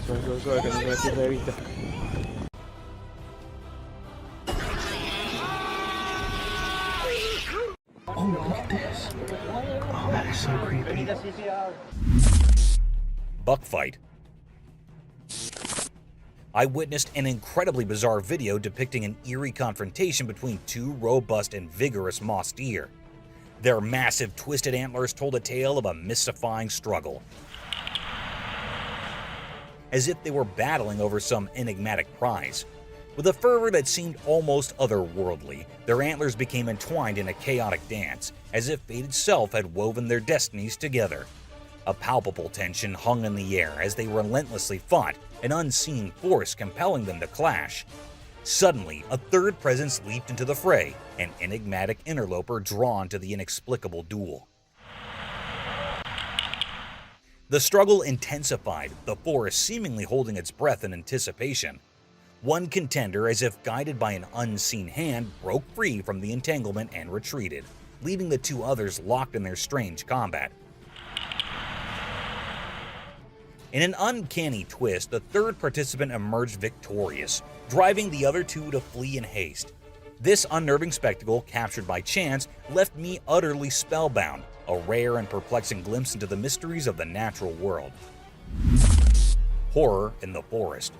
Suave, que no me pierda de vista. Oh, look at this. Oh, that is so creepy. Buck fight. I witnessed an incredibly bizarre video depicting an eerie confrontation between two robust and vigorous moss deer. Their massive twisted antlers told a tale of a mystifying struggle, as if they were battling over some enigmatic prize. With a fervor that seemed almost otherworldly, their antlers became entwined in a chaotic dance, as if fate itself had woven their destinies together. A palpable tension hung in the air as they relentlessly fought, an unseen force compelling them to clash. Suddenly, a third presence leaped into the fray, an enigmatic interloper drawn to the inexplicable duel. The struggle intensified, the forest seemingly holding its breath in anticipation. One contender, as if guided by an unseen hand, broke free from the entanglement and retreated, leaving the two others locked in their strange combat. In an uncanny twist, the third participant emerged victorious, driving the other two to flee in haste. This unnerving spectacle, captured by chance, left me utterly spellbound, a rare and perplexing glimpse into the mysteries of the natural world. Horror in the forest.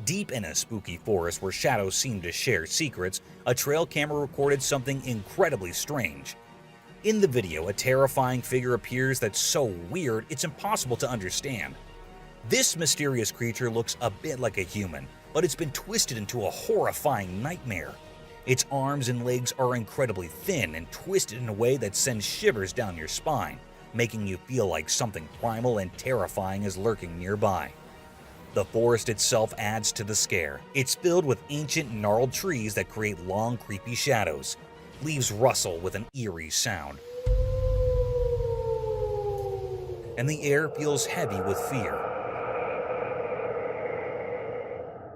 Deep in a spooky forest where shadows seem to share secrets, a trail camera recorded something incredibly strange. In the video, a terrifying figure appears that's so weird it's impossible to understand. This mysterious creature looks a bit like a human, but it's been twisted into a horrifying nightmare. Its arms and legs are incredibly thin and twisted in a way that sends shivers down your spine, making you feel like something primal and terrifying is lurking nearby. The forest itself adds to the scare. It's filled with ancient, gnarled trees that create long, creepy shadows. Leaves rustle with an eerie sound, and the air feels heavy with fear.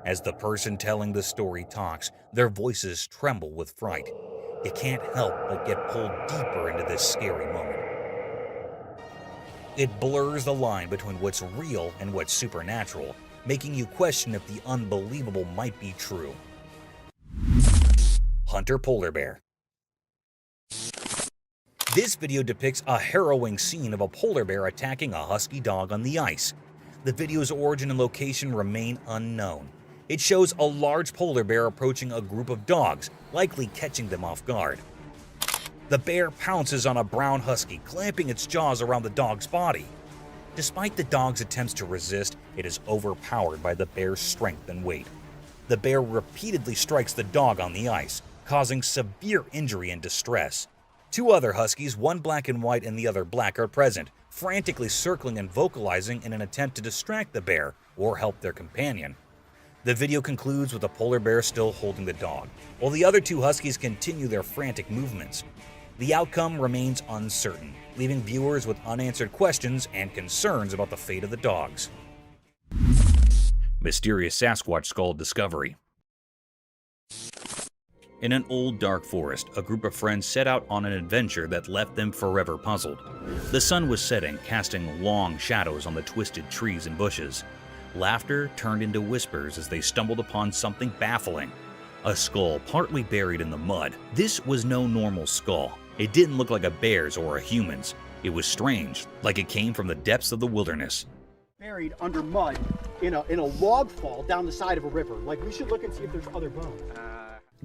As the person telling the story talks, their voices tremble with fright. You can't help but get pulled deeper into this scary moment. It blurs the line between what's real and what's supernatural, making you question if the unbelievable might be true. Hunter polar bear. This video depicts a harrowing scene of a polar bear attacking a husky dog on the ice. The video's origin and location remain unknown. It shows a large polar bear approaching a group of dogs, likely catching them off guard. The bear pounces on a brown husky, clamping its jaws around the dog's body. Despite the dog's attempts to resist, it is overpowered by the bear's strength and weight. The bear repeatedly strikes the dog on the ice, causing severe injury and distress. Two other huskies, one black and white and the other black, are present, frantically circling and vocalizing in an attempt to distract the bear or help their companion. The video concludes with the polar bear still holding the dog, while the other two huskies continue their frantic movements. The outcome remains uncertain, leaving viewers with unanswered questions and concerns about the fate of the dogs. Mysterious Sasquatch skull discovery. In an old dark forest, a group of friends set out on an adventure that left them forever puzzled. The sun was setting, casting long shadows on the twisted trees and bushes. Laughter turned into whispers as they stumbled upon something baffling. A skull partly buried in the mud. This was no normal skull. It didn't look like a bear's or a human's. It was strange, like it came from the depths of the wilderness. Buried under mud in a log fall down the side of a river. Like, we should look and see if there's other bones.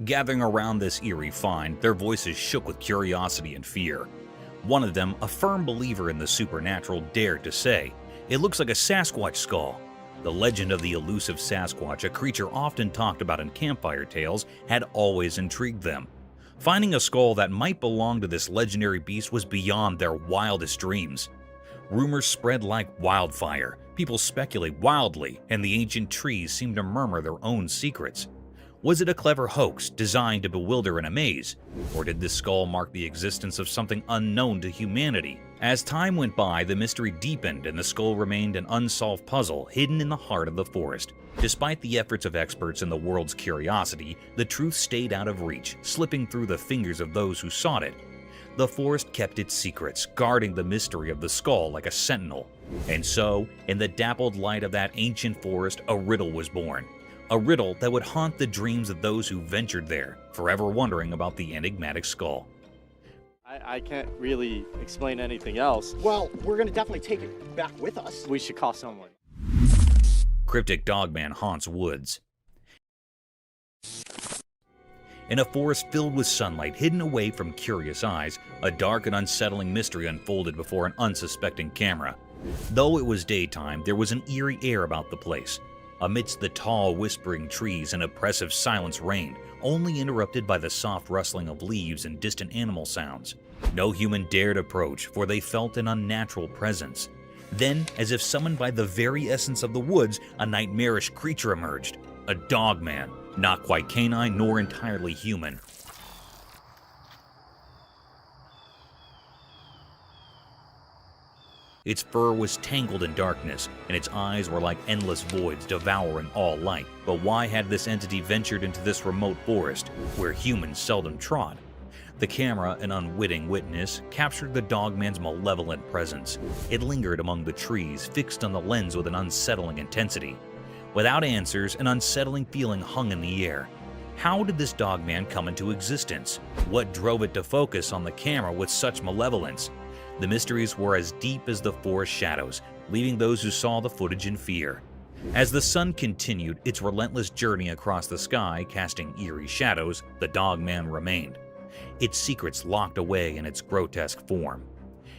Gathering around this eerie find, their voices shook with curiosity and fear. One of them, a firm believer in the supernatural, dared to say, "It looks like a Sasquatch skull." The legend of the elusive Sasquatch, a creature often talked about in campfire tales, had always intrigued them. Finding a skull that might belong to this legendary beast was beyond their wildest dreams. Rumors spread like wildfire, people speculate wildly, and the ancient trees seemed to murmur their own secrets. Was it a clever hoax designed to bewilder and amaze? Or did this skull mark the existence of something unknown to humanity? As time went by, the mystery deepened and the skull remained an unsolved puzzle hidden in the heart of the forest. Despite the efforts of experts and the world's curiosity, the truth stayed out of reach, slipping through the fingers of those who sought it. The forest kept its secrets, guarding the mystery of the skull like a sentinel. And so, in the dappled light of that ancient forest, a riddle was born. A riddle that would haunt the dreams of those who ventured there, forever wondering about the enigmatic skull. I can't really explain anything else. Well, we're gonna definitely take it back with us. We should call someone. Cryptic Dogman haunts woods. In a forest filled with sunlight hidden away from curious eyes, a dark and unsettling mystery unfolded before an unsuspecting camera. Though it was daytime, there was an eerie air about the place. Amidst the tall, whispering trees, an oppressive silence reigned, only interrupted by the soft rustling of leaves and distant animal sounds. No human dared approach, for they felt an unnatural presence. Then, as if summoned by the very essence of the woods, a nightmarish creature emerged. A dogman, not quite canine nor entirely human. Its fur was tangled in darkness, and its eyes were like endless voids devouring all light. But why had this entity ventured into this remote forest, where humans seldom trod? The camera, an unwitting witness, captured the dogman's malevolent presence. It lingered among the trees, fixed on the lens with an unsettling intensity. Without answers, an unsettling feeling hung in the air. How did this dogman come into existence? What drove it to focus on the camera with such malevolence? The mysteries were as deep as the forest shadows, leaving those who saw the footage in fear. As the sun continued its relentless journey across the sky, casting eerie shadows, the dogman remained, its secrets locked away in its grotesque form.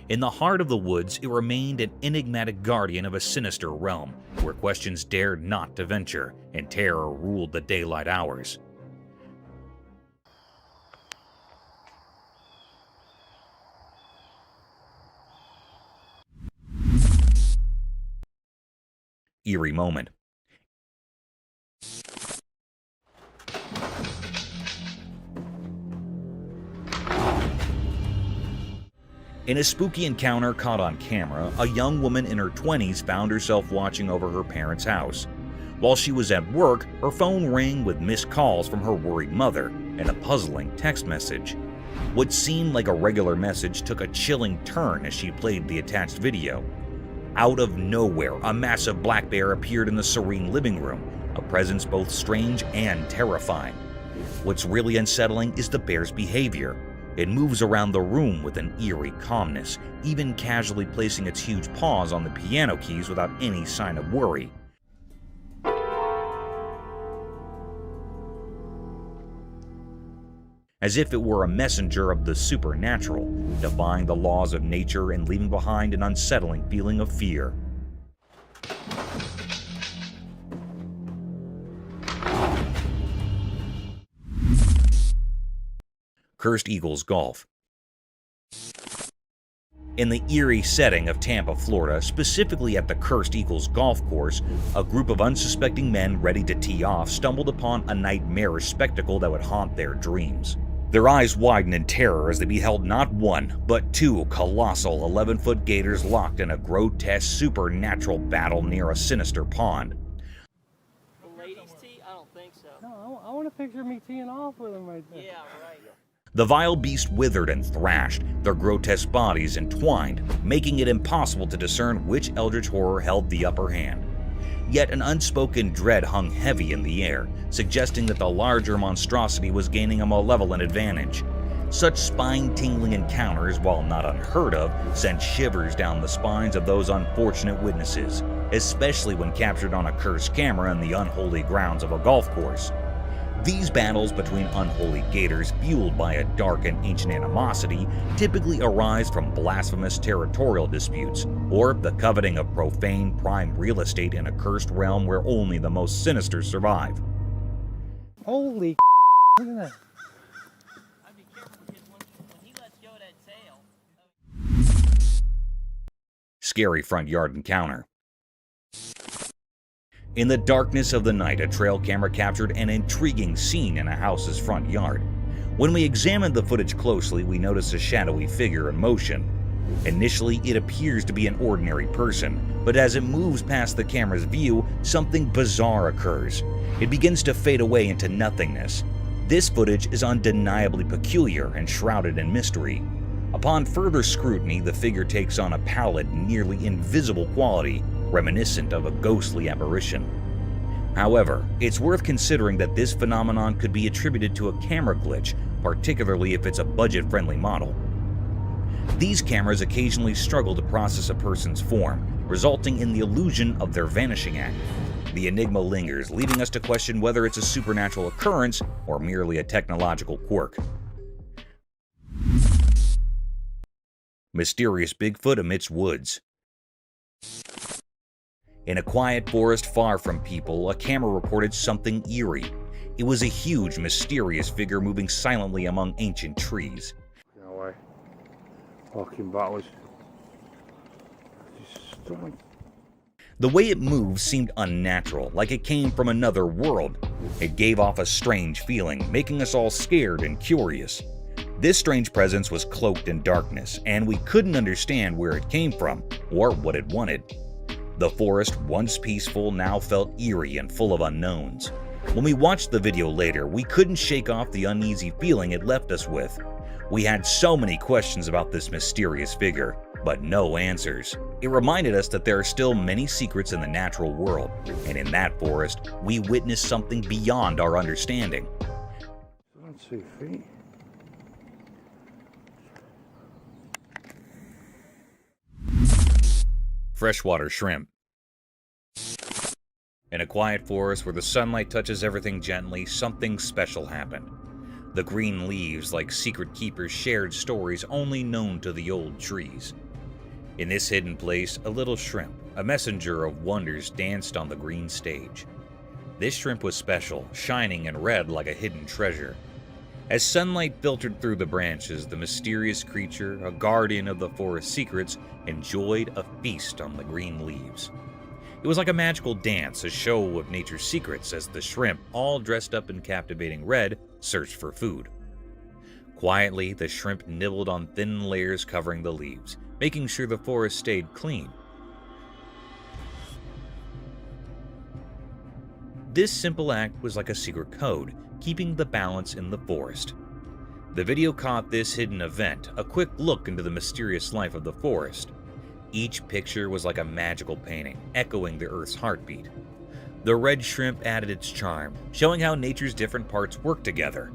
In the heart of the woods, it remained an enigmatic guardian of a sinister realm, where questions dared not to venture, and terror ruled the daylight hours. Eerie moment. In a spooky encounter caught on camera, a young woman in her 20s found herself watching over her parents' house. While she was at work, her phone rang with missed calls from her worried mother and a puzzling text message. What seemed like a regular message took a chilling turn as she played the attached video. Out of nowhere, a massive black bear appeared in the serene living room, a presence both strange and terrifying. What's really unsettling is the bear's behavior. It moves around the room with an eerie calmness, even casually placing its huge paws on the piano keys without any sign of worry. As if it were a messenger of the supernatural, defying the laws of nature and leaving behind an unsettling feeling of fear. Cursed Eagles Golf. In the eerie setting of Tampa, Florida, specifically at the Cursed Eagles golf course, a group of unsuspecting men ready to tee off stumbled upon a nightmarish spectacle that would haunt their dreams. Their eyes widened in terror as they beheld not one, but two colossal 11-foot gators locked in a grotesque supernatural battle near a sinister pond. The ladies tee? I don't think so. No, I want a picture of me teeing off with him right there. Yeah, right. The vile beast withered and thrashed, their grotesque bodies entwined, making it impossible to discern which eldritch horror held the upper hand. Yet an unspoken dread hung heavy in the air, suggesting that the larger monstrosity was gaining a malevolent advantage. Such spine-tingling encounters, while not unheard of, sent shivers down the spines of those unfortunate witnesses, especially when captured on a cursed camera in the unholy grounds of a golf course. These battles between unholy gators, fueled by a dark and ancient animosity, typically arise from blasphemous territorial disputes, or the coveting of profane prime real estate in a cursed realm where only the most sinister survive. Holy look at that. I'd be careful because when he lets go of that tail. Scary front yard encounter. In the darkness of the night, a trail camera captured an intriguing scene in a house's front yard. When we examined the footage closely, we noticed a shadowy figure in motion. Initially, it appears to be an ordinary person, but as it moves past the camera's view, something bizarre occurs. It begins to fade away into nothingness. This footage is undeniably peculiar and shrouded in mystery. Upon further scrutiny, the figure takes on a pallid, nearly invisible quality reminiscent of a ghostly apparition. However, it's worth considering that this phenomenon could be attributed to a camera glitch, particularly if it's a budget-friendly model. These cameras occasionally struggle to process a person's form, resulting in the illusion of their vanishing act. The enigma lingers, leading us to question whether it's a supernatural occurrence or merely a technological quirk. Mysterious Bigfoot amidst woods. In a quiet forest far from people, a camera reported something eerie. It was a huge, mysterious figure moving silently among ancient trees. No way. Walking backwards. Stunning. The way it moved seemed unnatural, like it came from another world. It gave off a strange feeling, making us all scared and curious. This strange presence was cloaked in darkness, and we couldn't understand where it came from or what it wanted. The forest, once peaceful, now felt eerie and full of unknowns. When we watched the video later, we couldn't shake off the uneasy feeling it left us with. We had so many questions about this mysterious figure, but no answers. It reminded us that there are still many secrets in the natural world, and in that forest, we witnessed something beyond our understanding. 2 feet. Freshwater shrimp. In a quiet forest where the sunlight touches everything gently, something special happened. The green leaves, like secret keepers, shared stories only known to the old trees. In this hidden place, a little shrimp, a messenger of wonders, danced on the green stage. This shrimp was special, shining and red like a hidden treasure. As sunlight filtered through the branches, the mysterious creature, a guardian of the forest's secrets, enjoyed a feast on the green leaves. It was like a magical dance, a show of nature's secrets, as the shrimp, all dressed up in captivating red, searched for food. Quietly, the shrimp nibbled on thin layers covering the leaves, making sure the forest stayed clean. This simple act was like a secret code, keeping the balance in the forest. The video caught this hidden event, a quick look into the mysterious life of the forest. Each picture was like a magical painting, echoing the Earth's heartbeat. The red shrimp added its charm, showing how nature's different parts work together.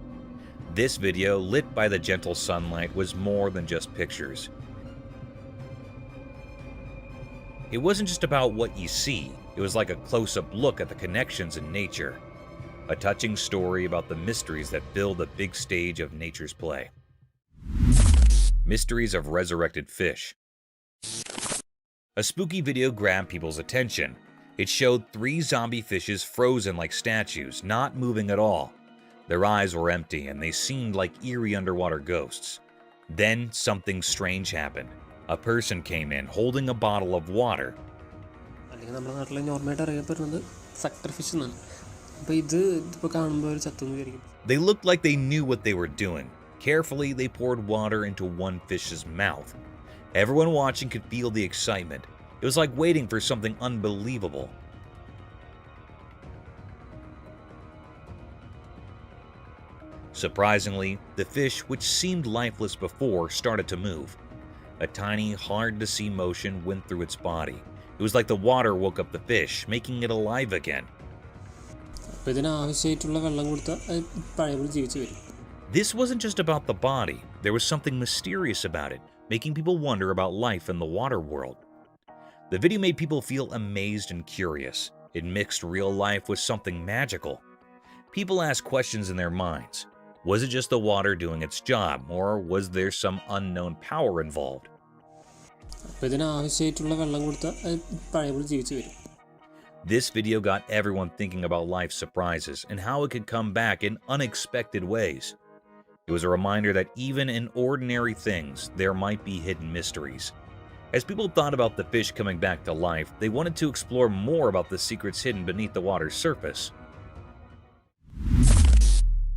This video, lit by the gentle sunlight, was more than just pictures. It wasn't just about what you see, it was like a close-up look at the connections in nature. A touching story about the mysteries that fill the big stage of nature's play. Mysteries of resurrected fish. A spooky video grabbed people's attention. It showed 3 zombie fishes frozen like statues, not moving at all. Their eyes were empty and they seemed like eerie underwater ghosts. Then something strange happened. A person came in holding a bottle of water. They looked like they knew what they were doing. Carefully, they poured water into one fish's mouth. Everyone watching could feel the excitement. It was like waiting for something unbelievable. Surprisingly, the fish, which seemed lifeless before, started to move. A tiny, hard-to-see motion went through its body. It was like the water woke up the fish, making it alive again. This wasn't just about the body. There was something mysterious about it, making people wonder about life in the water world. The video made people feel amazed and curious. It mixed real life with something magical. People asked questions in their minds. Was it just the water doing its job, or was there some unknown power involved? This video got everyone thinking about life's surprises and how it could come back in unexpected ways. It was a reminder that even in ordinary things, there might be hidden mysteries. As people thought about the fish coming back to life, they wanted to explore more about the secrets hidden beneath the water's surface.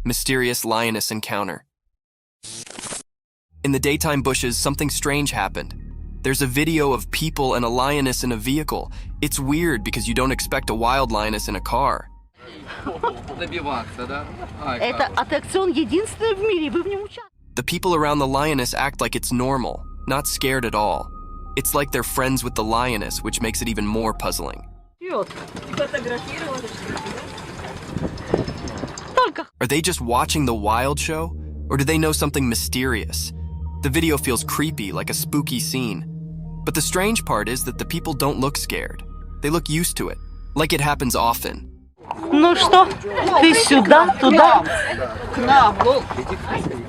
Mysterious lioness encounter. In the daytime bushes, something strange happened. There's a video of people and a lioness in a vehicle. It's weird because you don't expect a wild lioness in a car. Это аттракцион единственный в мире, вы в нем участвуете. The people around the lioness act like it's normal, not scared at all. It's like they're friends with the lioness, which makes it even more puzzling. Are they just watching the wild show? Or do they know something mysterious? The video feels creepy, like a spooky scene. But the strange part is that the people don't look scared. They look used to it, like it happens often. Ну что, ты сюда, туда? К нам,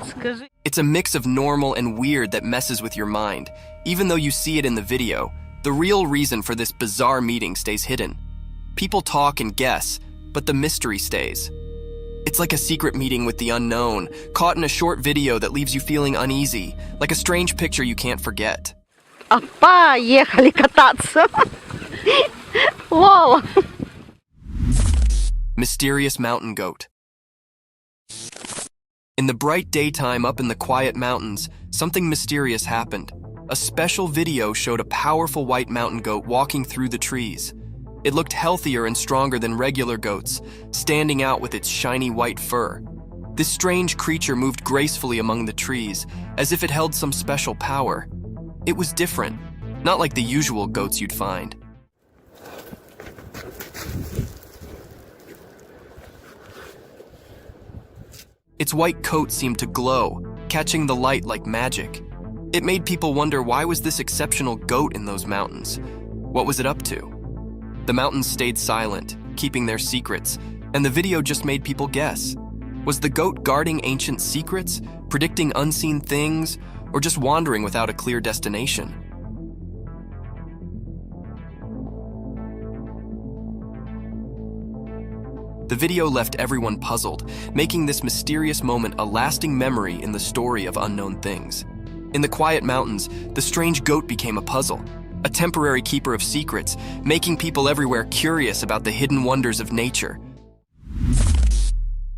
скажи. It's a mix of normal and weird that messes with your mind. Even though you see it in the video, the real reason for this bizarre meeting stays hidden. People talk and guess, but the mystery stays. It's like a secret meeting with the unknown, caught in a short video that leaves you feeling uneasy, like a strange picture you can't forget. Поехали кататься. Вау. Mysterious mountain goat. In the bright daytime up in the quiet mountains, something mysterious happened. A special video showed a powerful white mountain goat walking through the trees. It looked healthier and stronger than regular goats, standing out with its shiny white fur. This strange creature moved gracefully among the trees, as if it held some special power. It was different, not like the usual goats you'd find. Its white coat seemed to glow, catching the light like magic. It made people wonder, why was this exceptional goat in those mountains? What was it up to? The mountains stayed silent, keeping their secrets, and the video just made people guess. Was the goat guarding ancient secrets, predicting unseen things, or just wandering without a clear destination? The video left everyone puzzled, making this mysterious moment a lasting memory in the story of unknown things. In the quiet mountains, the strange goat became a puzzle, a temporary keeper of secrets, making people everywhere curious about the hidden wonders of nature.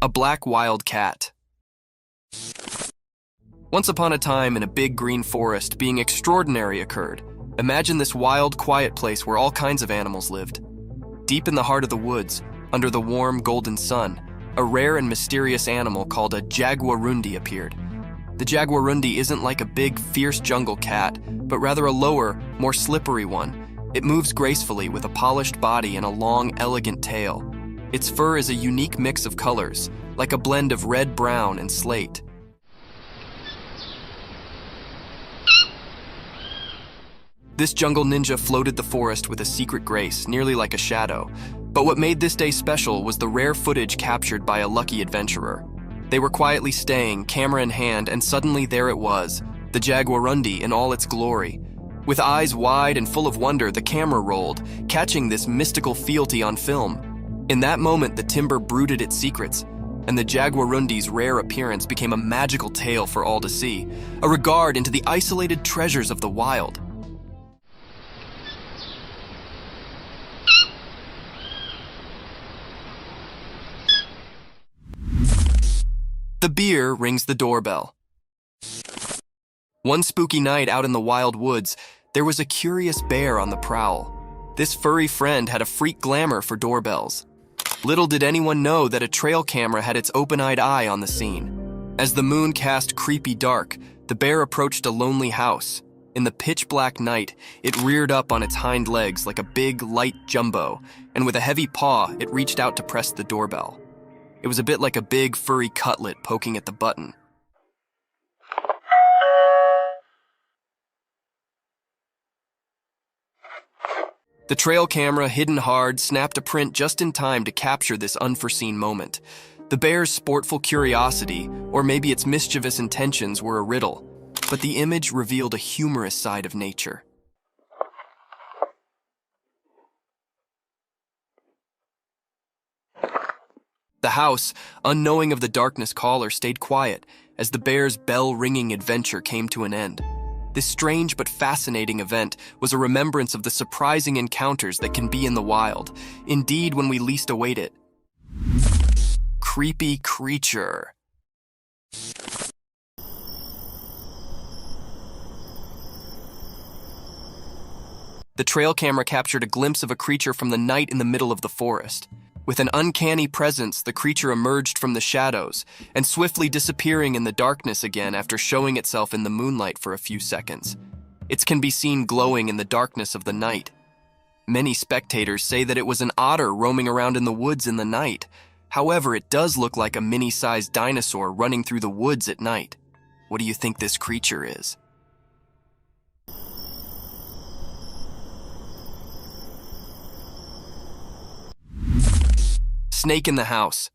A black wild cat. Once upon a time in a big green forest, being extraordinary occurred. Imagine this wild, quiet place where all kinds of animals lived. Deep in the heart of the woods, under the warm, golden sun, a rare and mysterious animal called a jaguarundi appeared. The jaguarundi isn't like a big, fierce jungle cat, but rather a lower, more slippery one. It moves gracefully with a polished body and a long, elegant tail. Its fur is a unique mix of colors, like a blend of red, brown, and slate. This jungle ninja floated the forest with a secret grace, nearly like a shadow. But what made this day special was the rare footage captured by a lucky adventurer. They were quietly staying, camera in hand, and suddenly there it was, the jaguarundi in all its glory. With eyes wide and full of wonder, the camera rolled, catching this mystical fealty on film. In that moment, the timber brooded its secrets, and the jaguarundi's rare appearance became a magical tale for all to see, a regard into the isolated treasures of the wild. The beer rings the doorbell. One spooky night out in the wild woods, there was a curious bear on the prowl. This furry friend had a freak glamour for doorbells. Little did anyone know that a trail camera had its open-eyed eye on the scene. As the moon cast creepy dark, the bear approached a lonely house. In the pitch-black night, it reared up on its hind legs like a big, light jumbo, and with a heavy paw, it reached out to press the doorbell. It was a bit like a big, furry cutlet poking at the button. The trail camera, hidden hard, snapped a print just in time to capture this unforeseen moment. The bear's sportful curiosity, or maybe its mischievous intentions, were a riddle, but the image revealed a humorous side of nature. The house, unknowing of the darkness caller, stayed quiet as the bear's bell-ringing adventure came to an end. This strange but fascinating event was a remembrance of the surprising encounters that can be in the wild, indeed when we least await it. Creepy creature. The trail camera captured a glimpse of a creature from the night in the middle of the forest. With an uncanny presence, the creature emerged from the shadows and swiftly disappearing in the darkness again after showing itself in the moonlight for a few seconds. It can be seen glowing in the darkness of the night. Many spectators say that it was an otter roaming around in the woods in the night. However, it does look like a mini-sized dinosaur running through the woods at night. What do you think this creature is? Snake in the house.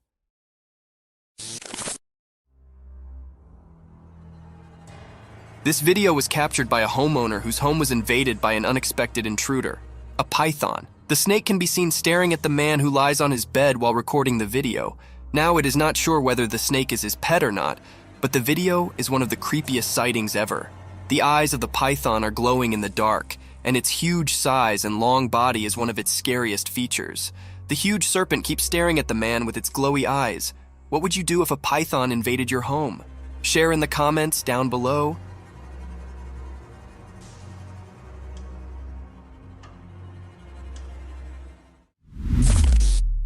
This video was captured by a homeowner whose home was invaded by an unexpected intruder, a python. The snake can be seen staring at the man who lies on his bed while recording the video. Now it is not sure whether the snake is his pet or not, but the video is one of the creepiest sightings ever. The eyes of the python are glowing in the dark, and its huge size and long body is one of its scariest features. The huge serpent keeps staring at the man with its glowy eyes. What would you do if a python invaded your home? Share in the comments down below.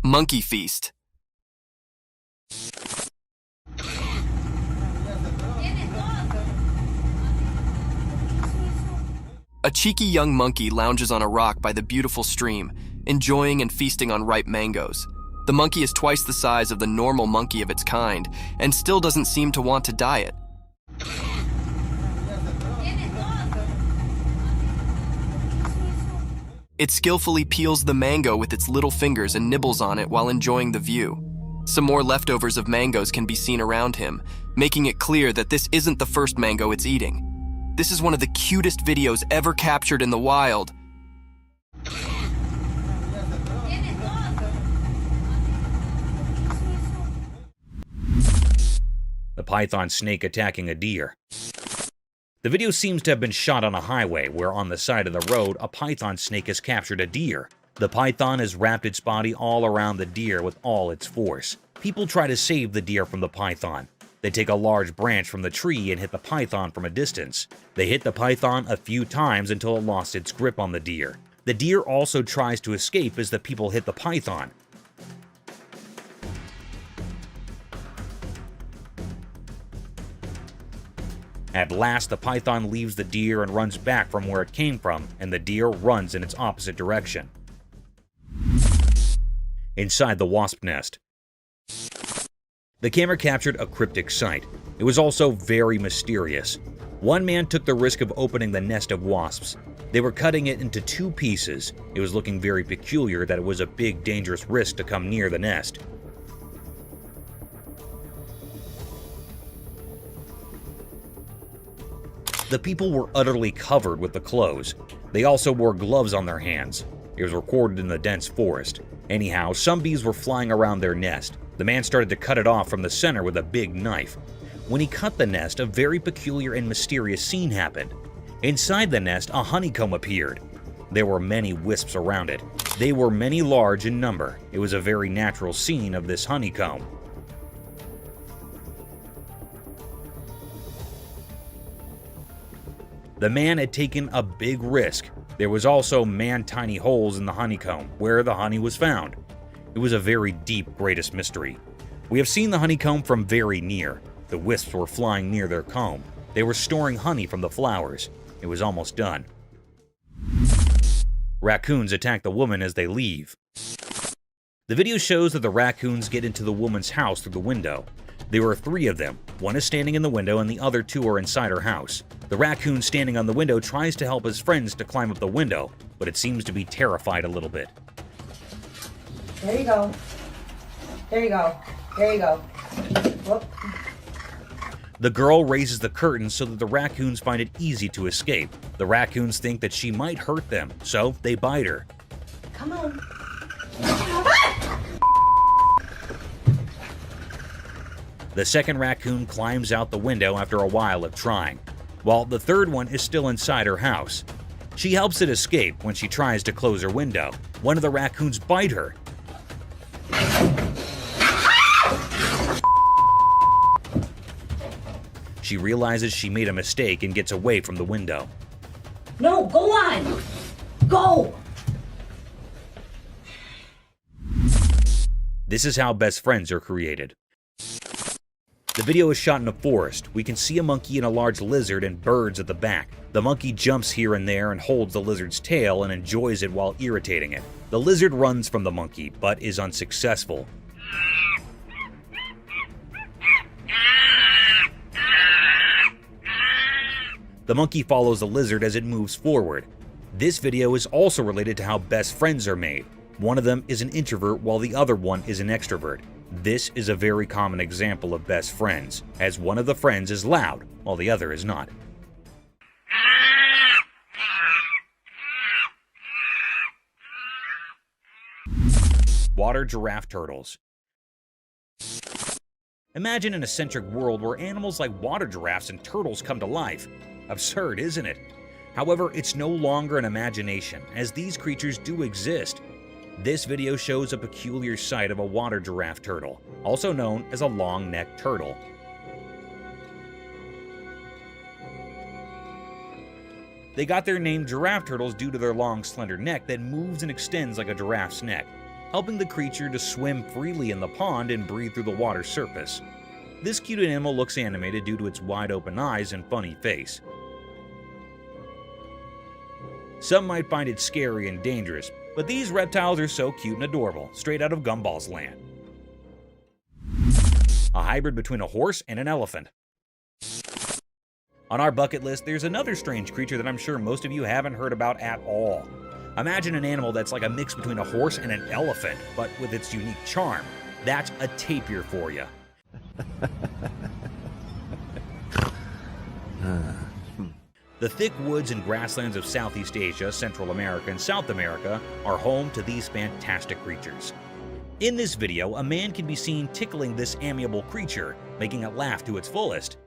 Monkey feast. A cheeky young monkey lounges on a rock by the beautiful stream, enjoying and feasting on ripe mangoes. The monkey is twice the size of the normal monkey of its kind, and still doesn't seem to want to diet. It skillfully peels the mango with its little fingers and nibbles on it while enjoying the view. Some more leftovers of mangoes can be seen around him, making it clear that this isn't the first mango it's eating. This is one of the cutest videos ever captured in the wild. The python snake attacking a deer. The video seems to have been shot on a highway where on the side of the road a python snake has captured a deer. The python has wrapped its body all around the deer with all its force. People try to save the deer from the python. They take a large branch from the tree and hit the python from a distance. They hit the python a few times until it lost its grip on the deer. The deer also tries to escape as the people hit the python. At last, the python leaves the deer and runs back from where it came from, and the deer runs in its opposite direction. Inside the wasp nest. The camera captured a cryptic sight. It was also very mysterious. One man took the risk of opening the nest of wasps. They were cutting it into 2 pieces. It was looking very peculiar that it was a big, dangerous risk to come near the nest. The people were utterly covered with the clothes. They also wore gloves on their hands. It was recorded in the dense forest. Anyhow, some bees were flying around their nest. The man started to cut it off from the center with a big knife. When he cut the nest, a very peculiar and mysterious scene happened. Inside the nest, a honeycomb appeared. There were many wisps around it. They were many large in number. It was a very natural scene of this honeycomb. The man had taken a big risk. There was also man-tiny holes in the honeycomb where the honey was found. It was a very deep, greatest mystery. We have seen the honeycomb from very near. The wisps were flying near their comb. They were storing honey from the flowers. It was almost done. Raccoons attack the woman as they leave. The video shows that the raccoons get into the woman's house through the window. There were 3 of them. One is standing in the window and the other 2 are inside her house. The raccoon standing on the window tries to help his friends to climb up the window, but it seems to be terrified a little bit. There you go. There you go. There you go. Whoop. The girl raises the curtain so that the raccoons find it easy to escape. The raccoons think that she might hurt them, so they bite her. Come on. The second raccoon climbs out the window after a while of trying, while the third one is still inside her house. She helps it escape when she tries to close her window. One of the raccoons bite her. She realizes she made a mistake and gets away from the window. No, go on. Go. This is how best friends are created. The video is shot in a forest. We can see a monkey and a large lizard and birds at the back. The monkey jumps here and there and holds the lizard's tail and enjoys it while irritating it. The lizard runs from the monkey, but is unsuccessful. The monkey follows the lizard as it moves forward. This video is also related to how best friends are made. One of them is an introvert while the other one is an extrovert. This is a very common example of best friends, as one of the friends is loud while the other is not. Water giraffe turtles. Imagine an eccentric world where animals like water giraffes and turtles come to life. Absurd, isn't it? However, it's no longer an imagination, as these creatures do exist. This video shows a peculiar sight of a water giraffe turtle, also known as a long-necked turtle. They got their name giraffe turtles due to their long, slender neck that moves and extends like a giraffe's neck, helping the creature to swim freely in the pond and breathe through the water's surface. This cute animal looks animated due to its wide-open eyes and funny face. Some might find it scary and dangerous, but these reptiles are so cute and adorable, straight out of Gumball's land. A hybrid between a horse and an elephant. On our bucket list, there's another strange creature that I'm sure most of you haven't heard about at all. Imagine an animal that's like a mix between a horse and an elephant, but with its unique charm. That's a tapir for you. The thick woods and grasslands of Southeast Asia, Central America, and South America are home to these fantastic creatures. In this video, a man can be seen tickling this amiable creature, making it laugh to its fullest.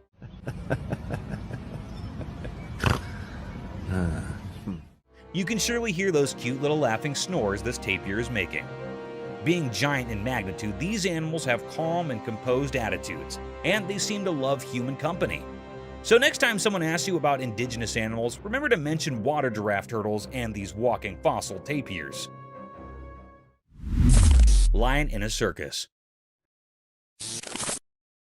You can surely hear those cute little laughing snores this tapir is making. Being giant in magnitude, these animals have calm and composed attitudes, and they seem to love human company. So next time someone asks you about indigenous animals, remember to mention water giraffe turtles and these walking fossil tapirs. Lion in a circus.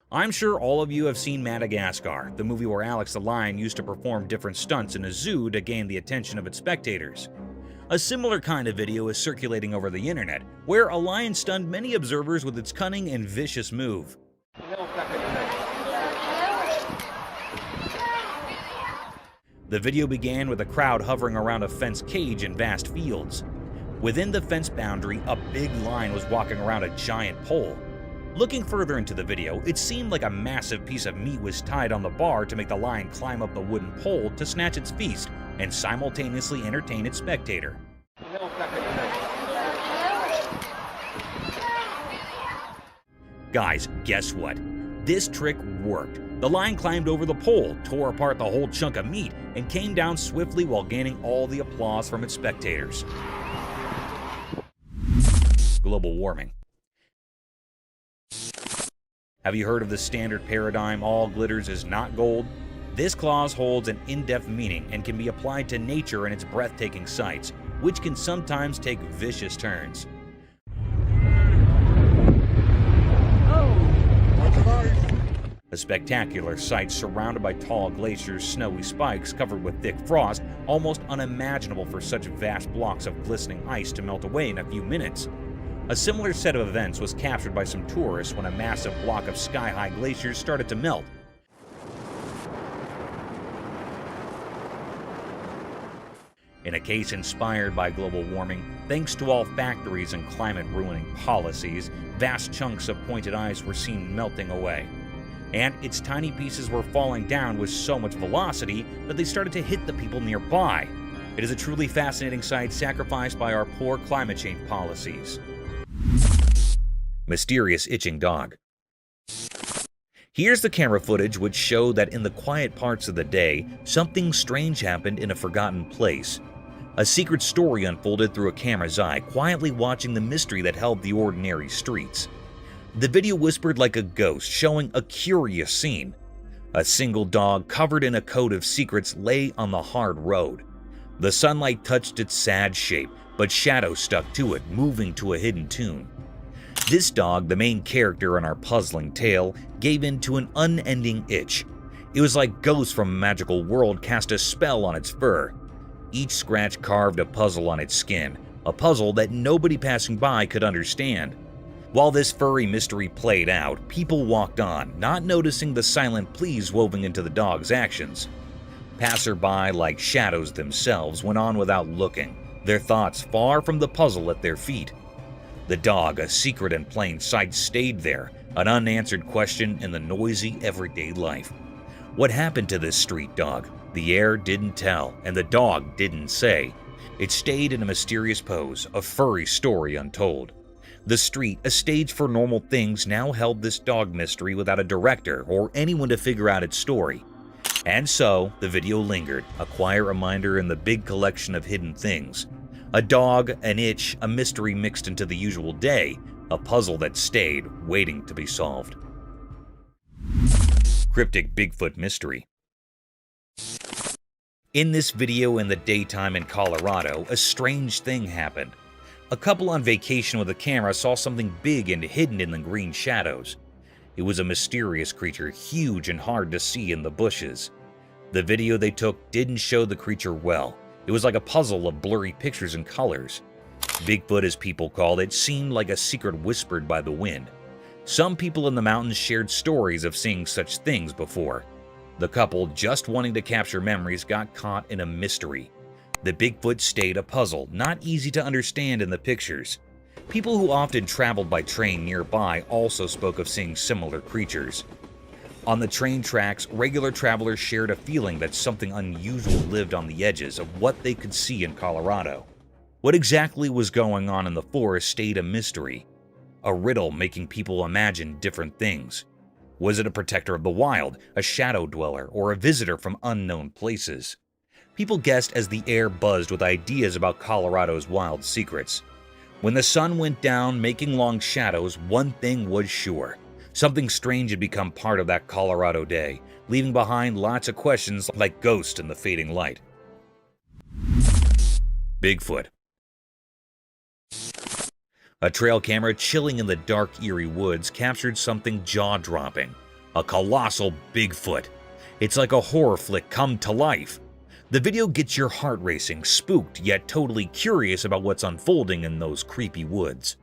I'm sure all of you have seen Madagascar, the movie where Alex the lion used to perform different stunts in a zoo to gain the attention of its spectators. A similar kind of video is circulating over the internet, where a lion stunned many observers with its cunning and vicious move. The video began with a crowd hovering around a fenced cage in vast fields. Within the fence boundary, a big lion was walking around a giant pole. Looking further into the video, it seemed like a massive piece of meat was tied on the bar to make the lion climb up the wooden pole to snatch its feast and simultaneously entertain its spectator. Guys, guess what? This trick worked. The lion climbed over the pole, tore apart the whole chunk of meat, and came down swiftly while gaining all the applause from its spectators. Global warming. Have you heard of the standard paradigm, all glitters is not gold? This clause holds an in-depth meaning and can be applied to nature and its breathtaking sights, which can sometimes take vicious turns. A spectacular sight surrounded by tall glaciers, snowy spikes covered with thick frost, almost unimaginable for such vast blocks of glistening ice to melt away in a few minutes. A similar set of events was captured by some tourists when a massive block of sky-high glaciers started to melt. In a case inspired by global warming, thanks to all factories and climate-ruining policies, vast chunks of pointed ice were seen melting away. And its tiny pieces were falling down with so much velocity that they started to hit the people nearby. It is a truly fascinating sight sacrificed by our poor climate change policies. Mysterious itching dog. Here's the camera footage which showed that in the quiet parts of the day, something strange happened in a forgotten place. A secret story unfolded through a camera's eye, quietly watching the mystery that held the ordinary streets. The video whispered like a ghost, showing a curious scene. A single dog covered in a coat of secrets lay on the hard road. The sunlight touched its sad shape, but shadows stuck to it, moving to a hidden tune. This dog, the main character in our puzzling tale, gave in to an unending itch. It was like ghosts from a magical world cast a spell on its fur. Each scratch carved a puzzle on its skin, a puzzle that nobody passing by could understand. While this furry mystery played out, people walked on, not noticing the silent pleas woven into the dog's actions. Passerby, like shadows themselves, went on without looking, their thoughts far from the puzzle at their feet. The dog, a secret in plain sight, stayed there, an unanswered question in the noisy everyday life. What happened to this street dog? The air didn't tell, and the dog didn't say. It stayed in a mysterious pose, a furry story untold. The street, a stage for normal things, now held this dog mystery without a director or anyone to figure out its story. And so, the video lingered, a quiet reminder in the big collection of hidden things. A dog, an itch, a mystery mixed into the usual day, a puzzle that stayed, waiting to be solved. Cryptic Bigfoot Mystery. In this video in the daytime in Colorado, a strange thing happened. A couple on vacation with a camera saw something big and hidden in the green shadows. It was a mysterious creature, huge and hard to see in the bushes. The video they took didn't show the creature well. It was like a puzzle of blurry pictures and colors. Bigfoot, as people called it, seemed like a secret whispered by the wind. Some people in the mountains shared stories of seeing such things before. The couple, just wanting to capture memories, got caught in a mystery. The Bigfoot stayed a puzzle, not easy to understand in the pictures. People who often traveled by train nearby also spoke of seeing similar creatures. On the train tracks, regular travelers shared a feeling that something unusual lived on the edges of what they could see in Colorado. What exactly was going on in the forest stayed a mystery, a riddle making people imagine different things. Was it a protector of the wild, a shadow dweller, or a visitor from unknown places? People guessed as the air buzzed with ideas about Colorado's wild secrets. When the sun went down, making long shadows, one thing was sure. Something strange had become part of that Colorado day, leaving behind lots of questions like ghosts in the fading light. Bigfoot. A trail camera chilling in the dark, eerie woods captured something jaw-dropping. A colossal Bigfoot. It's like a horror flick come to life. The video gets your heart racing, spooked yet totally curious about what's unfolding in those creepy woods.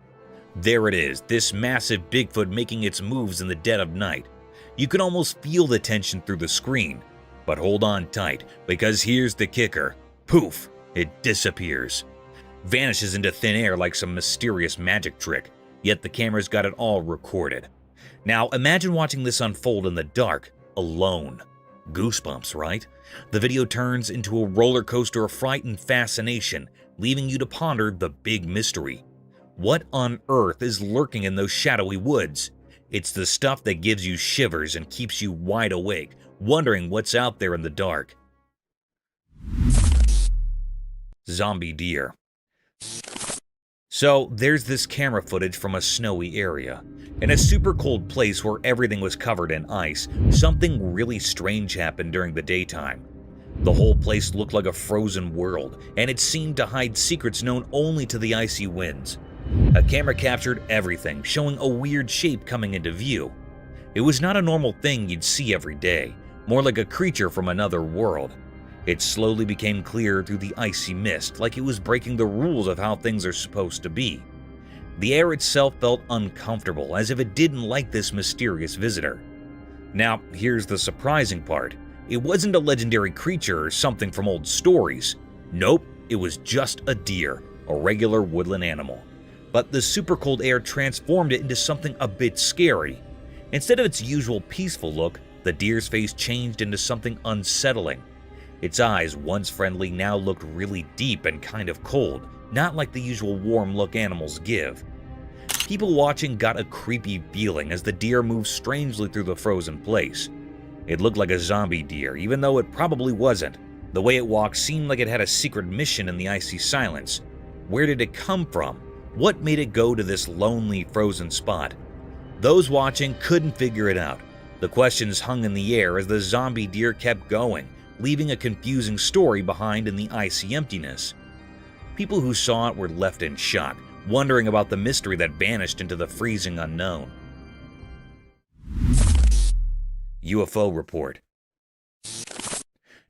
There it is, this massive Bigfoot making its moves in the dead of night. You can almost feel the tension through the screen. But hold on tight, because here's the kicker. Poof! It disappears. Vanishes into thin air like some mysterious magic trick, yet the camera's got it all recorded. Now imagine watching this unfold in the dark, alone. Goosebumps, right? The video turns into a roller coaster of fright and fascination, leaving you to ponder the big mystery. What on earth is lurking in those shadowy woods? It's the stuff that gives you shivers and keeps you wide awake, wondering what's out there in the dark. Zombie deer. So there's this camera footage from a snowy area. In a super cold place where everything was covered in ice, something really strange happened during the daytime. The whole place looked like a frozen world, and it seemed to hide secrets known only to the icy winds. A camera captured everything, showing a weird shape coming into view. It was not a normal thing you'd see every day, more like a creature from another world. It slowly became clear through the icy mist, like it was breaking the rules of how things are supposed to be. The air itself felt uncomfortable, as if it didn't like this mysterious visitor. Now, here's the surprising part. It wasn't a legendary creature or something from old stories. Nope, it was just a deer, a regular woodland animal. But the super cold air transformed it into something a bit scary. Instead of its usual peaceful look, the deer's face changed into something unsettling. Its eyes, once friendly, now looked really deep and kind of cold, not like the usual warm look animals give. People watching got a creepy feeling as the deer moved strangely through the frozen place. It looked like a zombie deer, even though it probably wasn't. The way it walked seemed like it had a secret mission in the icy silence. Where did it come from? What made it go to this lonely, frozen spot? Those watching couldn't figure it out. The questions hung in the air as the zombie deer kept going, leaving a confusing story behind in the icy emptiness. People who saw it were left in shock, wondering about the mystery that vanished into the freezing unknown. UFO report.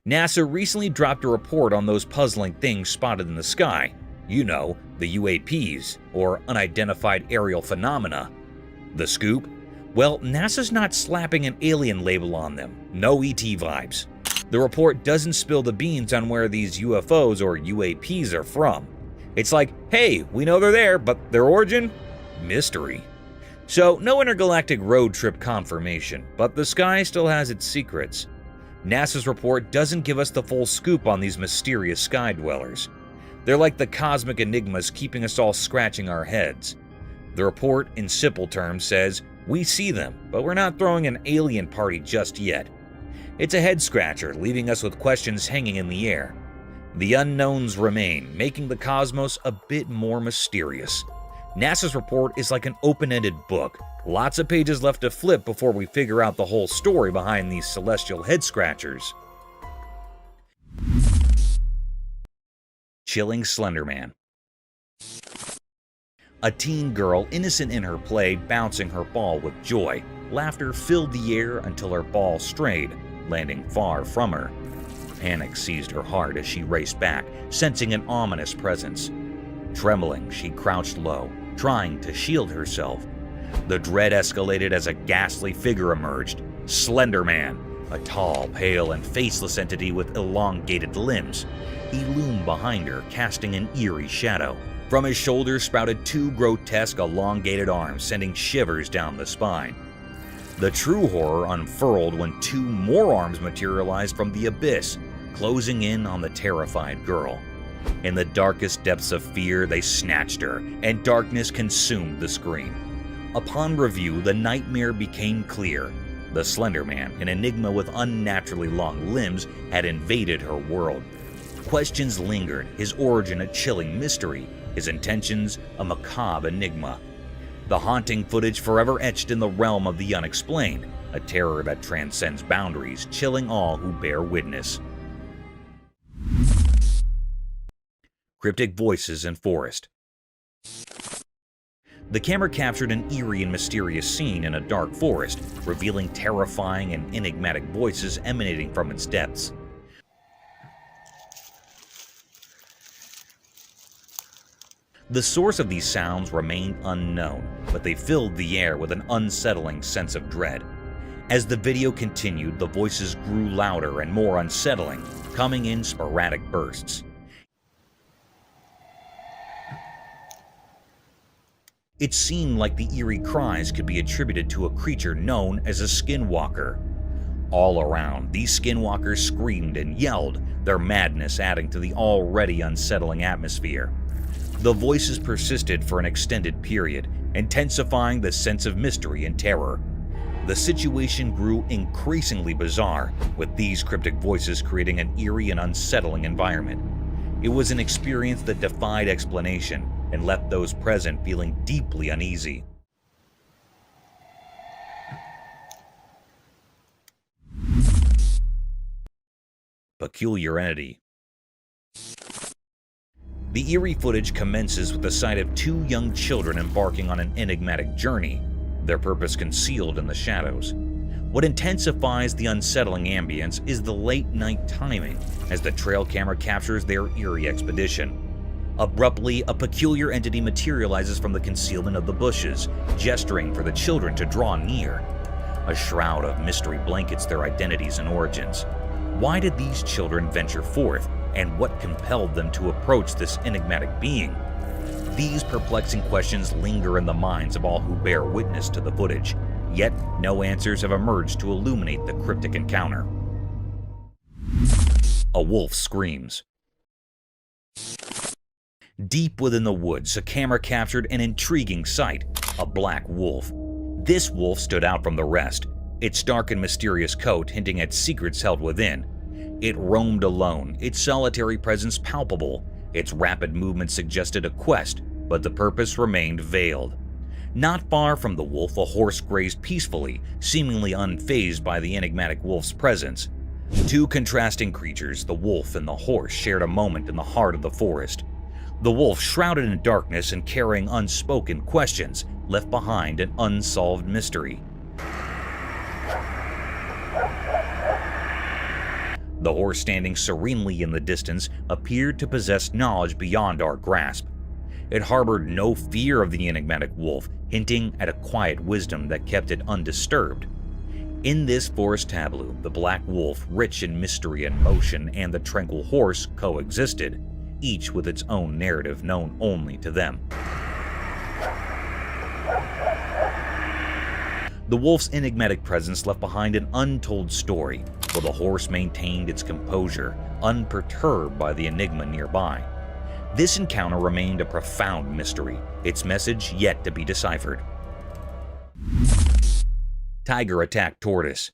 NASA recently dropped a report on those puzzling things spotted in the sky. You know, the UAPs, or Unidentified Aerial Phenomena. The scoop? Well, NASA's not slapping an alien label on them. No ET vibes. The report doesn't spill the beans on where these UFOs or UAPs are from. It's like, hey, we know they're there, but their origin? Mystery. So, no intergalactic road trip confirmation, but the sky still has its secrets. NASA's report doesn't give us the full scoop on these mysterious sky dwellers. They're like the cosmic enigmas keeping us all scratching our heads. The report, in simple terms, says, we see them, but we're not throwing an alien party just yet. It's a head-scratcher, leaving us with questions hanging in the air. The unknowns remain, making the cosmos a bit more mysterious. NASA's report is like an open-ended book. Lots of pages left to flip before we figure out the whole story behind these celestial head-scratchers. Chilling Slender Man. A teen girl, innocent in her play, bouncing her ball with joy. Laughter filled the air until her ball strayed, landing far from her. Panic seized her heart as she raced back, sensing an ominous presence. Trembling, she crouched low, trying to shield herself. The dread escalated as a ghastly figure emerged. Slender Man, a tall, pale, and faceless entity with elongated limbs. He loomed behind her, casting an eerie shadow. From his shoulders sprouted two grotesque, elongated arms, sending shivers down the spine. The true horror unfurled when two more arms materialized from the abyss, closing in on the terrified girl. In the darkest depths of fear, they snatched her, and darkness consumed the screen. Upon review, the nightmare became clear. The Slender Man, an enigma with unnaturally long limbs, had invaded her world. Questions lingered, his origin a chilling mystery, his intentions a macabre enigma. The haunting footage forever etched in the realm of the unexplained, a terror that transcends boundaries, chilling all who bear witness. Cryptic voices in forest. The camera captured an eerie and mysterious scene in a dark forest, revealing terrifying and enigmatic voices emanating from its depths. The source of these sounds remained unknown, but they filled the air with an unsettling sense of dread. As the video continued, the voices grew louder and more unsettling, coming in sporadic bursts. It seemed like the eerie cries could be attributed to a creature known as a skinwalker. All around, these skinwalkers screamed and yelled, their madness adding to the already unsettling atmosphere. The voices persisted for an extended period, intensifying the sense of mystery and terror. The situation grew increasingly bizarre, with these cryptic voices creating an eerie and unsettling environment. It was an experience that defied explanation and left those present feeling deeply uneasy. Peculiar entity. The eerie footage commences with the sight of two young children embarking on an enigmatic journey, their purpose concealed in the shadows. What intensifies the unsettling ambience is the late-night timing as the trail camera captures their eerie expedition. Abruptly, a peculiar entity materializes from the concealment of the bushes, gesturing for the children to draw near. A shroud of mystery blankets their identities and origins. Why did these children venture forth, and what compelled them to approach this enigmatic being? These perplexing questions linger in the minds of all who bear witness to the footage, yet no answers have emerged to illuminate the cryptic encounter. A wolf screams. Deep within the woods, a camera captured an intriguing sight, a black wolf. This wolf stood out from the rest, its dark and mysterious coat hinting at secrets held within. It roamed alone, its solitary presence palpable. Its rapid movement suggested a quest, but the purpose remained veiled. Not far from the wolf, a horse grazed peacefully, seemingly unfazed by the enigmatic wolf's presence. Two contrasting creatures, the wolf and the horse, shared a moment in the heart of the forest. The wolf shrouded in darkness and carrying unspoken questions, left behind an unsolved mystery. The horse standing serenely in the distance appeared to possess knowledge beyond our grasp. It harbored no fear of the enigmatic wolf, hinting at a quiet wisdom that kept it undisturbed. In this forest tableau, the black wolf, rich in mystery and motion, and the tranquil horse coexisted, each with its own narrative known only to them. The wolf's enigmatic presence left behind an untold story, while the horse maintained its composure, unperturbed by the enigma nearby. This encounter remained a profound mystery, its message yet to be deciphered. Tiger attacked tortoise.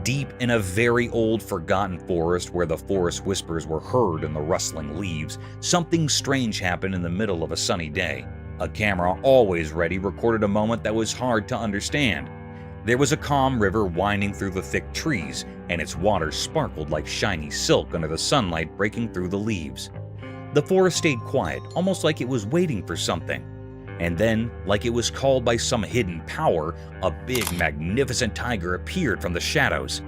Deep in a very old, forgotten forest where the forest whispers were heard in the rustling leaves, something strange happened in the middle of a sunny day. A camera, always ready, recorded a moment that was hard to understand. There was a calm river winding through the thick trees, and its waters sparkled like shiny silk under the sunlight breaking through the leaves. The forest stayed quiet, almost like it was waiting for something. And then, like it was called by some hidden power, a big, magnificent tiger appeared from the shadows.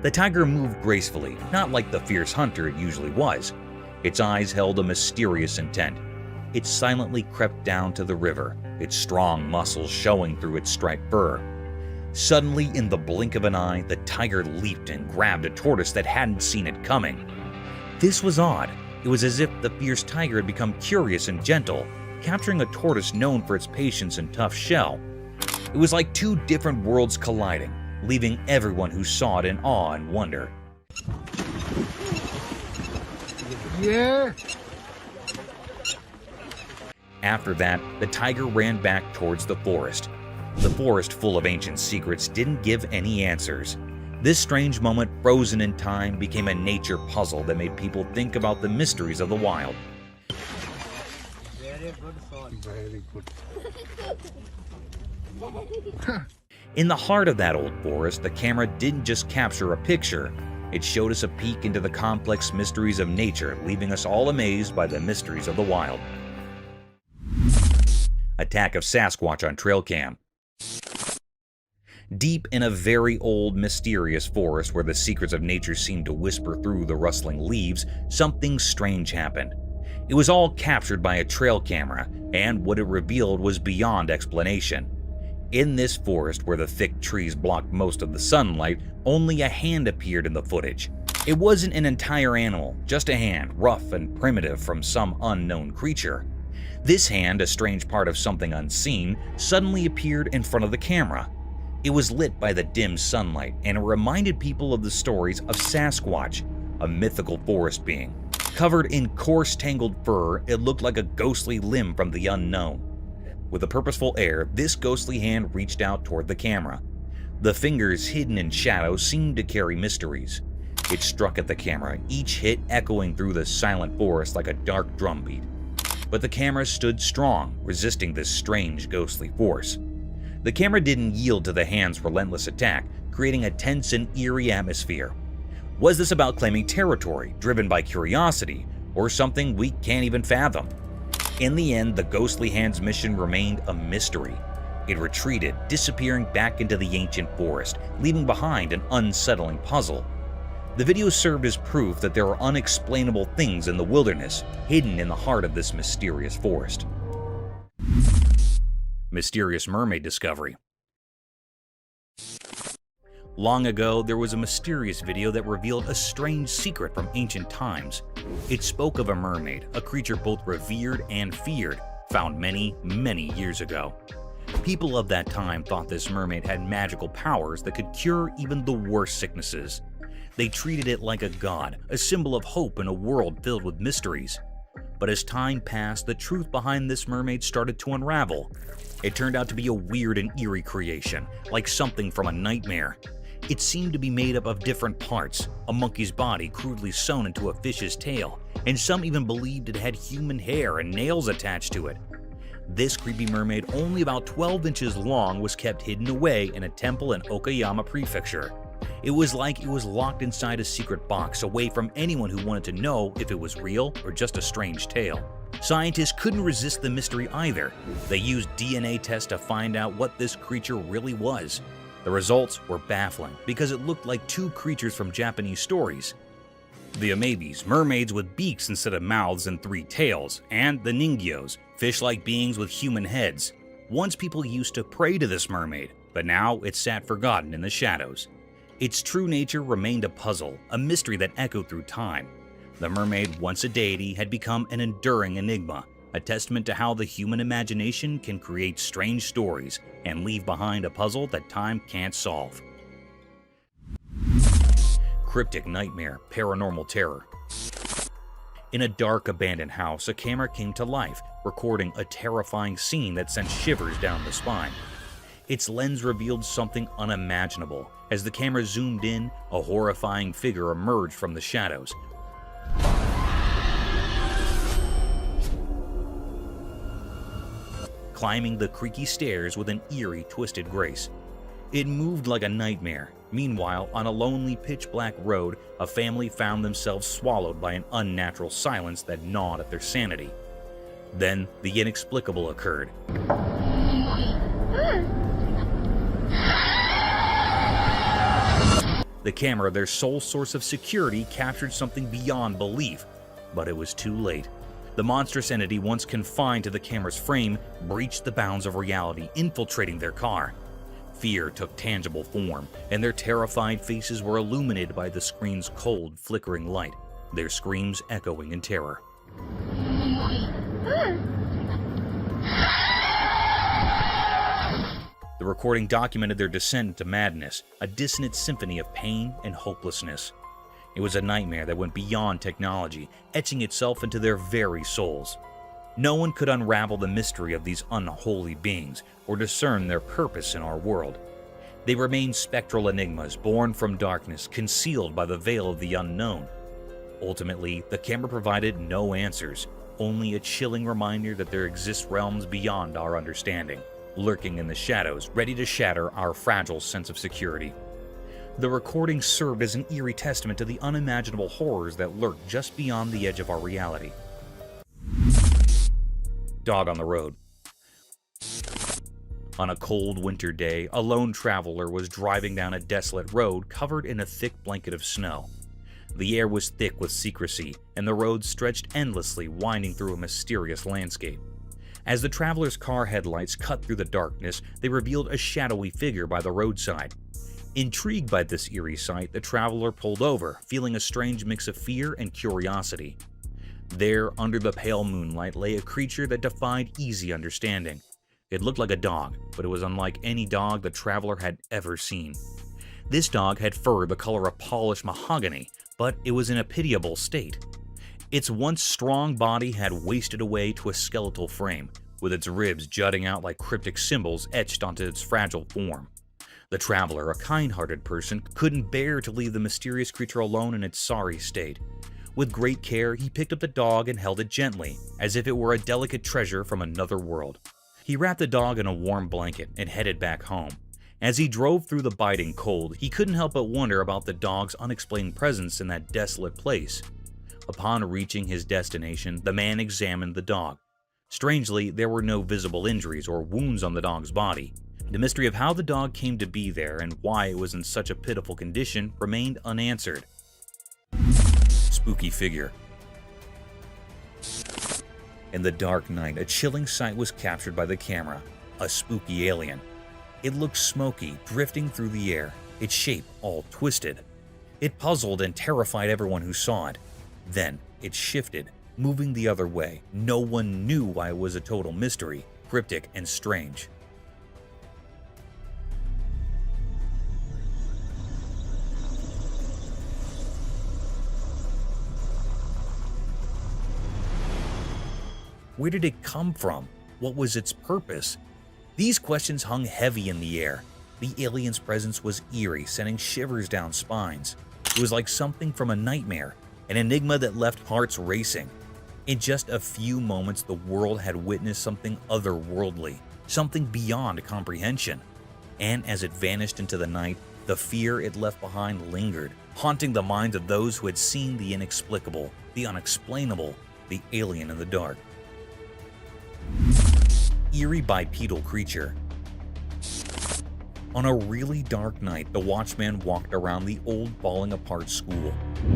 The tiger moved gracefully, not like the fierce hunter it usually was. Its eyes held a mysterious intent. It silently crept down to the river, its strong muscles showing through its striped fur. Suddenly, in the blink of an eye, the tiger leaped and grabbed a tortoise that hadn't seen it coming. This was odd. It was as if the fierce tiger had become curious and gentle, capturing a tortoise known for its patience and tough shell. It was like two different worlds colliding, leaving everyone who saw it in awe and wonder. Yeah. After that, the tiger ran back towards the forest. The forest, full of ancient secrets, didn't give any answers. This strange moment, frozen in time, became a nature puzzle that made people think about the mysteries of the wild. Very good son. Very good. In the heart of that old forest, the camera didn't just capture a picture. It showed us a peek into the complex mysteries of nature, leaving us all amazed by the mysteries of the wild. Attack of Sasquatch on trail cam. Deep in a very old, mysterious forest where the secrets of nature seemed to whisper through the rustling leaves, something strange happened. It was all captured by a trail camera, and what it revealed was beyond explanation. In this forest where the thick trees blocked most of the sunlight, only a hand appeared in the footage. It wasn't an entire animal, just a hand, rough and primitive from some unknown creature. This hand, a strange part of something unseen, suddenly appeared in front of the camera. It was lit by the dim sunlight, and it reminded people of the stories of Sasquatch, a mythical forest being. Covered in coarse, tangled fur, it looked like a ghostly limb from the unknown. With a purposeful air, this ghostly hand reached out toward the camera. The fingers hidden in shadow seemed to carry mysteries. It struck at the camera, each hit echoing through the silent forest like a dark drumbeat. But the camera stood strong, resisting this strange ghostly force. The camera didn't yield to the hand's relentless attack, creating a tense and eerie atmosphere. Was this about claiming territory, driven by curiosity, or something we can't even fathom? In the end, the ghostly hand's mission remained a mystery. It retreated, disappearing back into the ancient forest, leaving behind an unsettling puzzle. The video served as proof that there are unexplainable things in the wilderness, hidden in the heart of this mysterious forest. Mysterious mermaid discovery. Long ago, there was a mysterious video that revealed a strange secret from ancient times. It spoke of a mermaid, a creature both revered and feared, found many, many years ago. People of that time thought this mermaid had magical powers that could cure even the worst sicknesses. They treated it like a god, a symbol of hope in a world filled with mysteries. But as time passed, the truth behind this mermaid started to unravel. It turned out to be a weird and eerie creation, like something from a nightmare. It seemed to be made up of different parts, a monkey's body crudely sewn into a fish's tail, and some even believed it had human hair and nails attached to it. This creepy mermaid, only about 12 inches long, was kept hidden away in a temple in Okayama Prefecture. It was like it was locked inside a secret box, away from anyone who wanted to know if it was real or just a strange tale. Scientists couldn't resist the mystery either. They used DNA tests to find out what this creature really was. The results were baffling because it looked like two creatures from Japanese stories. The amebis, mermaids with beaks instead of mouths and 3 tails, and the ningyos, fish-like beings with human heads. Once people used to pray to this mermaid, but now it sat forgotten in the shadows. Its true nature remained a puzzle, a mystery that echoed through time. The mermaid, once a deity, had become an enduring enigma, a testament to how the human imagination can create strange stories and leave behind a puzzle that time can't solve. Cryptic nightmare, paranormal terror. In a dark, abandoned house, a camera came to life, recording a terrifying scene that sent shivers down the spine. Its lens revealed something unimaginable. As the camera zoomed in, a horrifying figure emerged from the shadows. Climbing the creaky stairs with an eerie, twisted grace. It moved like a nightmare. Meanwhile, on a lonely, pitch-black road, a family found themselves swallowed by an unnatural silence that gnawed at their sanity. Then, the inexplicable occurred. The camera, their sole source of security, captured something beyond belief, but it was too late. The monstrous entity, once confined to the camera's frame, breached the bounds of reality, infiltrating their car. Fear took tangible form, and their terrified faces were illuminated by the screen's cold, flickering light, their screams echoing in terror. The recording documented their descent into madness, a dissonant symphony of pain and hopelessness. It was a nightmare that went beyond technology, etching itself into their very souls. No one could unravel the mystery of these unholy beings or discern their purpose in our world. They remained spectral enigmas born from darkness, concealed by the veil of the unknown. Ultimately, the camera provided no answers, only a chilling reminder that there exist realms beyond our understanding, lurking in the shadows, ready to shatter our fragile sense of security. The recording served as an eerie testament to the unimaginable horrors that lurk just beyond the edge of our reality. Dog on the road. On a cold winter day, a lone traveler was driving down a desolate road covered in a thick blanket of snow. The air was thick with secrecy, and the road stretched endlessly, winding through a mysterious landscape. As the traveler's car headlights cut through the darkness, they revealed a shadowy figure by the roadside. Intrigued by this eerie sight, the traveler pulled over, feeling a strange mix of fear and curiosity. There, under the pale moonlight, lay a creature that defied easy understanding. It looked like a dog, but it was unlike any dog the traveler had ever seen. This dog had fur the color of polished mahogany, but it was in a pitiable state. Its once strong body had wasted away to a skeletal frame, with its ribs jutting out like cryptic symbols etched onto its fragile form. The traveler, a kind-hearted person, couldn't bear to leave the mysterious creature alone in its sorry state. With great care, he picked up the dog and held it gently, as if it were a delicate treasure from another world. He wrapped the dog in a warm blanket and headed back home. As he drove through the biting cold, he couldn't help but wonder about the dog's unexplained presence in that desolate place. Upon reaching his destination, the man examined the dog. Strangely, there were no visible injuries or wounds on the dog's body. The mystery of how the dog came to be there and why it was in such a pitiful condition remained unanswered. Spooky figure. In the dark night, a chilling sight was captured by the camera. A spooky alien. It looked smoky, drifting through the air, its shape all twisted. It puzzled and terrified everyone who saw it. Then, it shifted, moving the other way. No one knew why it was a total mystery, cryptic and strange. Where did it come from? What was its purpose? These questions hung heavy in the air. The alien's presence was eerie, sending shivers down spines. It was like something from a nightmare, an enigma that left hearts racing. In just a few moments, the world had witnessed something otherworldly, something beyond comprehension. And as it vanished into the night, The fear it left behind lingered, haunting the minds of those who had seen the inexplicable, the unexplainable, the alien in the dark. Eerie bipedal creature. On a really dark night, the watchman walked around the old falling apart school.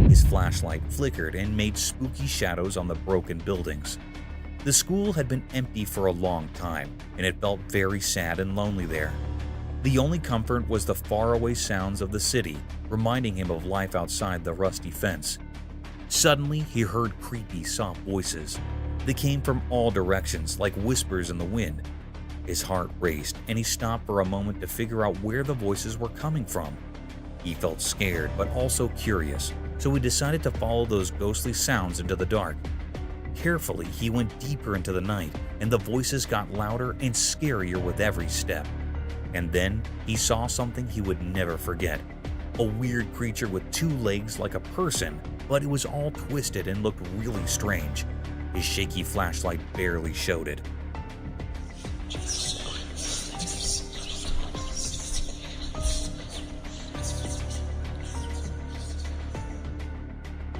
His flashlight flickered and made spooky shadows on the broken buildings. The school had been empty for a long time, and it felt very sad and lonely there. The only comfort was the faraway sounds of the city, reminding him of life outside the rusty fence. Suddenly, he heard creepy, soft voices. They came from all directions, like whispers in the wind. His heart raced, and he stopped for a moment to figure out where the voices were coming from. He felt scared, but also curious, so he decided to follow those ghostly sounds into the dark. Carefully, he went deeper into the night, and the voices got louder and scarier with every step. And then, he saw something he would never forget. A weird creature with 2 legs like a person, but it was all twisted and looked really strange. His shaky flashlight barely showed it.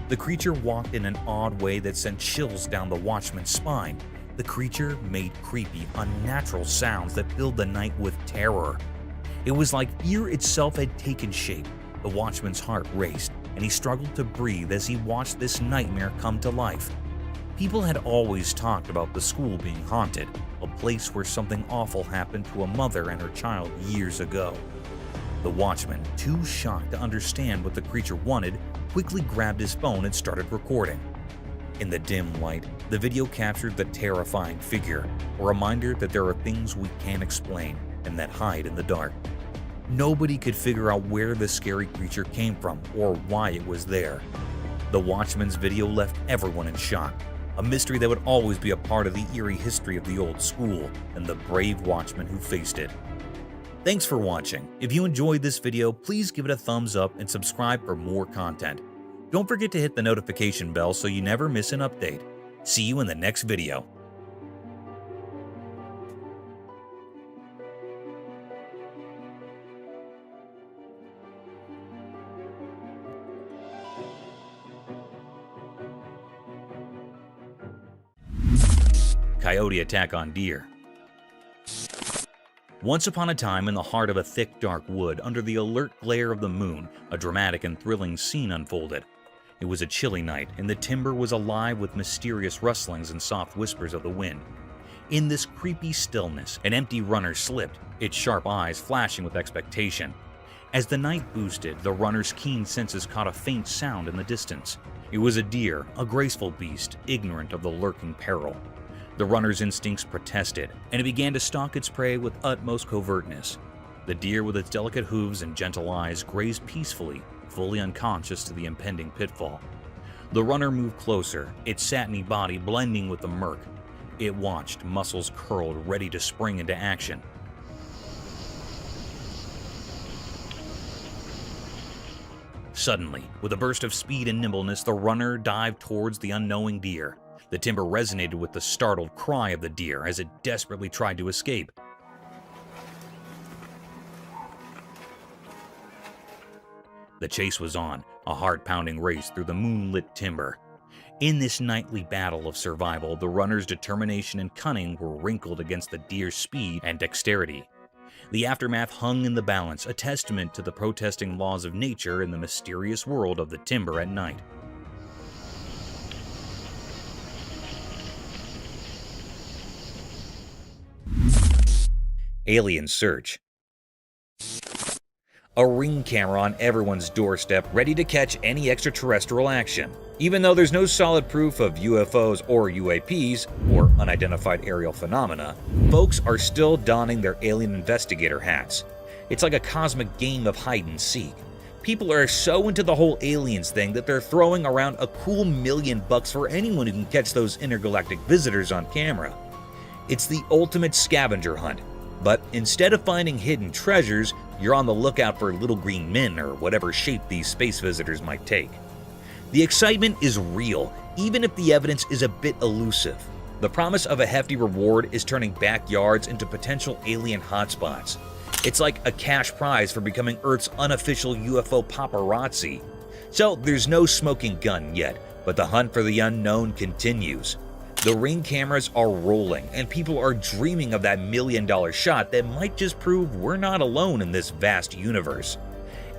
The creature walked in an odd way that sent chills down the watchman's spine. The creature made creepy, unnatural sounds that filled the night with terror. It was like fear itself had taken shape. The watchman's heart raced, and he struggled to breathe as he watched this nightmare come to life. People had always talked about the school being haunted, a place where something awful happened to a mother and her child years ago. The watchman, too shocked to understand what the creature wanted, quickly grabbed his phone and started recording. In the dim light, the video captured the terrifying figure, a reminder that there are things we can't explain and that hide in the dark. Nobody could figure out where the scary creature came from or why it was there. The watchman's video left everyone in shock, a mystery that would always be a part of the eerie history of the old school and the brave watchman who faced it. Thanks for watching. If you enjoyed this video, please give it a thumbs up and subscribe for more content. Don't forget to hit the notification bell so you never miss an update. See you in the next video. Coyote attack on deer. Once upon a time, in the heart of a thick, dark wood, under the alert glare of the moon, a dramatic and thrilling scene unfolded. It was a chilly night, and the timber was alive with mysterious rustlings and soft whispers of the wind. In this creepy stillness, an empty runner slipped, its sharp eyes flashing with expectation. As the night boosted, the runner's keen senses caught a faint sound in the distance. It was a deer, a graceful beast, ignorant of the lurking peril. The runner's instincts protested, and it began to stalk its prey with utmost covertness. The deer, with its delicate hooves and gentle eyes, grazed peacefully, fully unconscious to the impending pitfall. The runner moved closer, its satiny body blending with the murk. It watched, muscles curled, ready to spring into action. Suddenly, with a burst of speed and nimbleness, the runner dived towards the unknowing deer. The timber resonated with the startled cry of the deer as it desperately tried to escape. The chase was on, a heart-pounding race through the moonlit timber. In this nightly battle of survival, the runner's determination and cunning were wrinkled against the deer's speed and dexterity. The aftermath hung in the balance, a testament to the protesting laws of nature in the mysterious world of the timber at night. Alien search. A Ring camera on everyone's doorstep, ready to catch any extraterrestrial action. Even though there's no solid proof of UFOs or UAPs, or unidentified aerial phenomena, folks are still donning their alien investigator hats. It's like a cosmic game of hide and seek. People are so into the whole aliens thing that they're throwing around a cool $1 million for anyone who can catch those intergalactic visitors on camera. It's the ultimate scavenger hunt. But instead of finding hidden treasures, you're on the lookout for little green men or whatever shape these space visitors might take. The excitement is real, even if the evidence is a bit elusive. The promise of a hefty reward is turning backyards into potential alien hotspots. It's like a cash prize for becoming Earth's unofficial UFO paparazzi. So there's no smoking gun yet, but the hunt for the unknown continues. The Ring cameras are rolling, and people are dreaming of that $1 million shot that might just prove we're not alone in this vast universe.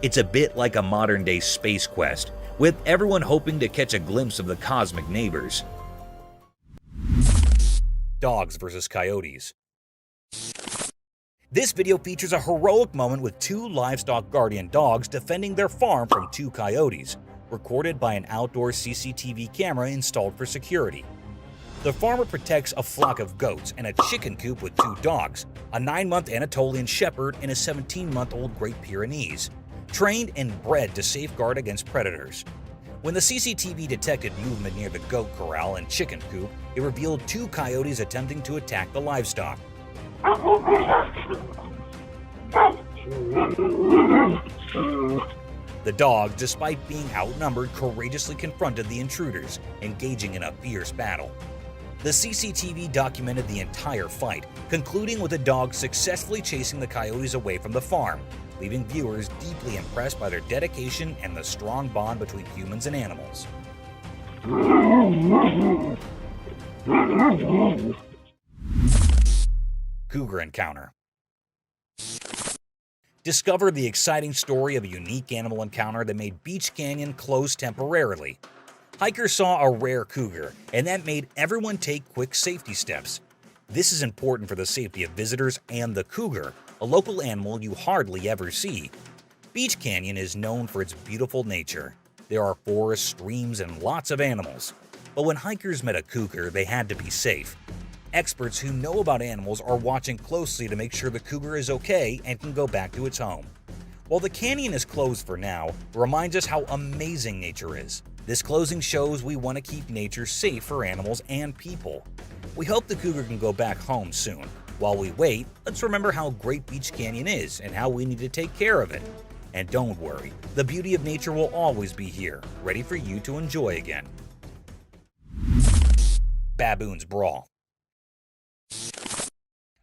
It's a bit like a modern-day space quest, with everyone hoping to catch a glimpse of the cosmic neighbors. Dogs versus coyotes. This video features a heroic moment with 2 livestock guardian dogs defending their farm from 2 coyotes, recorded by an outdoor CCTV camera installed for security. The farmer protects a flock of goats and a chicken coop with 2 dogs, a 9-month Anatolian Shepherd and a 17-month-old Great Pyrenees, trained and bred to safeguard against predators. When the CCTV detected movement near the goat corral and chicken coop, it revealed 2 coyotes attempting to attack the livestock. The dogs, despite being outnumbered, courageously confronted the intruders, engaging in a fierce battle. The CCTV documented the entire fight, concluding with the dogs successfully chasing the coyotes away from the farm, leaving viewers deeply impressed by their dedication and the strong bond between humans and animals. Cougar encounter. Discover the exciting story of a unique animal encounter that made Beach Canyon close temporarily. Hikers saw a rare cougar, and that made everyone take quick safety steps. This is important for the safety of visitors and the cougar, a local animal you hardly ever see. Beach Canyon is known for its beautiful nature. There are forests, streams, and lots of animals. But when hikers met a cougar, they had to be safe. Experts who know about animals are watching closely to make sure the cougar is okay and can go back to its home. While the canyon is closed for now, it reminds us how amazing nature is. This closing shows we want to keep nature safe for animals and people. We hope the cougar can go back home soon. While we wait, let's remember how great Beach Canyon is and how we need to take care of it. And don't worry, the beauty of nature will always be here, ready for you to enjoy again. Baboons brawl.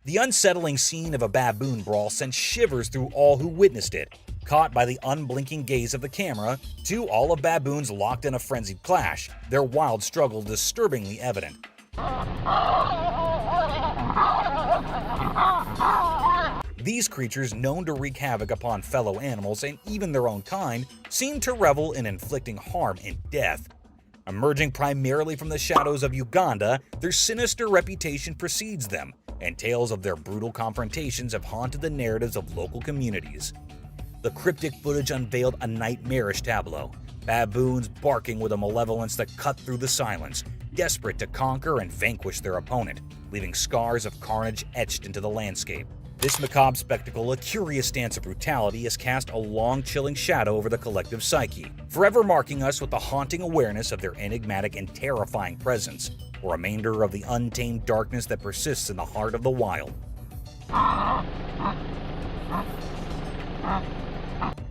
The unsettling scene of a baboon brawl sent shivers through all who witnessed it. Caught by the unblinking gaze of the camera, 2 olive baboons locked in a frenzied clash, their wild struggle disturbingly evident. These creatures, known to wreak havoc upon fellow animals and even their own kind, seem to revel in inflicting harm and death. Emerging primarily from the shadows of Uganda, their sinister reputation precedes them, and tales of their brutal confrontations have haunted the narratives of local communities. The cryptic footage unveiled a nightmarish tableau, baboons barking with a malevolence that cut through the silence, desperate to conquer and vanquish their opponent, leaving scars of carnage etched into the landscape. This macabre spectacle, a curious dance of brutality, has cast a long, chilling shadow over the collective psyche, forever marking us with the haunting awareness of their enigmatic and terrifying presence, a remainder of the untamed darkness that persists in the heart of the wild.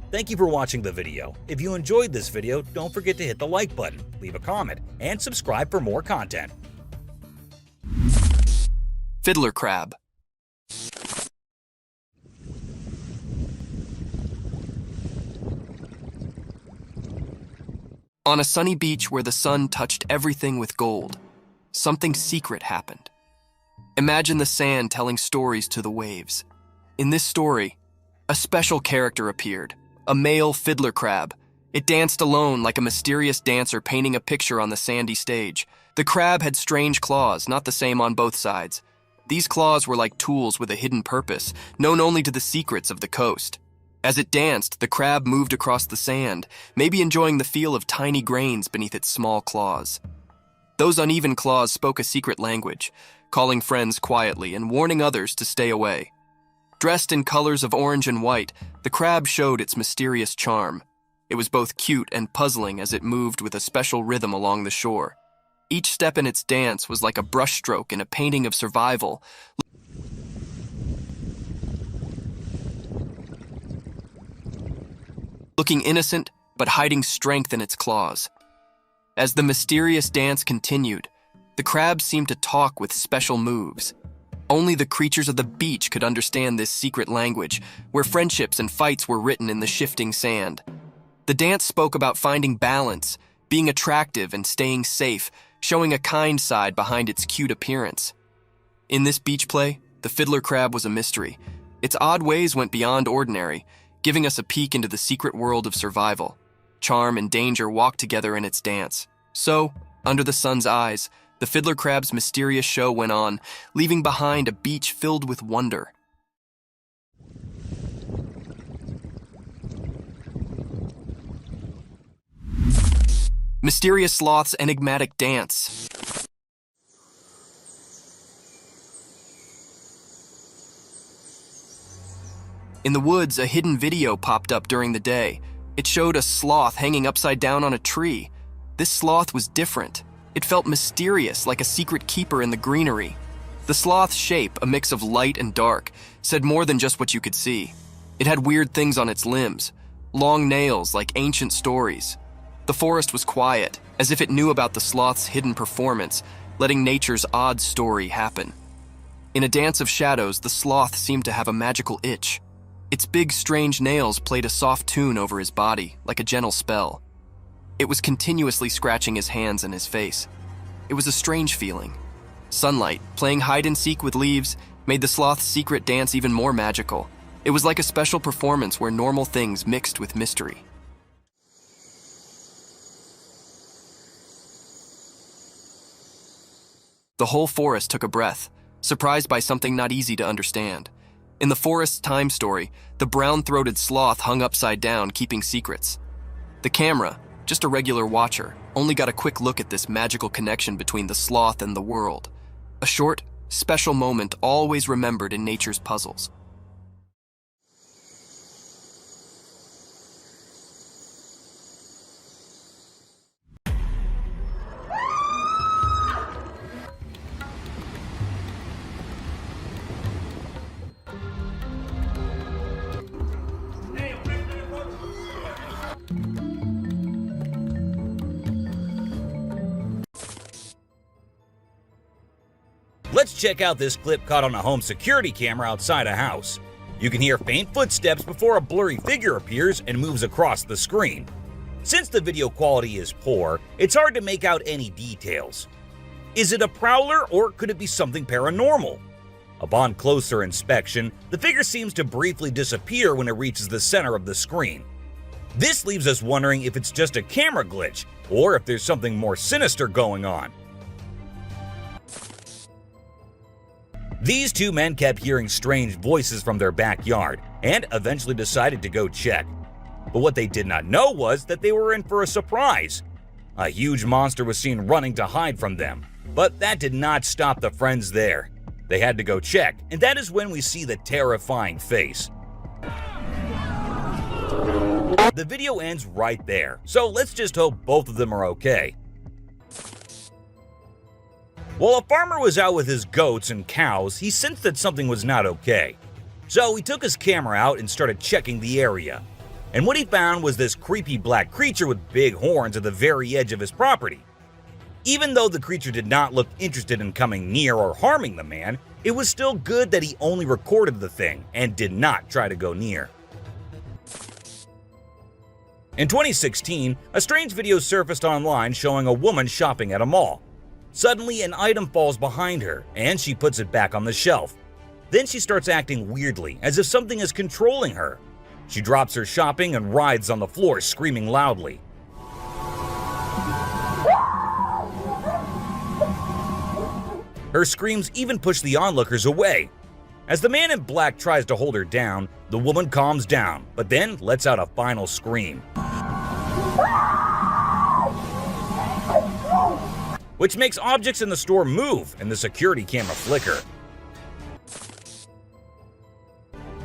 Thank you for watching the video. If you enjoyed this video, don't forget to hit the like button, leave a comment, and subscribe for more content. Fiddler crab. On a sunny beach where the sun touched everything with gold, something secret happened. Imagine the sand telling stories to the waves. In this story, a special character appeared, a male fiddler crab. It danced alone like a mysterious dancer painting a picture on the sandy stage. The crab had strange claws, not the same on both sides. These claws were like tools with a hidden purpose, known only to the secrets of the coast. As it danced, the crab moved across the sand, maybe enjoying the feel of tiny grains beneath its small claws. Those uneven claws spoke a secret language, calling friends quietly and warning others to stay away. Dressed in colors of orange and white, the crab showed its mysterious charm. It was both cute and puzzling as it moved with a special rhythm along the shore. Each step in its dance was like a brushstroke in a painting of survival. Looking innocent, but hiding strength in its claws. As the mysterious dance continued, the crab seemed to talk with special moves. Only the creatures of the beach could understand this secret language, where friendships and fights were written in the shifting sand. The dance spoke about finding balance, being attractive and staying safe, showing a kind side behind its cute appearance. In this beach play, the fiddler crab was a mystery. Its odd ways went beyond ordinary, giving us a peek into the secret world of survival. Charm and danger walked together in its dance. So, under the sun's eyes, the fiddler crab's mysterious show went on, leaving behind a beach filled with wonder. Mysterious Sloth's enigmatic dance. In the woods, a hidden video popped up during the day. It showed a sloth hanging upside down on a tree. This sloth was different. It felt mysterious, like a secret keeper in the greenery. The sloth's shape, a mix of light and dark, said more than just what you could see. It had weird things on its limbs, long nails like ancient stories. The forest was quiet, as if it knew about the sloth's hidden performance, letting nature's odd story happen. In a dance of shadows, the sloth seemed to have a magical itch. Its big, strange nails played a soft tune over his body, like a gentle spell. It was continuously scratching his hands and his face. It was a strange feeling. Sunlight, playing hide-and-seek with leaves, made the sloth's secret dance even more magical. It was like a special performance where normal things mixed with mystery. The whole forest took a breath, surprised by something not easy to understand. In the forest's time story, the brown-throated sloth hung upside down, keeping secrets. The camera, just a regular watcher, only got a quick look at this magical connection between the sloth and the world. A short, special moment always remembered in nature's puzzles. Let's check out this clip caught on a home security camera outside a house. You can hear faint footsteps before a blurry figure appears and moves across the screen. Since the video quality is poor, it's hard to make out any details. Is it a prowler or could it be something paranormal? Upon closer inspection, the figure seems to briefly disappear when it reaches the center of the screen. This leaves us wondering if it's just a camera glitch or if there's something more sinister going on. These two men kept hearing strange voices from their backyard and eventually decided to go check. But what they did not know was that they were in for a surprise. A huge monster was seen running to hide from them, but that did not stop the friends there. They had to go check, and that is when we see the terrifying face. The video ends right there, so let's just hope both of them are okay. While a farmer was out with his goats and cows, he sensed that something was not okay. So he took his camera out and started checking the area. And what he found was this creepy black creature with big horns at the very edge of his property. Even though the creature did not look interested in coming near or harming the man, it was still good that he only recorded the thing and did not try to go near. In 2016, a strange video surfaced online showing a woman shopping at a mall. Suddenly, an item falls behind her, and she puts it back on the shelf. Then she starts acting weirdly, as if something is controlling her. She drops her shopping and writhes on the floor, screaming loudly. Her screams even push the onlookers away. As the man in black tries to hold her down, the woman calms down, but then lets out a final scream, which makes objects in the store move and the security camera flicker.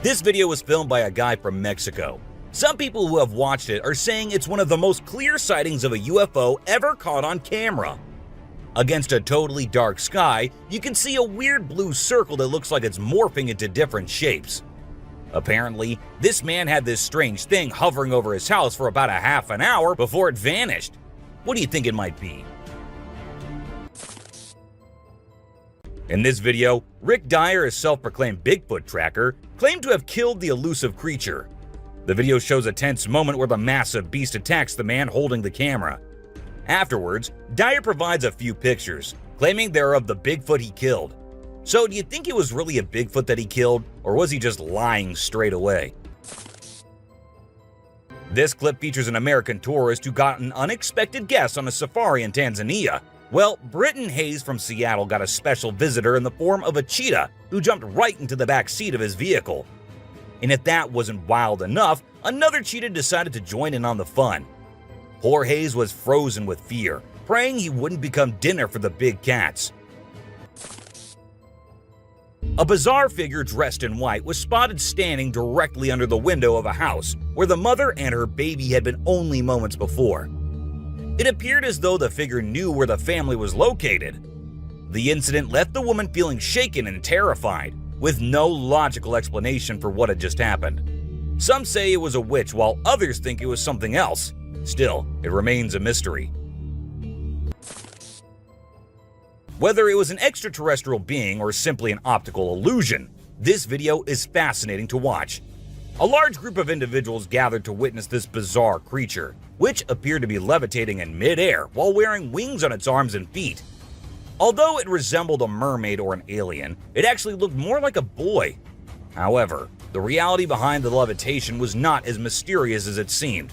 This video was filmed by a guy from Mexico. Some people who have watched it are saying it's one of the most clear sightings of a UFO ever caught on camera. Against a totally dark sky, you can see a weird blue circle that looks like it's morphing into different shapes. Apparently, this man had this strange thing hovering over his house for about a half an hour before it vanished. What do you think it might be? In this video, Rick Dyer, a self-proclaimed Bigfoot tracker, claimed to have killed the elusive creature. The video shows a tense moment where the massive beast attacks the man holding the camera. Afterwards, Dyer provides a few pictures, claiming they're of the Bigfoot he killed. So do you think it was really a Bigfoot that he killed, or was he just lying straight away? This clip features an American tourist who got an unexpected guest on a safari in Tanzania. Well, Britton Hayes from Seattle got a special visitor in the form of a cheetah who jumped right into the back seat of his vehicle. And if that wasn't wild enough, another cheetah decided to join in on the fun. Poor Hayes was frozen with fear, praying he wouldn't become dinner for the big cats. A bizarre figure dressed in white was spotted standing directly under the window of a house where the mother and her baby had been only moments before. It appeared as though the figure knew where the family was located. The incident left the woman feeling shaken and terrified, with no logical explanation for what had just happened. Some say it was a witch, while others think it was something else. Still, it remains a mystery. Whether it was an extraterrestrial being or simply an optical illusion, this video is fascinating to watch. A large group of individuals gathered to witness this bizarre creature, which appeared to be levitating in midair while wearing wings on its arms and feet. Although it resembled a mermaid or an alien, it actually looked more like a boy. However, the reality behind the levitation was not as mysterious as it seemed.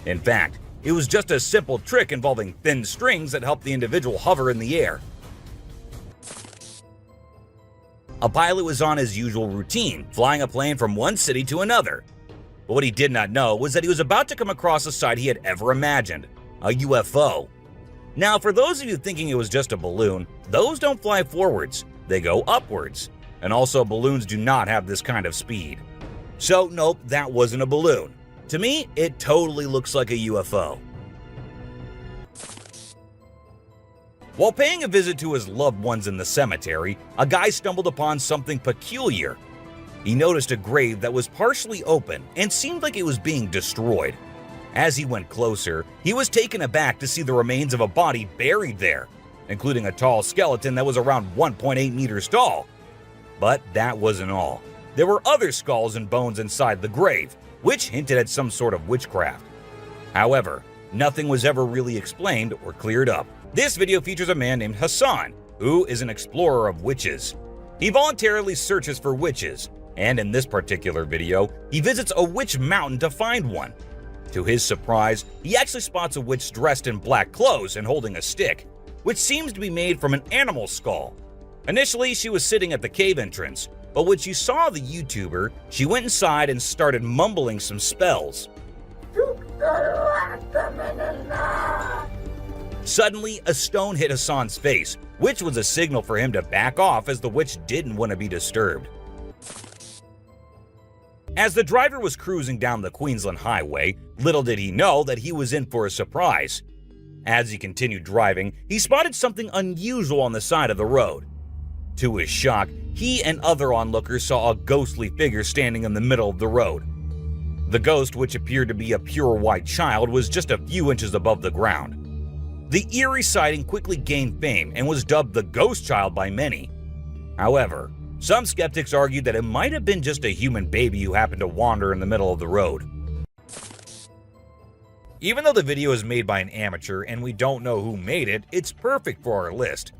In fact, it was just a simple trick involving thin strings that helped the individual hover in the air. A pilot was on his usual routine, flying a plane from one city to another. But what he did not know was that he was about to come across a sight he had ever imagined, a UFO. Now, for those of you thinking it was just a balloon, those don't fly forwards, they go upwards. And also, balloons do not have this kind of speed. So, nope, that wasn't a balloon. To me, it totally looks like a UFO. While paying a visit to his loved ones in the cemetery, a guy stumbled upon something peculiar. He noticed a grave that was partially open and seemed like it was being destroyed. As he went closer, he was taken aback to see the remains of a body buried there, including a tall skeleton that was around 1.8 meters tall. But that wasn't all. There were other skulls and bones inside the grave, which hinted at some sort of witchcraft. However, nothing was ever really explained or cleared up. This video features a man named Hassan, who is an explorer of witches. He voluntarily searches for witches, and in this particular video, he visits a witch mountain to find one. To his surprise, he actually spots a witch dressed in black clothes and holding a stick, which seems to be made from an animal skull. Initially, she was sitting at the cave entrance, but when she saw the YouTuber, she went inside and started mumbling some spells. Suddenly, a stone hit Hassan's face, which was a signal for him to back off as the witch didn't want to be disturbed. As the driver was cruising down the Queensland Highway, little did he know that he was in for a surprise. As he continued driving, he spotted something unusual on the side of the road. To his shock, he and other onlookers saw a ghostly figure standing in the middle of the road. The ghost, which appeared to be a pure white child, was just a few inches above the ground. The eerie sighting quickly gained fame and was dubbed the Ghost Child by many. However, some skeptics argued that it might have been just a human baby who happened to wander in the middle of the road. Even though the video is made by an amateur and we don't know who made it, it's perfect for our list.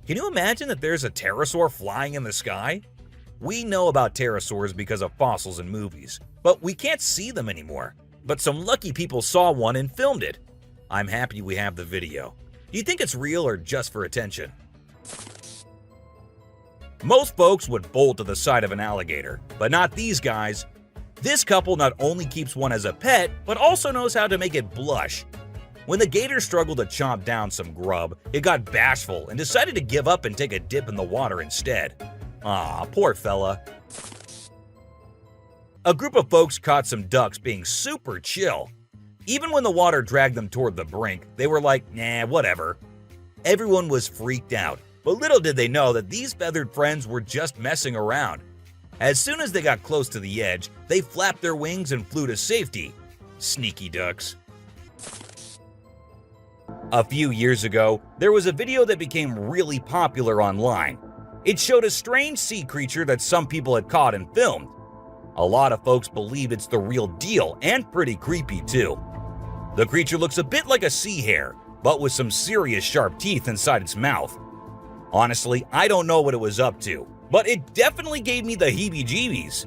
Can you imagine that there's a pterosaur flying in the sky? We know about pterosaurs because of fossils in movies, but we can't see them anymore. But some lucky people saw one and filmed it. I'm happy we have the video. Do you think it's real or just for attention? Most folks would bolt to the side of an alligator, but not these guys. This couple not only keeps one as a pet, but also knows how to make it blush. When the gator struggled to chomp down some grub, it got bashful and decided to give up and take a dip in the water instead. Aw, poor fella. A group of folks caught some ducks being super chill. Even when the water dragged them toward the brink, they were like, nah, whatever. Everyone was freaked out, but little did they know that these feathered friends were just messing around. As soon as they got close to the edge, they flapped their wings and flew to safety. Sneaky ducks. A few years ago, there was a video that became really popular online. It showed a strange sea creature that some people had caught and filmed. A lot of folks believe it's the real deal and pretty creepy too. The creature looks a bit like a sea hare, but with some serious sharp teeth inside its mouth. Honestly, I don't know what it was up to, but it definitely gave me the heebie-jeebies.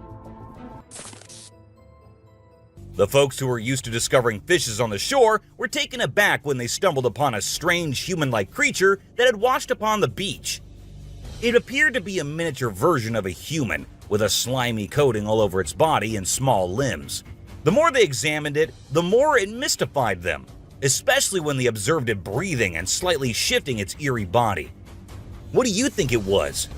The folks who were used to discovering fishes on the shore were taken aback when they stumbled upon a strange human-like creature that had washed upon the beach. It appeared to be a miniature version of a human, with a slimy coating all over its body and small limbs. The more they examined it, the more it mystified them, especially when they observed it breathing and slightly shifting its eerie body. What do you think it was?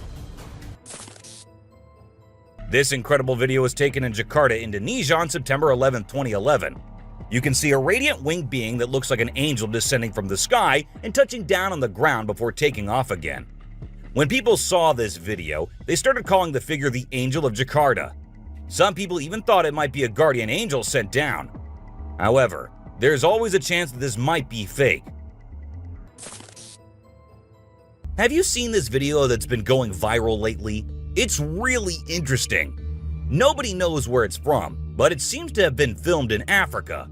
This incredible video was taken in Jakarta, Indonesia on September 11, 2011. You can see a radiant winged being that looks like an angel descending from the sky and touching down on the ground before taking off again. When people saw this video, they started calling the figure the Angel of Jakarta. Some people even thought it might be a guardian angel sent down. However, there's always a chance that this might be fake. Have you seen this video that's been going viral lately? It's really interesting. Nobody knows where it's from, but it seems to have been filmed in Africa.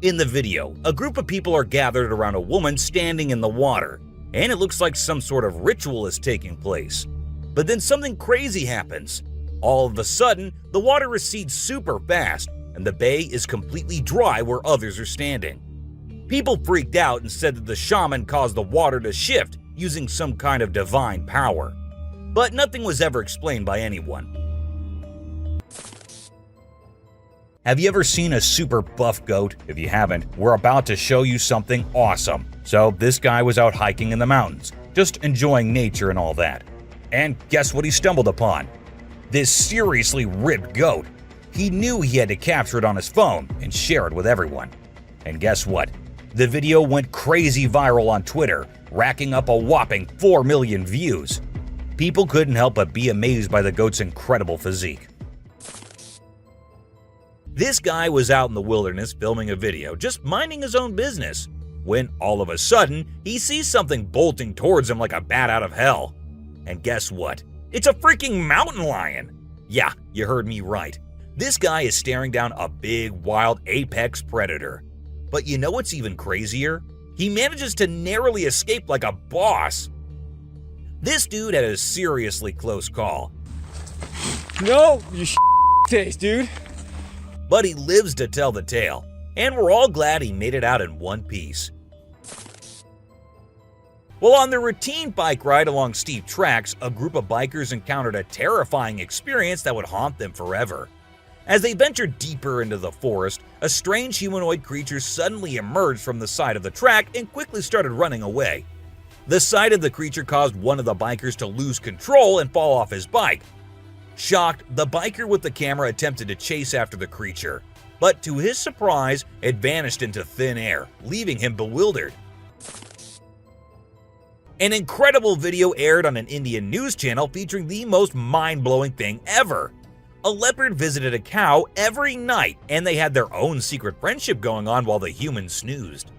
In the video, a group of people are gathered around a woman standing in the water, and it looks like some sort of ritual is taking place. But then something crazy happens. All of a sudden, the water recedes super fast, and the bay is completely dry where others are standing. People freaked out and said that the shaman caused the water to shift using some kind of divine power. But nothing was ever explained by anyone. Have you ever seen a super buff goat? If you haven't, we're about to show you something awesome. So this guy was out hiking in the mountains, just enjoying nature and all that. And guess what he stumbled upon? This seriously ripped goat. He knew he had to capture it on his phone and share it with everyone. And guess what? The video went crazy viral on Twitter, racking up a whopping 4 million views. People couldn't help but be amazed by the goat's incredible physique. This guy was out in the wilderness filming a video, just minding his own business, when all of a sudden, he sees something bolting towards him like a bat out of hell. And guess what? It's a freaking mountain lion! Yeah, you heard me right. This guy is staring down a big, wild apex predator. But you know what's even crazier? He manages to narrowly escape like a boss. This dude had a seriously close call. No, you taste, dude. But he lives to tell the tale, and we're all glad he made it out in one piece. While on their routine bike ride along steep tracks, a group of bikers encountered a terrifying experience that would haunt them forever. As they ventured deeper into the forest, a strange humanoid creature suddenly emerged from the side of the track and quickly started running away. The sight of the creature caused one of the bikers to lose control and fall off his bike. Shocked, the biker with the camera attempted to chase after the creature, but to his surprise, it vanished into thin air, leaving him bewildered. An incredible video aired on an Indian news channel featuring the most mind-blowing thing ever. A leopard visited a cow every night, and they had their own secret friendship going on while the human snoozed.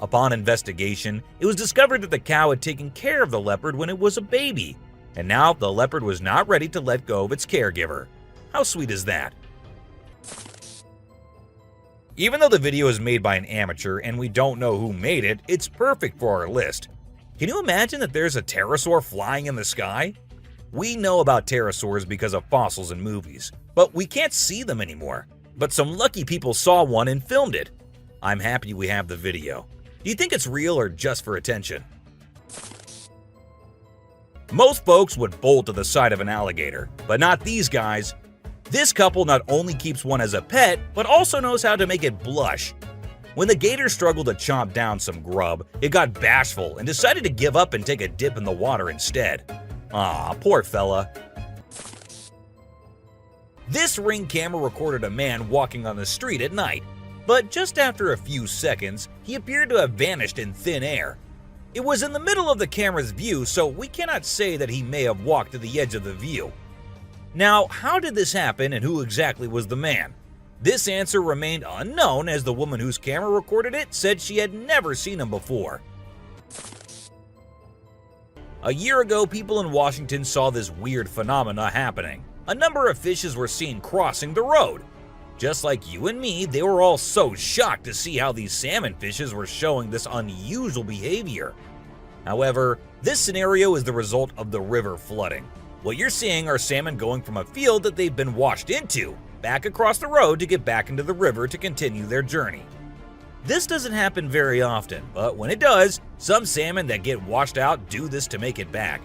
Upon investigation, it was discovered that the cow had taken care of the leopard when it was a baby, and now the leopard was not ready to let go of its caregiver. How sweet is that? Even though the video is made by an amateur and we don't know who made it, it's perfect for our list. Can you imagine that there's a pterosaur flying in the sky? We know about pterosaurs because of fossils in movies, but we can't see them anymore. But some lucky people saw one and filmed it. I'm happy we have the video. Do you think it's real or just for attention? Most folks would bolt to the side of an alligator, but not these guys. This couple not only keeps one as a pet, but also knows how to make it blush. When the gator struggled to chomp down some grub, it got bashful and decided to give up and take a dip in the water instead. Aw, poor fella. This Ring camera recorded a man walking on the street at night, but just after a few seconds, he appeared to have vanished in thin air. It was in the middle of the camera's view, so we cannot say that he may have walked to the edge of the view. Now, how did this happen and who exactly was the man? This answer remained unknown as the woman whose camera recorded it said she had never seen him before. A year ago, people in Washington saw this weird phenomena happening. A number of fishes were seen crossing the road. Just like you and me, they were all so shocked to see how these salmon fishes were showing this unusual behavior. However, this scenario is the result of the river flooding. What you're seeing are salmon going from a field that they've been washed into, back across the road to get back into the river to continue their journey. This doesn't happen very often, but when it does, some salmon that get washed out do this to make it back.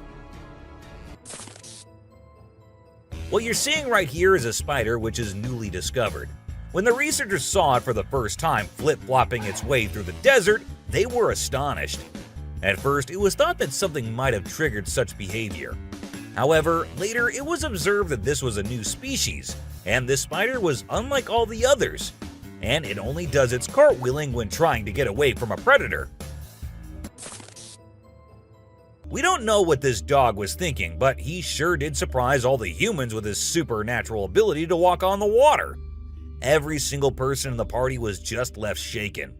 What you're seeing right here is a spider which is newly discovered. When the researchers saw it for the first time flip-flopping its way through the desert, they were astonished. At first, it was thought that something might have triggered such behavior. However, later it was observed that this was a new species, and this spider was unlike all the others, and it only does its cartwheeling when trying to get away from a predator. We don't know what this dog was thinking, but he sure did surprise all the humans with his supernatural ability to walk on the water. Every single person in the party was just left shaken.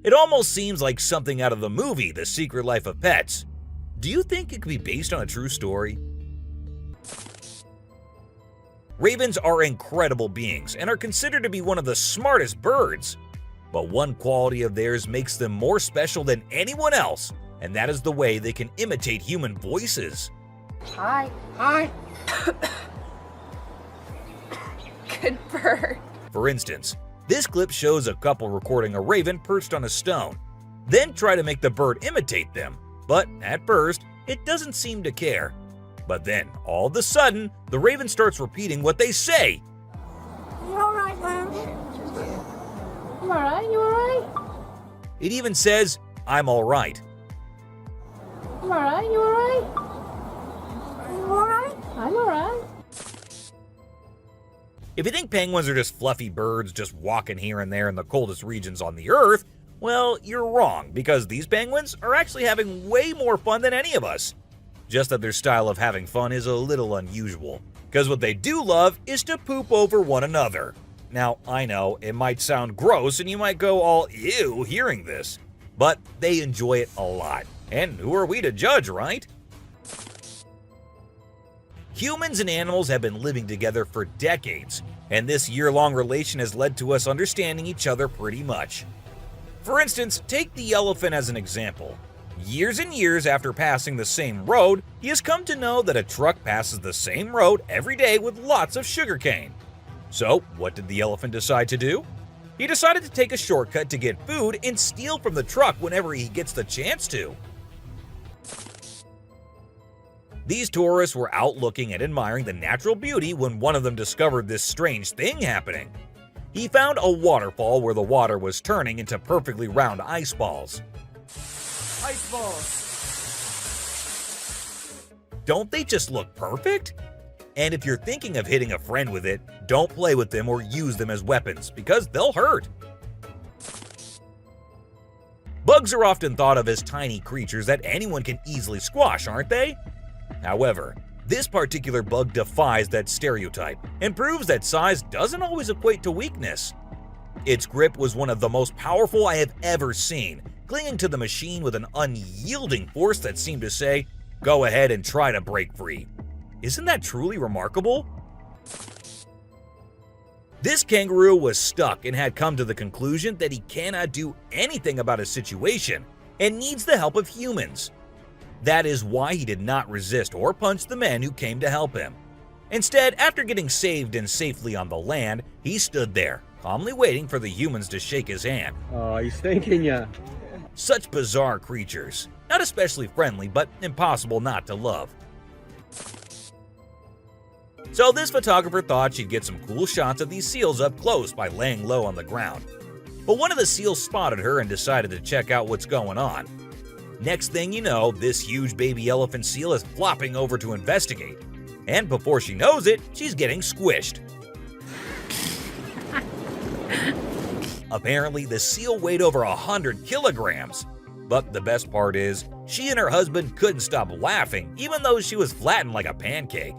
It almost seems like something out of the movie The Secret Life of Pets. Do you think it could be based on a true story? Ravens are incredible beings and are considered to be one of the smartest birds. But one quality of theirs makes them more special than anyone else, and that is the way they can imitate human voices. Hi. Hi. Good bird. For instance, this clip shows a couple recording a raven perched on a stone, then try to make the bird imitate them, but at first, it doesn't seem to care. But then, all of a sudden, the raven starts repeating what they say. You alright, Lamb? You alright? You alright? It even says, "I'm alright." You alright? You alright? You alright? I'm alright. If you think penguins are just fluffy birds just walking here and there in the coldest regions on the Earth, well, you're wrong, because these penguins are actually having way more fun than any of us. Just that their style of having fun is a little unusual, because what they do love is to poop over one another. Now, I know, it might sound gross and you might go all ew hearing this, but they enjoy it a lot. And who are we to judge, right? Humans and animals have been living together for decades, and this year-long relation has led to us understanding each other pretty much. For instance, take the elephant as an example. Years and years after passing the same road, he has come to know that a truck passes the same road every day with lots of sugarcane. So, what did the elephant decide to do? He decided to take a shortcut to get food and steal from the truck whenever he gets the chance to. These tourists were out looking and admiring the natural beauty when one of them discovered this strange thing happening. He found a waterfall where the water was turning into perfectly round ice balls. Ice balls. Don't they just look perfect? And if you're thinking of hitting a friend with it, don't play with them or use them as weapons, because they'll hurt. Bugs are often thought of as tiny creatures that anyone can easily squash, aren't they? However, this particular bug defies that stereotype and proves that size doesn't always equate to weakness. Its grip was one of the most powerful I have ever seen, clinging to the machine with an unyielding force that seemed to say, "Go ahead and try to break free." Isn't that truly remarkable? This kangaroo was stuck and had come to the conclusion that he cannot do anything about his situation and needs the help of humans. That is why he did not resist or punch the men who came to help him. Instead, after getting saved and safely on the land, he stood there, calmly waiting for the humans to shake his hand. Oh, he's thanking ya. Such bizarre creatures. Not especially friendly, but impossible not to love. So this photographer thought she'd get some cool shots of these seals up close by laying low on the ground. But one of the seals spotted her and decided to check out what's going on. Next thing you know, this huge baby elephant seal is flopping over to investigate. And before she knows it, she's getting squished. Apparently, the seal weighed over 100 kilograms. But the best part is, she and her husband couldn't stop laughing, even though she was flattened like a pancake.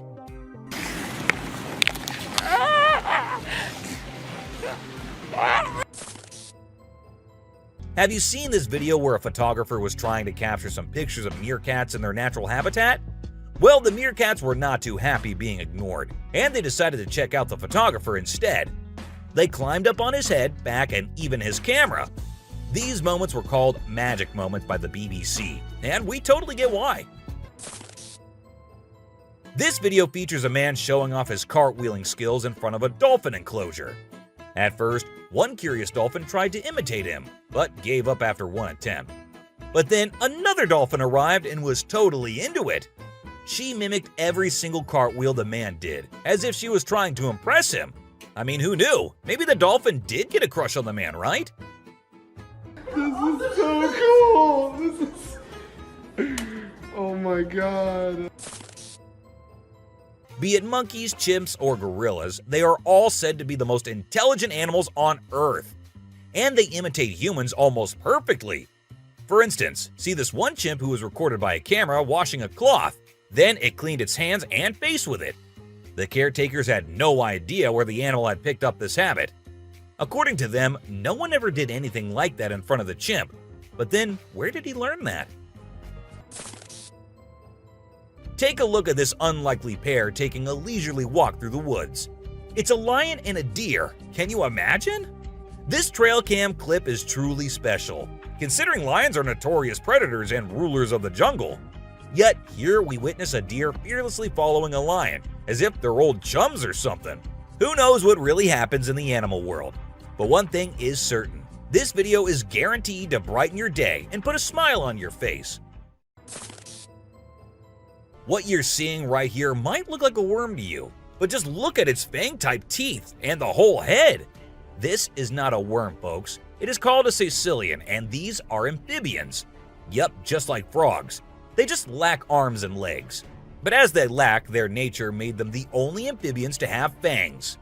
Have you seen this video where a photographer was trying to capture some pictures of meerkats in their natural habitat? Well, the meerkats were not too happy being ignored, and they decided to check out the photographer instead. They climbed up on his head, back, and even his camera. These moments were called magic moments by the BBC, and we totally get why. This video features a man showing off his cartwheeling skills in front of a dolphin enclosure. At first, one curious dolphin tried to imitate him, but gave up after one attempt. But then another dolphin arrived and was totally into it. She mimicked every single cartwheel the man did, as if she was trying to impress him. I mean, who knew? Maybe the dolphin did get a crush on the man, right? This is so cool! This is... Oh my god. Be it monkeys, chimps, or gorillas, they are all said to be the most intelligent animals on Earth. And they imitate humans almost perfectly. For instance, see this one chimp who was recorded by a camera washing a cloth. Then it cleaned its hands and face with it. The caretakers had no idea where the animal had picked up this habit. According to them, no one ever did anything like that in front of the chimp. But then, where did he learn that? Take a look at this unlikely pair taking a leisurely walk through the woods. It's a lion and a deer. Can you imagine? This trail cam clip is truly special, considering lions are notorious predators and rulers of the jungle. Yet here we witness a deer fearlessly following a lion, as if they're old chums or something. Who knows what really happens in the animal world? But one thing is certain, this video is guaranteed to brighten your day and put a smile on your face. What you're seeing right here might look like a worm to you, but just look at its fang-type teeth and the whole head. This is not a worm, folks. It is called a caecilian, and these are amphibians. Yup, just like frogs. They just lack arms and legs. But as they lack, their nature made them the only amphibians to have fangs.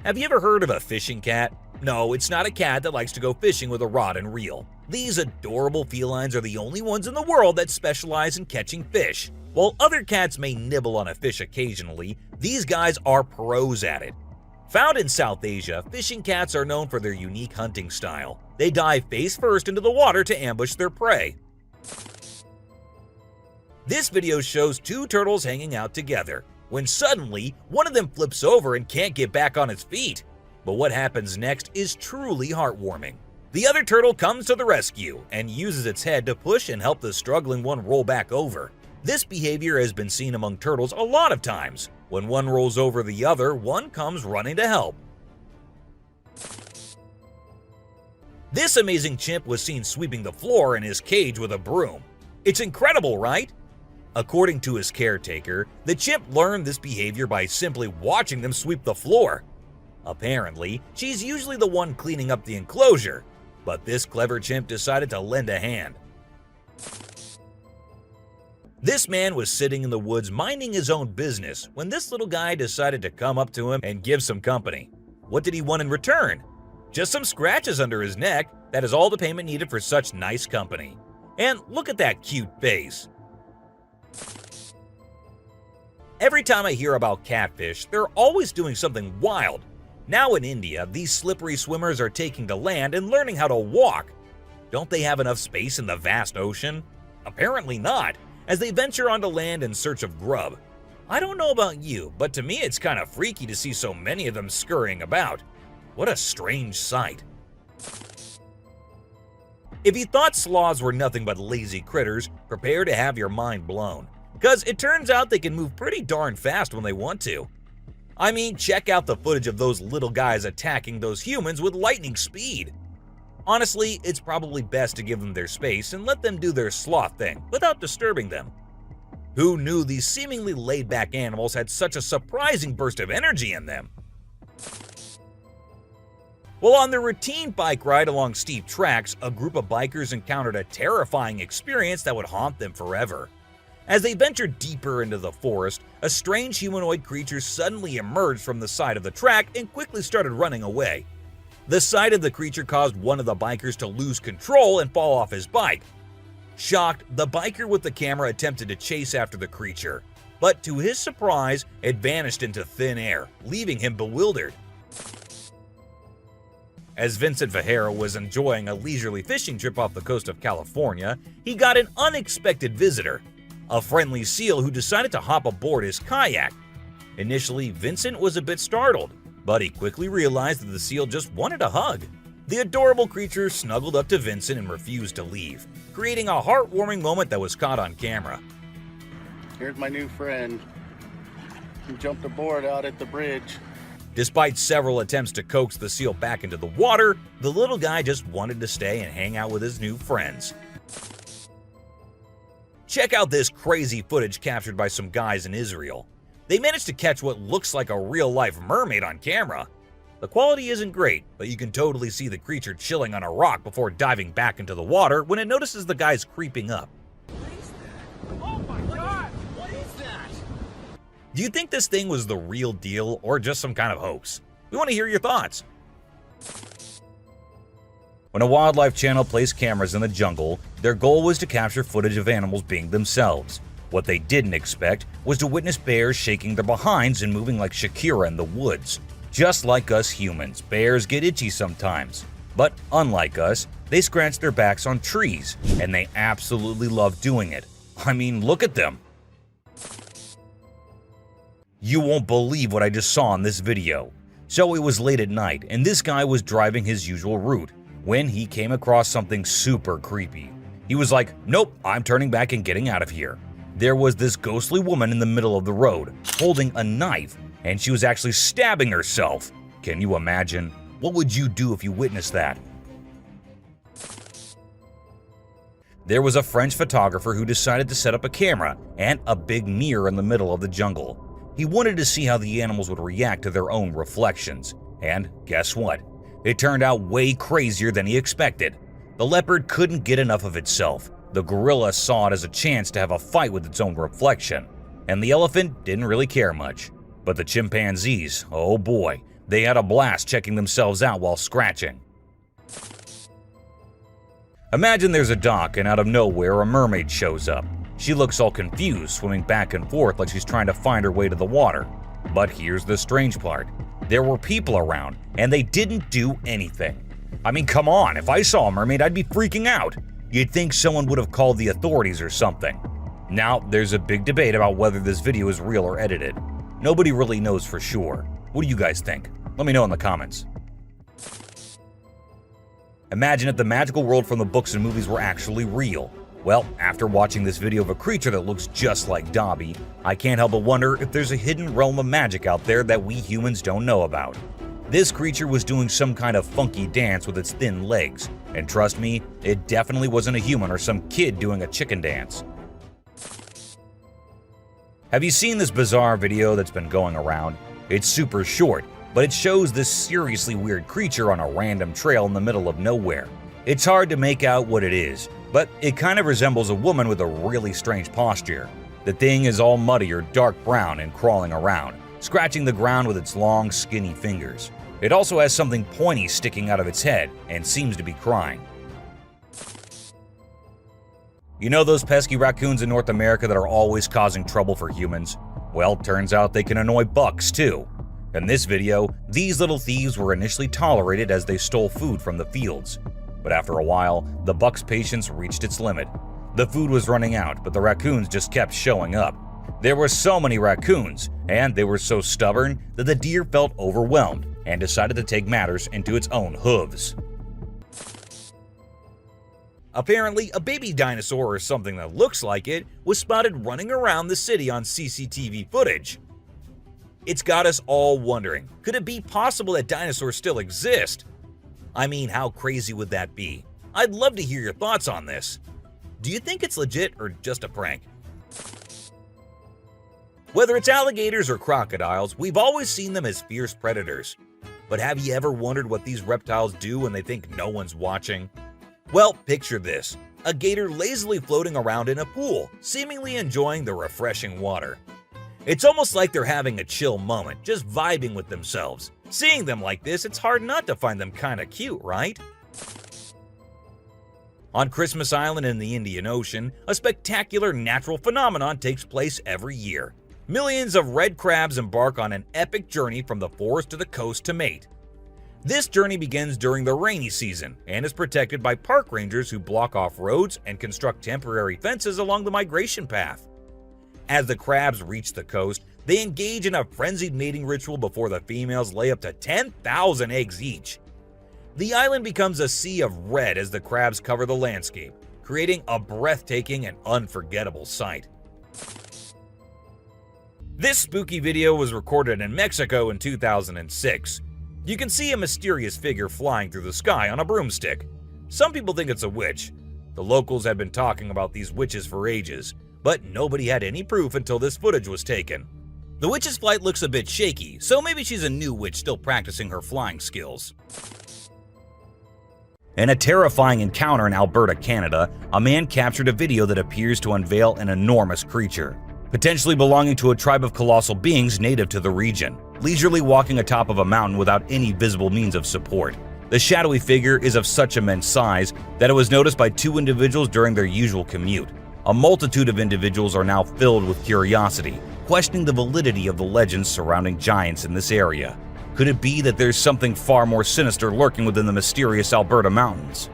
Have you ever heard of a fishing cat? No, it's not a cat that likes to go fishing with a rod and reel. These adorable felines are the only ones in the world that specialize in catching fish. While other cats may nibble on a fish occasionally, these guys are pros at it. Found in South Asia, fishing cats are known for their unique hunting style. They dive face first into the water to ambush their prey. This video shows two turtles hanging out together, when suddenly one of them flips over and can't get back on its feet. But what happens next is truly heartwarming. The other turtle comes to the rescue and uses its head to push and help the struggling one roll back over. This behavior has been seen among turtles a lot of times. When one rolls over the other, one comes running to help. This amazing chimp was seen sweeping the floor in his cage with a broom. It's incredible, right? According to his caretaker, the chimp learned this behavior by simply watching them sweep the floor. Apparently, she's usually the one cleaning up the enclosure, but this clever chimp decided to lend a hand. This man was sitting in the woods minding his own business when this little guy decided to come up to him and give some company. What did he want in return? Just some scratches under his neck. That is all the payment needed for such nice company. And look at that cute face. Every time I hear about catfish, they're always doing something wild. Now in India, these slippery swimmers are taking to land and learning how to walk. Don't they have enough space in the vast ocean? Apparently not, as they venture onto land in search of grub. I don't know about you, but to me it's kind of freaky to see so many of them scurrying about. What a strange sight. If you thought sloths were nothing but lazy critters, prepare to have your mind blown. Because it turns out they can move pretty darn fast when they want to. I mean, check out the footage of those little guys attacking those humans with lightning speed. Honestly, it's probably best to give them their space and let them do their sloth thing without disturbing them. Who knew these seemingly laid-back animals had such a surprising burst of energy in them? While on their routine bike ride along steep tracks, a group of bikers encountered a terrifying experience that would haunt them forever. As they ventured deeper into the forest, a strange humanoid creature suddenly emerged from the side of the track and quickly started running away. The sight of the creature caused one of the bikers to lose control and fall off his bike. Shocked, the biker with the camera attempted to chase after the creature, but to his surprise, it vanished into thin air, leaving him bewildered. As Vincent Vajera was enjoying a leisurely fishing trip off the coast of California, he got an unexpected visitor, a friendly seal who decided to hop aboard his kayak. Initially, Vincent was a bit startled, but he quickly realized that the seal just wanted a hug. The adorable creature snuggled up to Vincent and refused to leave, creating a heartwarming moment that was caught on camera. Here's my new friend. He jumped aboard out at the bridge. Despite several attempts to coax the seal back into the water, the little guy just wanted to stay and hang out with his new friends. Check out this crazy footage captured by some guys in Israel. They managed to catch what looks like a real-life mermaid on camera. The quality isn't great, but you can totally see the creature chilling on a rock before diving back into the water when it notices the guys creeping up. Oh my god! What is that? Do you think this thing was the real deal or just some kind of hoax? We want to hear your thoughts. When a wildlife channel placed cameras in the jungle, their goal was to capture footage of animals being themselves. What they didn't expect was to witness bears shaking their behinds and moving like Shakira in the woods. Just like us humans, bears get itchy sometimes. But unlike us, they scratch their backs on trees, and they absolutely love doing it. I mean, look at them. You won't believe what I just saw in this video. So it was late at night, and this guy was driving his usual route when he came across something super creepy. He was like, nope, I'm turning back and getting out of here. There was this ghostly woman in the middle of the road, holding a knife, and she was actually stabbing herself. Can you imagine? What would you do if you witnessed that? There was a French photographer who decided to set up a camera and a big mirror in the middle of the jungle. He wanted to see how the animals would react to their own reflections. And guess what? It turned out way crazier than he expected. The leopard couldn't get enough of itself. The gorilla saw it as a chance to have a fight with its own reflection. And the elephant didn't really care much. But the chimpanzees, oh boy, they had a blast checking themselves out while scratching. Imagine there's a dock and out of nowhere a mermaid shows up. She looks all confused, swimming back and forth like she's trying to find her way to the water. But here's the strange part. There were people around, and they didn't do anything. I mean, come on, if I saw a mermaid, I'd be freaking out. You'd think someone would have called the authorities or something. Now, there's a big debate about whether this video is real or edited. Nobody really knows for sure. What do you guys think? Let me know in the comments. Imagine if the magical world from the books and movies were actually real. Well, after watching this video of a creature that looks just like Dobby, I can't help but wonder if there's a hidden realm of magic out there that we humans don't know about. This creature was doing some kind of funky dance with its thin legs, and trust me, it definitely wasn't a human or some kid doing a chicken dance. Have you seen this bizarre video that's been going around? It's super short, but it shows this seriously weird creature on a random trail in the middle of nowhere. It's hard to make out what it is, but it kind of resembles a woman with a really strange posture. The thing is all muddy or dark brown and crawling around, scratching the ground with its long, skinny fingers. It also has something pointy sticking out of its head and seems to be crying. You know those pesky raccoons in North America that are always causing trouble for humans? Well, turns out they can annoy bucks too. In this video, these little thieves were initially tolerated as they stole food from the fields. But after a while, the buck's patience reached its limit. The food was running out, but the raccoons just kept showing up. There were so many raccoons, and they were so stubborn that the deer felt overwhelmed and decided to take matters into its own hooves. Apparently, a baby dinosaur or something that looks like it was spotted running around the city on CCTV footage. It's got us all wondering, could it be possible that dinosaurs still exist? I mean, how crazy would that be? I'd love to hear your thoughts on this. Do you think it's legit or just a prank? Whether it's alligators or crocodiles, we've always seen them as fierce predators. But have you ever wondered what these reptiles do when they think no one's watching? Well, picture this. A gator lazily floating around in a pool, seemingly enjoying the refreshing water. It's almost like they're having a chill moment, just vibing with themselves. Seeing them like this, it's hard not to find them kinda cute, right? On Christmas Island in the Indian Ocean, a spectacular natural phenomenon takes place every year. Millions of red crabs embark on an epic journey from the forest to the coast to mate. This journey begins during the rainy season and is protected by park rangers who block off roads and construct temporary fences along the migration path. As the crabs reach the coast, they engage in a frenzied mating ritual before the females lay up to 10,000 eggs each. The island becomes a sea of red as the crabs cover the landscape, creating a breathtaking and unforgettable sight. This spooky video was recorded in Mexico in 2006. You can see a mysterious figure flying through the sky on a broomstick. Some people think it's a witch. The locals had been talking about these witches for ages, but nobody had any proof until this footage was taken. The witch's flight looks a bit shaky, so maybe she's a new witch still practicing her flying skills. In a terrifying encounter in Alberta, Canada, a man captured a video that appears to unveil an enormous creature, potentially belonging to a tribe of colossal beings native to the region, leisurely walking atop of a mountain without any visible means of support. The shadowy figure is of such immense size that it was noticed by two individuals during their usual commute. A multitude of individuals are now filled with curiosity, questioning the validity of the legends surrounding giants in this area. Could it be that there's something far more sinister lurking within the mysterious Alberta mountains?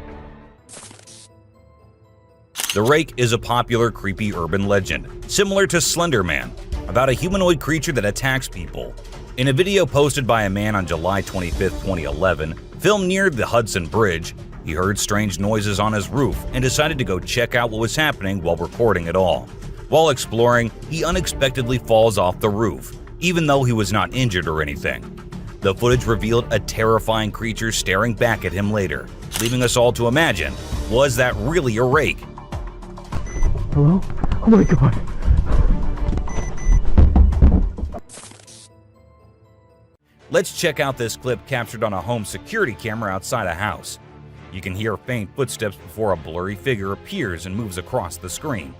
The Rake is a popular creepy urban legend, similar to Slender Man, about a humanoid creature that attacks people. In a video posted by a man on July 25, 2011, filmed near the Hudson Bridge, he heard strange noises on his roof and decided to go check out what was happening while recording it all. While exploring, he unexpectedly falls off the roof, even though he was not injured or anything. The footage revealed a terrifying creature staring back at him later, leaving us all to imagine, was that really a rake? Hello? Oh my god. Let's check out this clip captured on a home security camera outside a house. You can hear faint footsteps before a blurry figure appears and moves across the screen.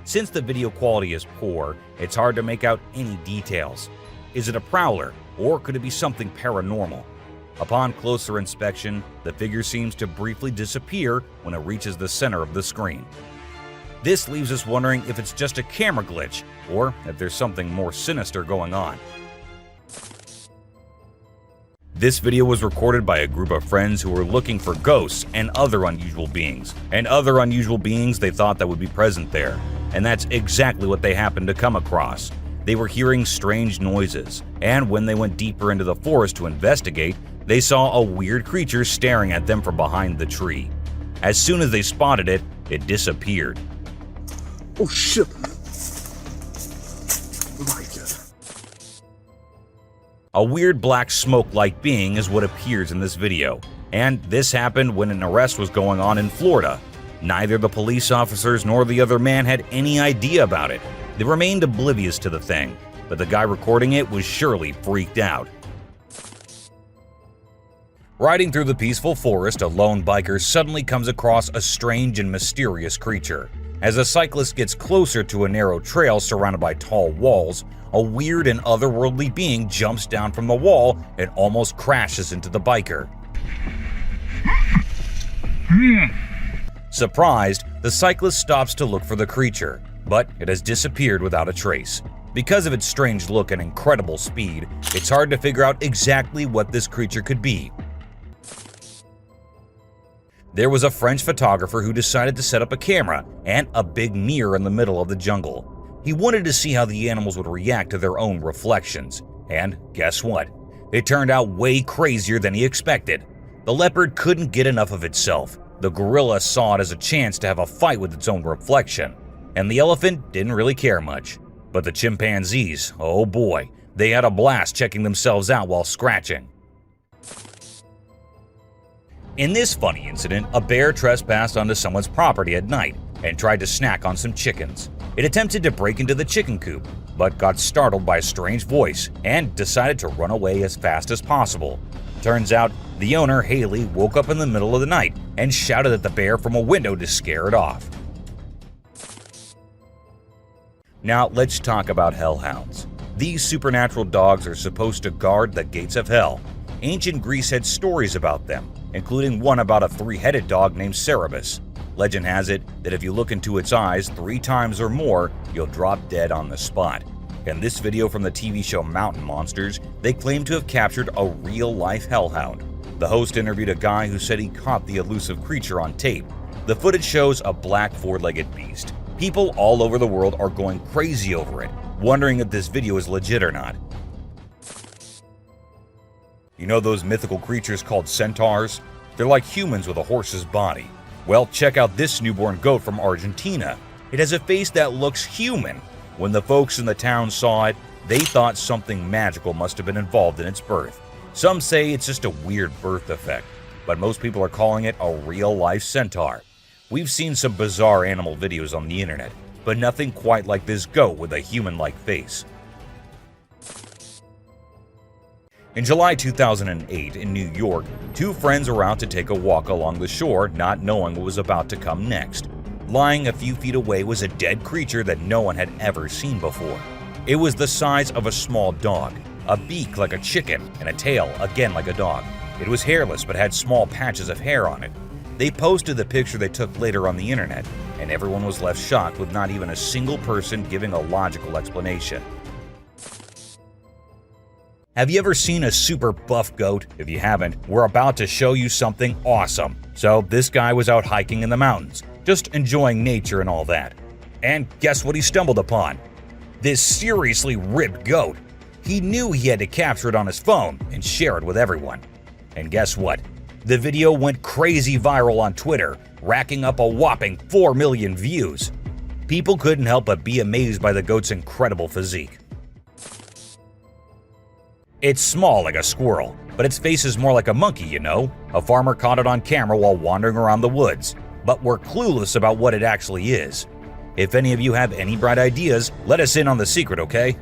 Since the video quality is poor, it's hard to make out any details. Is it a prowler, or could it be something paranormal? Upon closer inspection, the figure seems to briefly disappear when it reaches the center of the screen. This leaves us wondering if it's just a camera glitch, or if there's something more sinister going on. This video was recorded by a group of friends who were looking for ghosts and other unusual beings, they thought that would be present there. And that's exactly what they happened to come across. They were hearing strange noises, and when they went deeper into the forest to investigate, they saw a weird creature staring at them from behind the tree. As soon as they spotted it, it disappeared. Oh shit! Oh my god. A weird black smoke-like being is what appears in this video, and this happened when an arrest was going on in Florida. Neither the police officers nor the other man had any idea about it. They remained oblivious to the thing, but the guy recording it was surely freaked out. Riding through the peaceful forest, a lone biker suddenly comes across a strange and mysterious creature. As the cyclist gets closer to a narrow trail surrounded by tall walls, a weird and otherworldly being jumps down from the wall and almost crashes into the biker. Surprised, the cyclist stops to look for the creature, but it has disappeared without a trace. Because of its strange look and incredible speed, it's hard to figure out exactly what this creature could be. There was a French photographer who decided to set up a camera and a big mirror in the middle of the jungle. He wanted to see how the animals would react to their own reflections, and guess what? It turned out way crazier than he expected. The leopard couldn't get enough of itself. The gorilla saw it as a chance to have a fight with its own reflection, and the elephant didn't really care much. But the chimpanzees, oh boy, they had a blast checking themselves out while scratching. In this funny incident, a bear trespassed onto someone's property at night and tried to snack on some chickens. It attempted to break into the chicken coop, but got startled by a strange voice and decided to run away as fast as possible. Turns out, the owner, Haley, woke up in the middle of the night and shouted at the bear from a window to scare it off. Now let's talk about hellhounds. These supernatural dogs are supposed to guard the gates of hell. Ancient Greece had stories about them, including one about a three-headed dog named Cerberus. Legend has it that if you look into its eyes 3 times or more, you'll drop dead on the spot. In this video from the TV show Mountain Monsters, they claim to have captured a real-life hellhound. The host interviewed a guy who said he caught the elusive creature on tape. The footage shows a black four-legged beast. People all over the world are going crazy over it, wondering if this video is legit or not. You know those mythical creatures called centaurs? They're like humans with a horse's body. Well, check out this newborn goat from Argentina. It has a face that looks human. When the folks in the town saw it, they thought something magical must have been involved in its birth. Some say it's just a weird birth defect, but most people are calling it a real-life centaur. We've seen some bizarre animal videos on the internet, but nothing quite like this goat with a human-like face. In July 2008 in New York, two friends were out to take a walk along the shore, not knowing what was about to come next. Lying a few feet away was a dead creature that no one had ever seen before. It was the size of a small dog, a beak like a chicken, and a tail again like a dog. It was hairless but had small patches of hair on it. They posted the picture they took later on the internet, and everyone was left shocked with not even a single person giving a logical explanation. Have you ever seen a super buff goat? If you haven't, we're about to show you something awesome. So this guy was out hiking in the mountains, just enjoying nature and all that. And guess what he stumbled upon? This seriously ripped goat. He knew he had to capture it on his phone and share it with everyone. And guess what? The video went crazy viral on Twitter, racking up a whopping 4 million views. People couldn't help but be amazed by the goat's incredible physique. It's small like a squirrel, but its face is more like a monkey, you know? A farmer caught it on camera while wandering around the woods, but we're clueless about what it actually is. If any of you have any bright ideas, let us in on the secret, okay?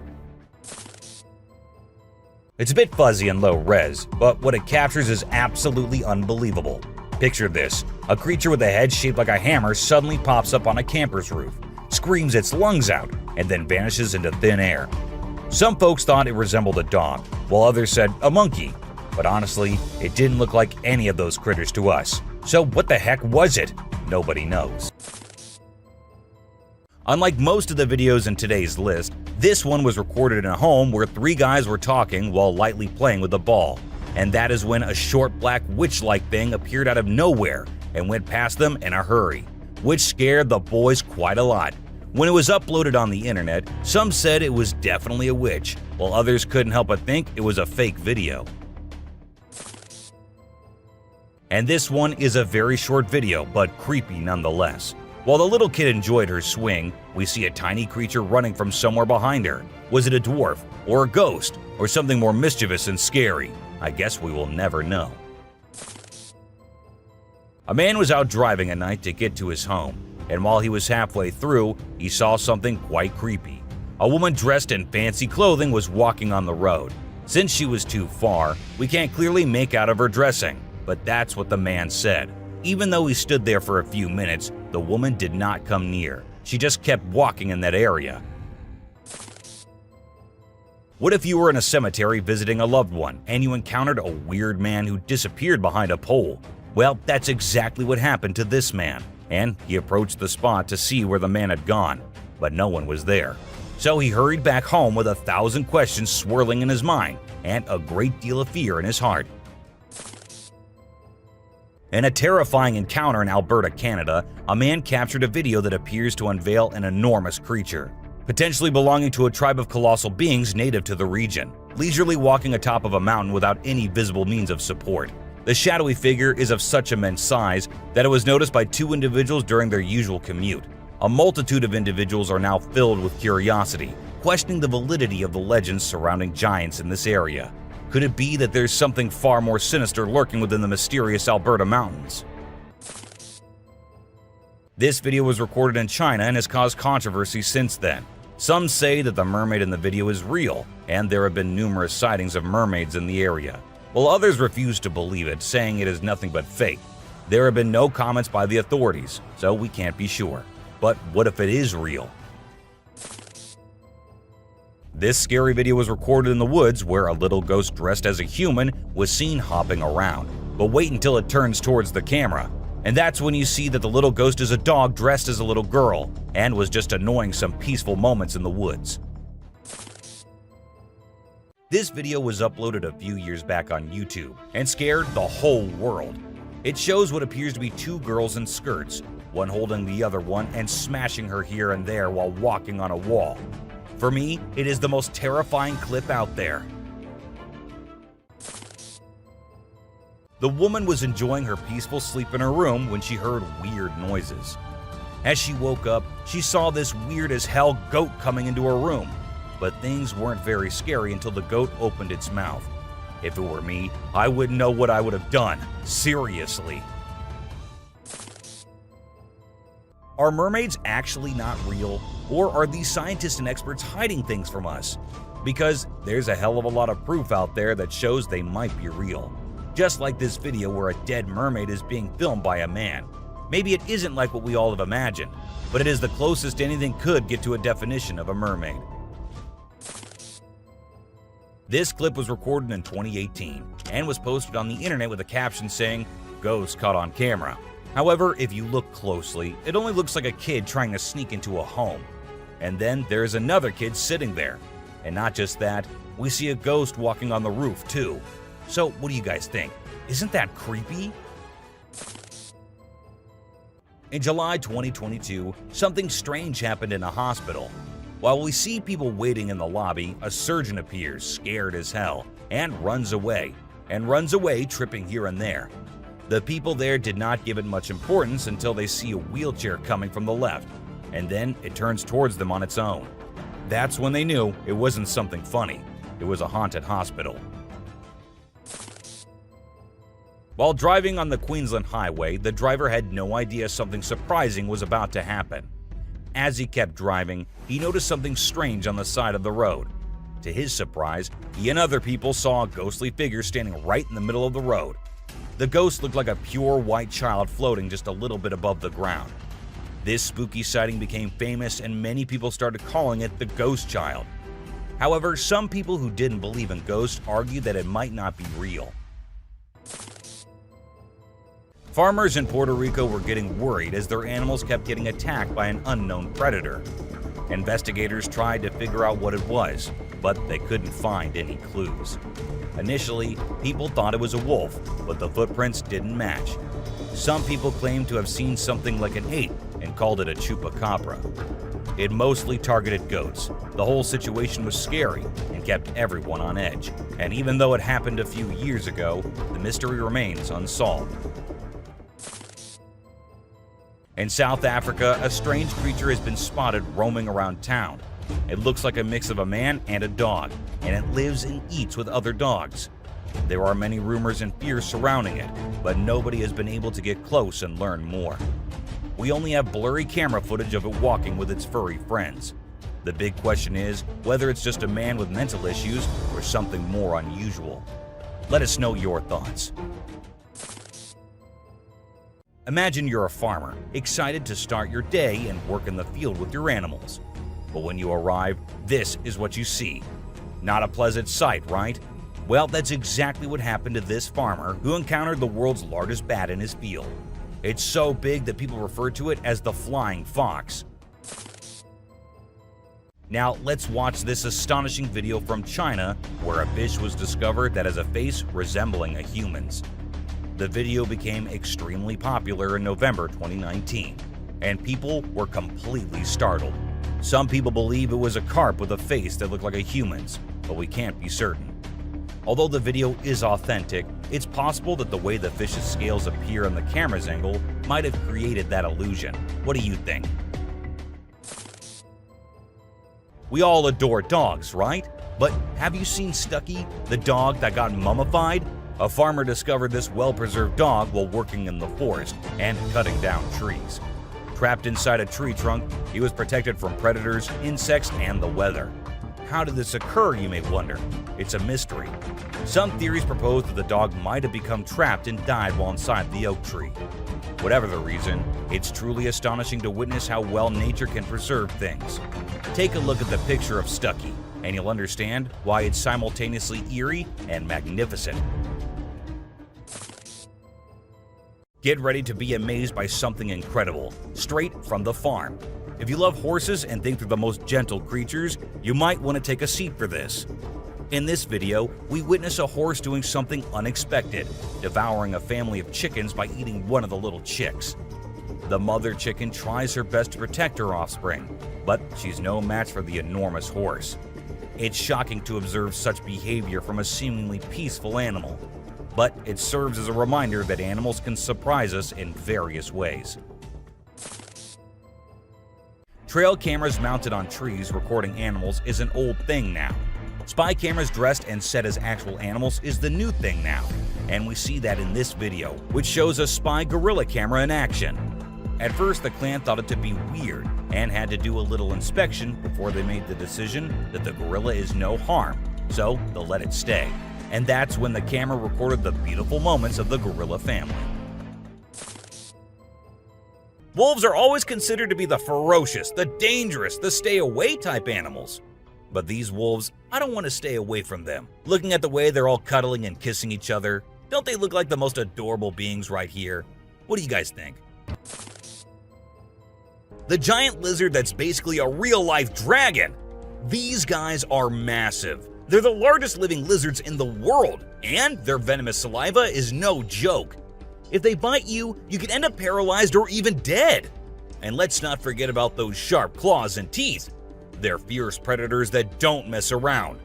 It's a bit fuzzy and low res, but what it captures is absolutely unbelievable. Picture this: a creature with a head shaped like a hammer suddenly pops up on a camper's roof, screams its lungs out, and then vanishes into thin air. Some folks thought it resembled a dog, while others said a monkey. But honestly, it didn't look like any of those critters to us. So what the heck was it? Nobody knows. Unlike most of the videos in today's list, this one was recorded in a home where three guys were talking while lightly playing with a ball. And that is when a short black witch-like thing appeared out of nowhere and went past them in a hurry, which scared the boys quite a lot. When it was uploaded on the internet, some said it was definitely a witch, while others couldn't help but think it was a fake video. And this one is a very short video, but creepy nonetheless. While the little kid enjoyed her swing, we see a tiny creature running from somewhere behind her. Was it a dwarf, or a ghost, or something more mischievous and scary? I guess we will never know. A man was out driving at night to get to his home, and while he was halfway through, he saw something quite creepy. A woman dressed in fancy clothing was walking on the road. Since she was too far, we can't clearly make out of her dressing, but that's what the man said. Even though he stood there for a few minutes, the woman did not come near. She just kept walking in that area. What if you were in a cemetery visiting a loved one and you encountered a weird man who disappeared behind a pole? Well, that's exactly what happened to this man, and he approached the spot to see where the man had gone, but no one was there. So he hurried back home with 1,000 questions swirling in his mind and a great deal of fear in his heart. In a terrifying encounter in Alberta, Canada, a man captured a video that appears to unveil an enormous creature, potentially belonging to a tribe of colossal beings native to the region, leisurely walking atop of a mountain without any visible means of support. The shadowy figure is of such immense size that it was noticed by two individuals during their usual commute. A multitude of individuals are now filled with curiosity, questioning the validity of the legends surrounding giants in this area. Could it be that there's something far more sinister lurking within the mysterious Alberta mountains? This video was recorded in China and has caused controversy since then. Some say that the mermaid in the video is real, and there have been numerous sightings of mermaids in the area, while others refuse to believe it, saying it is nothing but fake. There have been no comments by the authorities, so we can't be sure. But what if it is real? This scary video was recorded in the woods where a little ghost dressed as a human was seen hopping around. But wait until it turns towards the camera, and that's when you see that the little ghost is a dog dressed as a little girl and was just annoying some peaceful moments in the woods. This video was uploaded a few years back on YouTube and scared the whole world. It shows what appears to be two girls in skirts, one holding the other one and smashing her here and there while walking on a wall. For me, it is the most terrifying clip out there. The woman was enjoying her peaceful sleep in her room when she heard weird noises. As she woke up, she saw this weird as hell goat coming into her room, but things weren't very scary until the goat opened its mouth. If it were me, I wouldn't know what I would have done. Seriously. Are mermaids actually not real, or are these scientists and experts hiding things from us? Because there's a hell of a lot of proof out there that shows they might be real. Just like this video where a dead mermaid is being filmed by a man. Maybe it isn't like what we all have imagined, but it is the closest anything could get to a definition of a mermaid. This clip was recorded in 2018 and was posted on the internet with a caption saying, "Ghost caught on camera." However, if you look closely, it only looks like a kid trying to sneak into a home. And then there's another kid sitting there. And not just that, we see a ghost walking on the roof too. So what do you guys think? Isn't that creepy? In July 2022, something strange happened in a hospital. While we see people waiting in the lobby, a surgeon appears, scared as hell, and runs away tripping here and there. The people there did not give it much importance until they see a wheelchair coming from the left, and then it turns towards them on its own. That's when they knew it wasn't something funny. It was a haunted hospital. While driving on the Queensland Highway, the driver had no idea something surprising was about to happen. As he kept driving, he noticed something strange on the side of the road. To his surprise, he and other people saw a ghostly figure standing right in the middle of the road. The ghost looked like a pure white child floating just a little bit above the ground. This spooky sighting became famous and many people started calling it the Ghost Child. However, some people who didn't believe in ghosts argued that it might not be real. Farmers in Puerto Rico were getting worried as their animals kept getting attacked by an unknown predator. Investigators tried to figure out what it was, but they couldn't find any clues. Initially, people thought it was a wolf, but the footprints didn't match. Some people claimed to have seen something like an ape and called it a chupacabra. It mostly targeted goats. The whole situation was scary and kept everyone on edge. And even though it happened a few years ago, the mystery remains unsolved. In South Africa, a strange creature has been spotted roaming around town. It looks like a mix of a man and a dog, and it lives and eats with other dogs. There are many rumors and fears surrounding it, but nobody has been able to get close and learn more. We only have blurry camera footage of it walking with its furry friends. The big question is whether it's just a man with mental issues or something more unusual. Let us know your thoughts. Imagine you're a farmer, excited to start your day and work in the field with your animals. But when you arrive, this is what you see. Not a pleasant sight, right? Well, that's exactly what happened to this farmer who encountered the world's largest bat in his field. It's so big that people refer to it as the flying fox. Now, let's watch this astonishing video from China where a fish was discovered that has a face resembling a human's. The video became extremely popular in November 2019, and people were completely startled. Some people believe it was a carp with a face that looked like a human's, but we can't be certain. Although the video is authentic, it's possible that the way the fish's scales appear on the camera's angle might have created that illusion. What do you think? We all adore dogs, right? But have you seen Stucky, the dog that got mummified? A farmer discovered this well-preserved dog while working in the forest and cutting down trees. Trapped inside a tree trunk, he was protected from predators, insects, and the weather. How did this occur, you may wonder? It's a mystery. Some theories propose that the dog might have become trapped and died while inside the oak tree. Whatever the reason, it's truly astonishing to witness how well nature can preserve things. Take a look at the picture of Stucky, and you'll understand why it's simultaneously eerie and magnificent. Get ready to be amazed by something incredible, straight from the farm. If you love horses and think they're the most gentle creatures, you might want to take a seat for this. In this video, we witness a horse doing something unexpected, devouring a family of chickens by eating one of the little chicks. The mother chicken tries her best to protect her offspring, but she's no match for the enormous horse. It's shocking to observe such behavior from a seemingly peaceful animal, but it serves as a reminder that animals can surprise us in various ways. Trail cameras mounted on trees recording animals is an old thing now. Spy cameras dressed and set as actual animals is the new thing now, and we see that in this video, which shows a spy gorilla camera in action. At first, the clan thought it to be weird and had to do a little inspection before they made the decision that the gorilla is no harm, so they'll let it stay. And that's when the camera recorded the beautiful moments of the gorilla family. Wolves are always considered to be the ferocious, the dangerous, the stay-away type animals. But these wolves, I don't want to stay away from them. Looking at the way they're all cuddling and kissing each other, don't they look like the most adorable beings right here? What do you guys think? The giant lizard that's basically a real-life dragon. These guys are massive. They're the largest living lizards in the world, and their venomous saliva is no joke. If they bite you, you could end up paralyzed or even dead. And let's not forget about those sharp claws and teeth. They're fierce predators that don't mess around.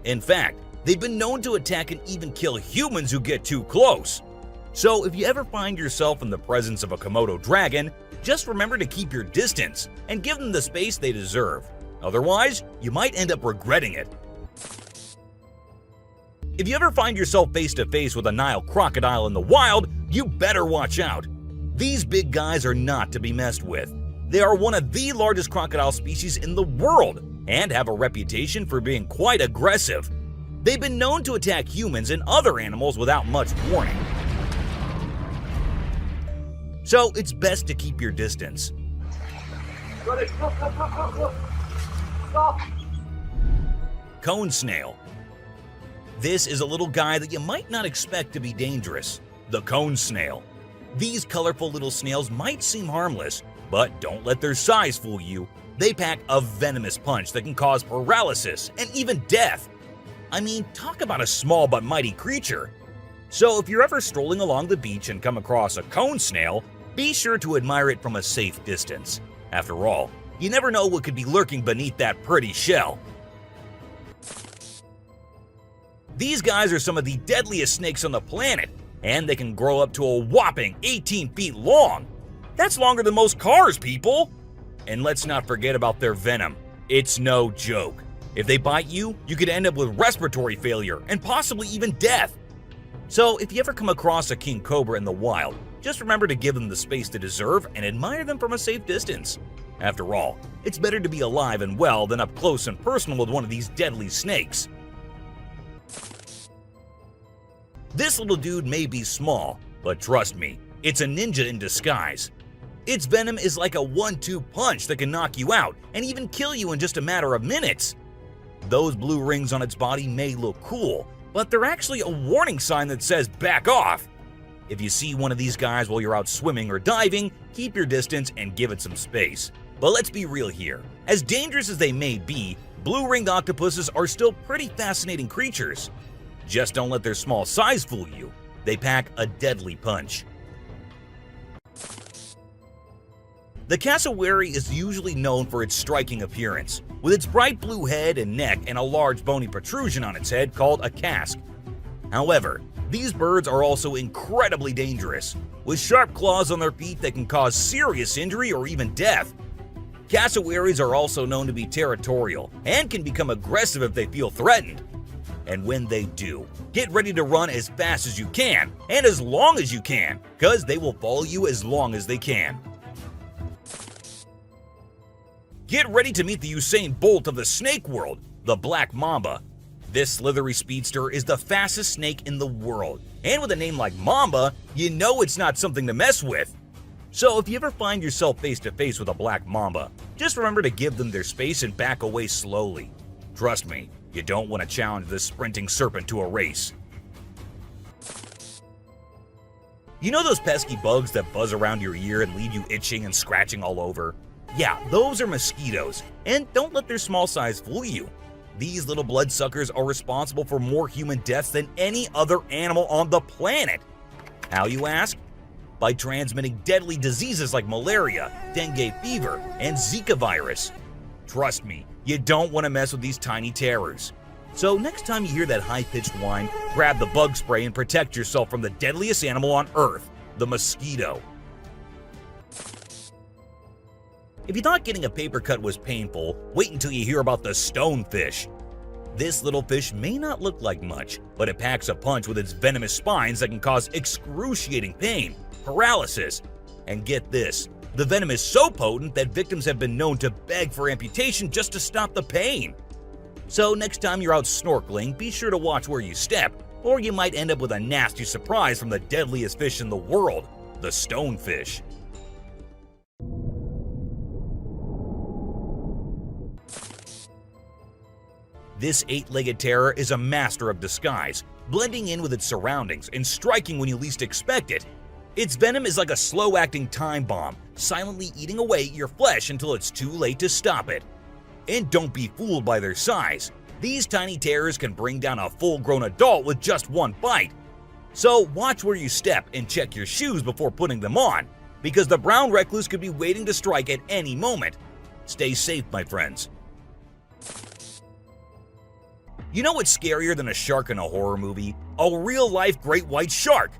In fact, they've been known to attack and even kill humans who get too close. So if you ever find yourself in the presence of a Komodo dragon, just remember to keep your distance and give them the space they deserve. Otherwise, you might end up regretting it. If you ever find yourself face to face with a Nile crocodile in the wild, you better watch out. These big guys are not to be messed with. They are one of the largest crocodile species in the world and have a reputation for being quite aggressive. They've been known to attack humans and other animals without much warning. So it's best to keep your distance. Cone snail. This is a little guy that you might not expect to be dangerous. The cone snail. These colorful little snails might seem harmless, but don't let their size fool you. They pack a venomous punch that can cause paralysis and even death. I mean, talk about a small but mighty creature. So if you're ever strolling along the beach and come across a cone snail, be sure to admire it from a safe distance. After all, you never know what could be lurking beneath that pretty shell. These guys are some of the deadliest snakes on the planet, and they can grow up to a whopping 18 feet long. That's longer than most cars, people! And let's not forget about their venom. It's no joke. If they bite you, you could end up with respiratory failure and possibly even death. So if you ever come across a king cobra in the wild, just remember to give them the space they deserve and admire them from a safe distance. After all, it's better to be alive and well than up close and personal with one of these deadly snakes. This little dude may be small, but trust me, it's a ninja in disguise. Its venom is like a 1-2 punch that can knock you out and even kill you in just a matter of minutes. Those blue rings on its body may look cool, but they're actually a warning sign that says back off. If you see one of these guys while you're out swimming or diving, keep your distance and give it some space. But let's be real here. As dangerous as they may be, blue-ringed octopuses are still pretty fascinating creatures. Just don't let their small size fool you. They pack a deadly punch. The cassowary is usually known for its striking appearance, with its bright blue head and neck and a large bony protrusion on its head called a casque. However, these birds are also incredibly dangerous, with sharp claws on their feet that can cause serious injury or even death. Cassowaries are also known to be territorial and can become aggressive if they feel threatened. And when they do, get ready to run as fast as you can and as long as you can, because they will follow you as long as they can. Get ready to meet the Usain Bolt of the snake world, the black mamba. This slithery speedster is the fastest snake in the world, and with a name like Mamba, you know it's not something to mess with. So if you ever find yourself face to face with a black mamba, just remember to give them their space and back away slowly. Trust me, you don't want to challenge this sprinting serpent to a race. You know those pesky bugs that buzz around your ear and leave you itching and scratching all over? Yeah, those are mosquitoes, and don't let their small size fool you. These little bloodsuckers are responsible for more human deaths than any other animal on the planet. How, you ask? By transmitting deadly diseases like malaria, dengue fever, and Zika virus. Trust me, you don't want to mess with these tiny terrors. So next time you hear that high-pitched whine, grab the bug spray and protect yourself from the deadliest animal on Earth, the mosquito. If you thought getting a paper cut was painful, wait until you hear about the stonefish. This little fish may not look like much, but it packs a punch with its venomous spines that can cause excruciating pain, paralysis, and get this, the venom is so potent that victims have been known to beg for amputation just to stop the pain. So next time you're out snorkeling, be sure to watch where you step, or you might end up with a nasty surprise from the deadliest fish in the world, the stonefish. This eight-legged terror is a master of disguise, blending in with its surroundings and striking when you least expect it. Its venom is like a slow-acting time bomb, silently eating away at your flesh until it's too late to stop it. And don't be fooled by their size. These tiny terrors can bring down a full-grown adult with just one bite. So watch where you step and check your shoes before putting them on, because the brown recluse could be waiting to strike at any moment. Stay safe, my friends. You know what's scarier than a shark in a horror movie? A real-life great white shark!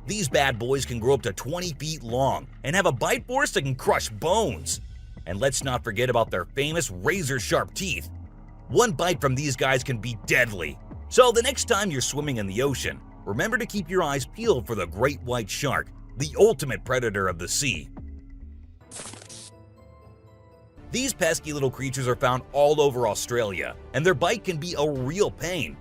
These bad boys can grow up to 20 feet long and have a bite force that can crush bones. And let's not forget about their famous razor-sharp teeth. One bite from these guys can be deadly. So the next time you're swimming in the ocean, remember to keep your eyes peeled for the great white shark, the ultimate predator of the sea. These pesky little creatures are found all over Australia, and their bite can be a real pain.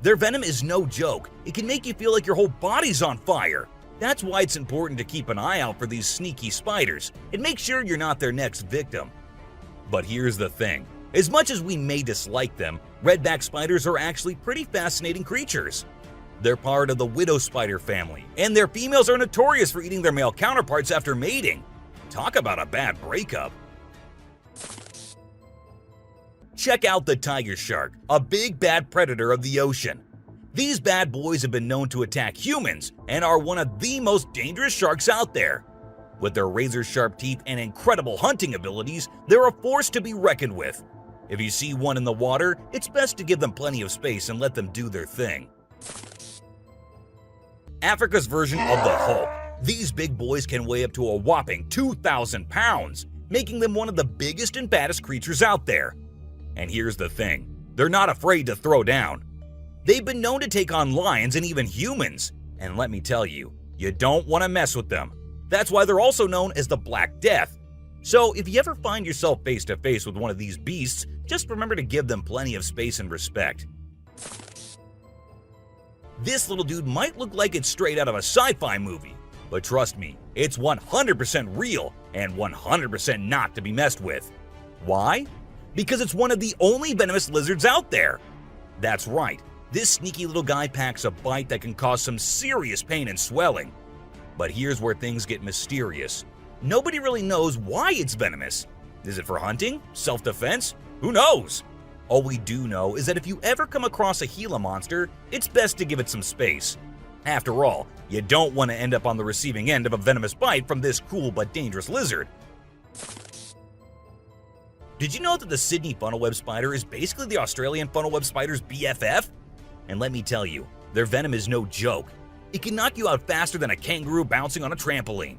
Their venom is no joke. It can make you feel like your whole body's on fire. That's why it's important to keep an eye out for these sneaky spiders and make sure you're not their next victim. But here's the thing. As much as we may dislike them, redback spiders are actually pretty fascinating creatures. They're part of the widow spider family, and their females are notorious for eating their male counterparts after mating. Talk about a bad breakup. Check out the tiger shark, a big bad predator of the ocean. These bad boys have been known to attack humans and are one of the most dangerous sharks out there. With their razor-sharp teeth and incredible hunting abilities, they're a force to be reckoned with. If you see one in the water, it's best to give them plenty of space and let them do their thing. Africa's version of the Hulk. These big boys can weigh up to a whopping 2,000 pounds, making them one of the biggest and baddest creatures out there. And here's the thing, they're not afraid to throw down. They've been known to take on lions and even humans, and let me tell you, you don't want to mess with them. That's why they're also known as the Black Death. So if you ever find yourself face to face with one of these beasts, just remember to give them plenty of space and respect. This little dude might look like it's straight out of a sci-fi movie, but trust me, it's 100% real and 100% not to be messed with. Why? Because it's one of the only venomous lizards out there. That's right, this sneaky little guy packs a bite that can cause some serious pain and swelling. But here's where things get mysterious. Nobody really knows why it's venomous. Is it for hunting? Self-defense? Who knows? All we do know is that if you ever come across a Gila monster, it's best to give it some space. After all, you don't want to end up on the receiving end of a venomous bite from this cool but dangerous lizard. Did you know that the Sydney funnel-web spider is basically the Australian funnel-web spider's BFF? And let me tell you, their venom is no joke. It can knock you out faster than a kangaroo bouncing on a trampoline.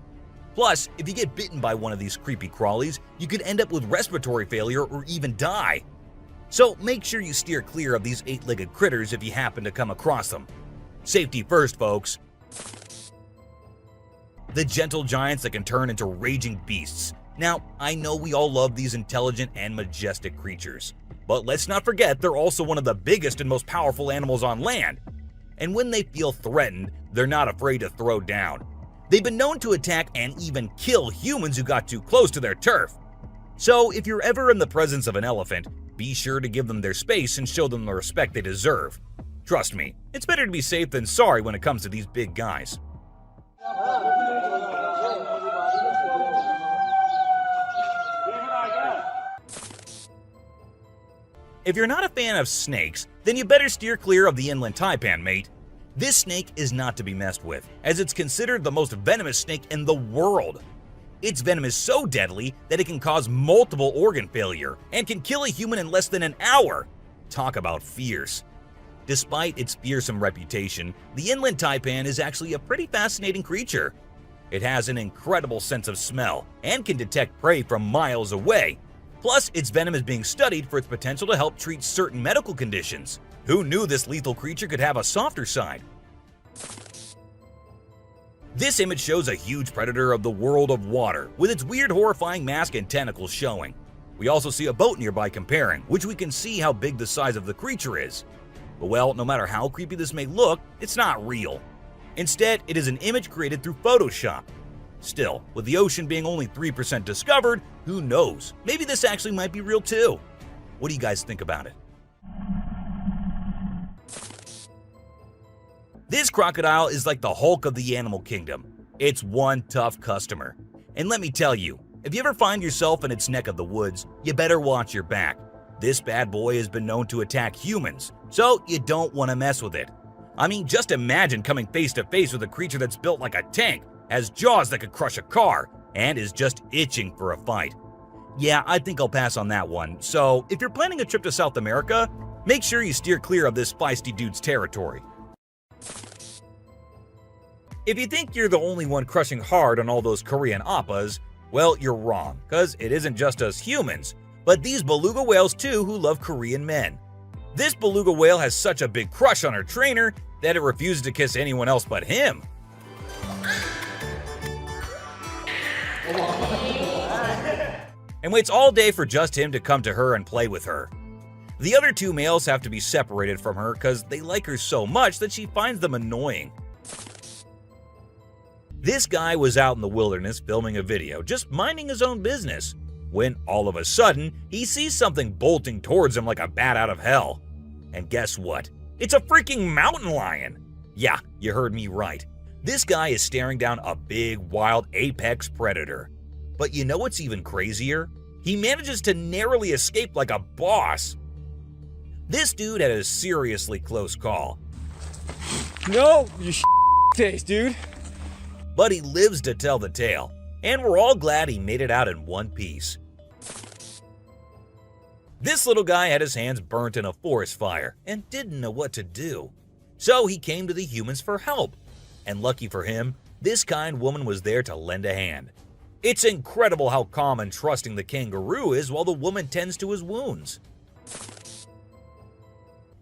Plus, if you get bitten by one of these creepy crawlies, you could end up with respiratory failure or even die. So make sure you steer clear of these eight-legged critters if you happen to come across them. Safety first, folks. The gentle giants that can turn into raging beasts. Now, I know we all love these intelligent and majestic creatures, but let's not forget they're also one of the biggest and most powerful animals on land. And when they feel threatened, they're not afraid to throw down. They've been known to attack and even kill humans who got too close to their turf. So if you're ever in the presence of an elephant, be sure to give them their space and show them the respect they deserve. Trust me, it's better to be safe than sorry when it comes to these big guys. If you're not a fan of snakes, then you better steer clear of the inland taipan, mate. This snake is not to be messed with, as it's considered the most venomous snake in the world. Its venom is so deadly that it can cause multiple organ failure and can kill a human in less than an hour. Talk about fierce. Despite its fearsome reputation, the inland taipan is actually a pretty fascinating creature. It has an incredible sense of smell and can detect prey from miles away. Plus, its venom is being studied for its potential to help treat certain medical conditions. Who knew this lethal creature could have a softer side? This image shows a huge predator of the world of water, with its weird horrifying mask and tentacles showing. We also see a boat nearby comparing, which we can see how big the size of the creature is. But well, no matter how creepy this may look, it's not real. Instead, it is an image created through Photoshop. Still, with the ocean being only 3% discovered, who knows? Maybe this actually might be real too. What do you guys think about it? This crocodile is like the Hulk of the animal kingdom. It's one tough customer. And let me tell you, if you ever find yourself in its neck of the woods, you better watch your back. This bad boy has been known to attack humans, so you don't want to mess with it. I mean, just imagine coming face to face with a creature that's built like a tank, has jaws that could crush a car, and is just itching for a fight. Yeah, I think I'll pass on that one. So, if you're planning a trip to South America, make sure you steer clear of this feisty dude's territory. If you think you're the only one crushing hard on all those Korean oppas, well, you're wrong, because it isn't just us humans, but these beluga whales too who love Korean men. This beluga whale has such a big crush on her trainer that it refuses to kiss anyone else but him. And waits all day for just him to come to her and play with her. The other two males have to be separated from her because they like her so much that she finds them annoying. This guy was out in the wilderness filming a video, just minding his own business, when all of a sudden, he sees something bolting towards him like a bat out of hell. And guess what? It's a freaking mountain lion! Yeah, you heard me right. This guy is staring down a big, wild apex predator. But you know what's even crazier? He manages to narrowly escape like a boss. This dude had a seriously close call. No, you face, dude. But he lives to tell the tale, and we're all glad he made it out in one piece. This little guy had his hands burnt in a forest fire and didn't know what to do. So he came to the humans for help. And lucky for him, this kind woman was there to lend a hand. It's incredible how calm and trusting the kangaroo is while the woman tends to his wounds.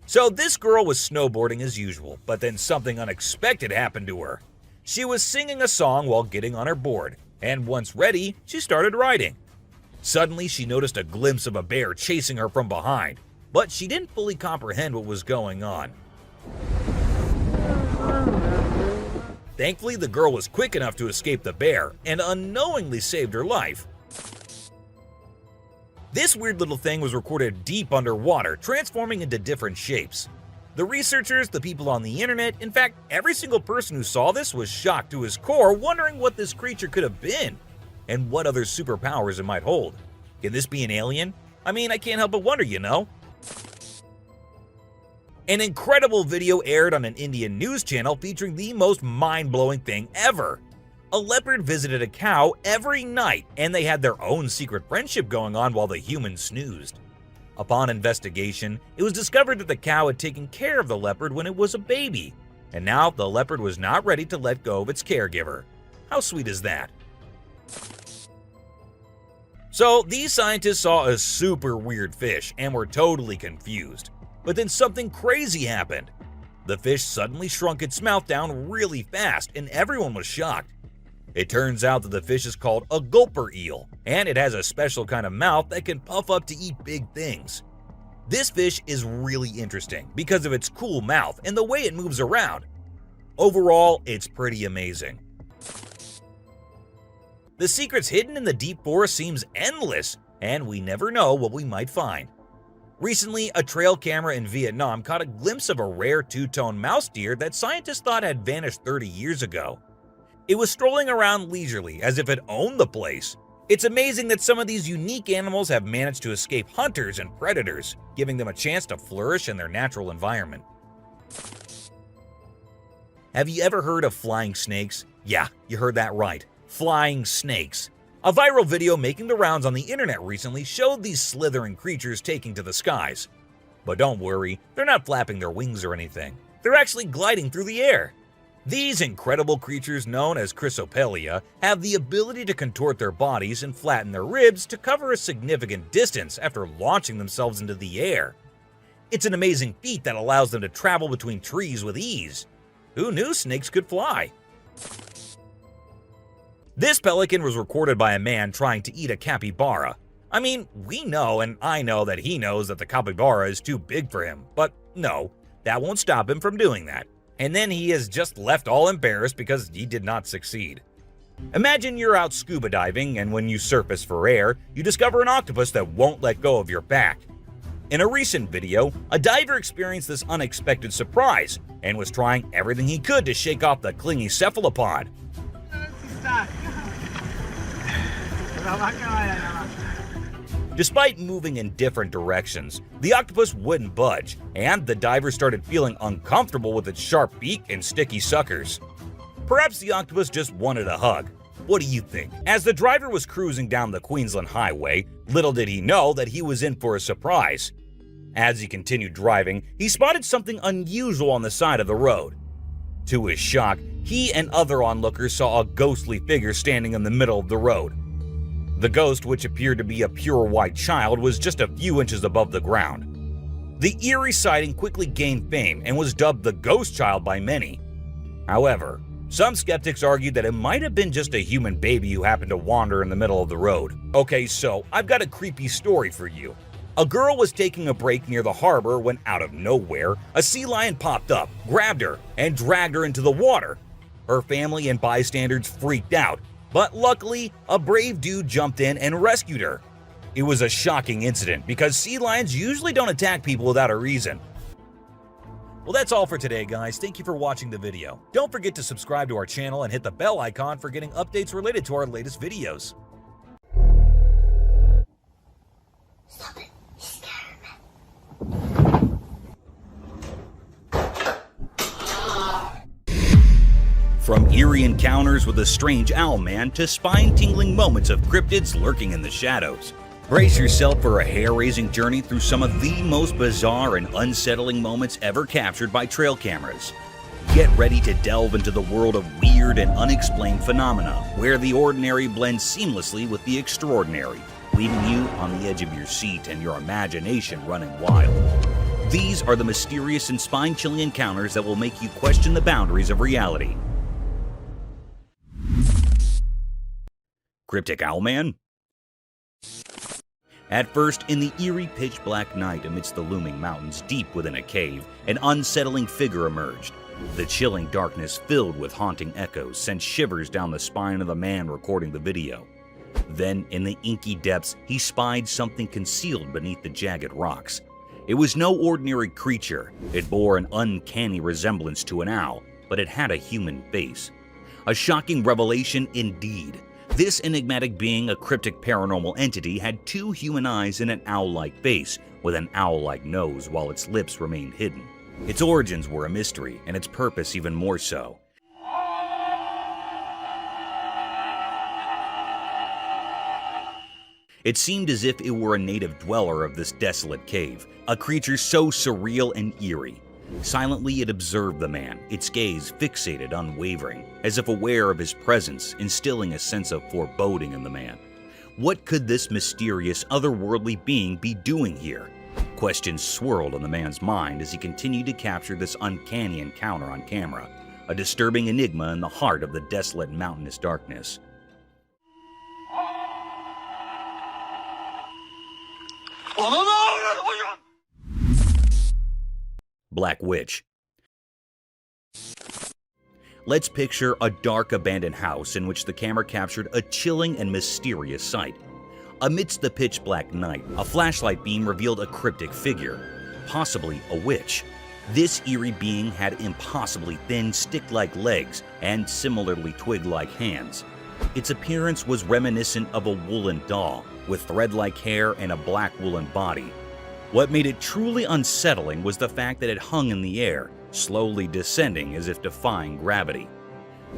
So this girl was snowboarding as usual, but then something unexpected happened to her. She was singing a song while getting on her board, and once ready, she started riding. Suddenly, she noticed a glimpse of a bear chasing her from behind, but she didn't fully comprehend what was going on. Thankfully, the girl was quick enough to escape the bear and unknowingly saved her life. This weird little thing was recorded deep underwater, transforming into different shapes. The researchers, the people on the internet, in fact, every single person who saw this was shocked to his core, wondering what this creature could have been and what other superpowers it might hold. Can this be an alien? I mean, I can't help but wonder, you know? An incredible video aired on an Indian news channel featuring the most mind-blowing thing ever. A leopard visited a cow every night, and they had their own secret friendship going on while the humans snoozed. Upon investigation, it was discovered that the cow had taken care of the leopard when it was a baby, and now the leopard was not ready to let go of its caregiver. How sweet is that? So these scientists saw a super weird fish and were totally confused. But then something crazy happened. The fish suddenly shrunk its mouth down really fast, and everyone was shocked. It turns out that the fish is called a gulper eel, and it has a special kind of mouth that can puff up to eat big things. This fish is really interesting because of its cool mouth and the way it moves around. Overall, it's pretty amazing. The secrets hidden in the deep forest seems endless, and we never know what we might find. Recently, a trail camera in Vietnam caught a glimpse of a rare two-tone mouse deer that scientists thought had vanished 30 years ago. It was strolling around leisurely as if it owned the place. It's amazing that some of these unique animals have managed to escape hunters and predators, giving them a chance to flourish in their natural environment. Have you ever heard of flying snakes? Yeah, you heard that right. Flying snakes. A viral video making the rounds on the internet recently showed these slithering creatures taking to the skies. But don't worry, they're not flapping their wings or anything. They're actually gliding through the air. These incredible creatures, known as Chrysopelia, have the ability to contort their bodies and flatten their ribs to cover a significant distance after launching themselves into the air. It's an amazing feat that allows them to travel between trees with ease. Who knew snakes could fly? This pelican was recorded by a man trying to eat a capybara. I mean, we know, and I know that he knows that the capybara is too big for him, but no, that won't stop him from doing that. And then he is just left all embarrassed because he did not succeed. Imagine you're out scuba diving, and when you surface for air, you discover an octopus that won't let go of your back. In a recent video, a diver experienced this unexpected surprise and was trying everything he could to shake off the clingy cephalopod. Despite moving in different directions, the octopus wouldn't budge, and the diver started feeling uncomfortable with its sharp beak and sticky suckers. Perhaps the octopus just wanted a hug. What do you think? As the driver was cruising down the Queensland Highway, little did he know that he was in for a surprise. As he continued driving, he spotted something unusual on the side of the road. To his shock, he and other onlookers saw a ghostly figure standing in the middle of the road. The ghost, which appeared to be a pure white child, was just a few inches above the ground. The eerie sighting quickly gained fame and was dubbed the Ghost Child by many. However, some skeptics argued that it might have been just a human baby who happened to wander in the middle of the road. Okay, so I've got a creepy story for you. A girl was taking a break near the harbor when, out of nowhere, a sea lion popped up, grabbed her, and dragged her into the water. Her family and bystanders freaked out, but luckily, a brave dude jumped in and rescued her. It was a shocking incident because sea lions usually don't attack people without a reason. Well, that's all for today, guys. Thank you for watching the video. Don't forget to subscribe to our channel and hit the bell icon for getting updates related to our latest videos. Stop it. He's scaring me. From eerie encounters with a strange owl man to spine-tingling moments of cryptids lurking in the shadows. Brace yourself for a hair-raising journey through some of the most bizarre and unsettling moments ever captured by trail cameras. Get ready to delve into the world of weird and unexplained phenomena, where the ordinary blends seamlessly with the extraordinary, leaving you on the edge of your seat and your imagination running wild. These are the mysterious and spine-chilling encounters that will make you question the boundaries of reality. Cryptic Owlman? At first, in the eerie pitch-black night amidst the looming mountains deep within a cave, an unsettling figure emerged. The chilling darkness filled with haunting echoes sent shivers down the spine of the man recording the video. Then, in the inky depths, he spied something concealed beneath the jagged rocks. It was no ordinary creature. It bore an uncanny resemblance to an owl, but it had a human face. A shocking revelation indeed. This enigmatic being, a cryptic paranormal entity, had two human eyes and an owl-like face, with an owl-like nose while its lips remained hidden. Its origins were a mystery, and its purpose even more so. It seemed as if it were a native dweller of this desolate cave, a creature so surreal and eerie. Silently it observed the man, its gaze fixated, unwavering, as if aware of his presence, instilling a sense of foreboding in the man. What could this mysterious, otherworldly being be doing here? Questions swirled on the man's mind as he continued to capture this uncanny encounter on camera, a disturbing enigma in the heart of the desolate mountainous darkness. Black Witch. Let's picture a dark abandoned house in which the camera captured a chilling and mysterious sight. Amidst the pitch-black night, a flashlight beam revealed a cryptic figure, possibly a witch. This eerie being had impossibly thin, stick-like legs and similarly twig-like hands. Its appearance was reminiscent of a woolen doll, with thread-like hair and a black woolen body. What made it truly unsettling was the fact that it hung in the air, slowly descending as if defying gravity.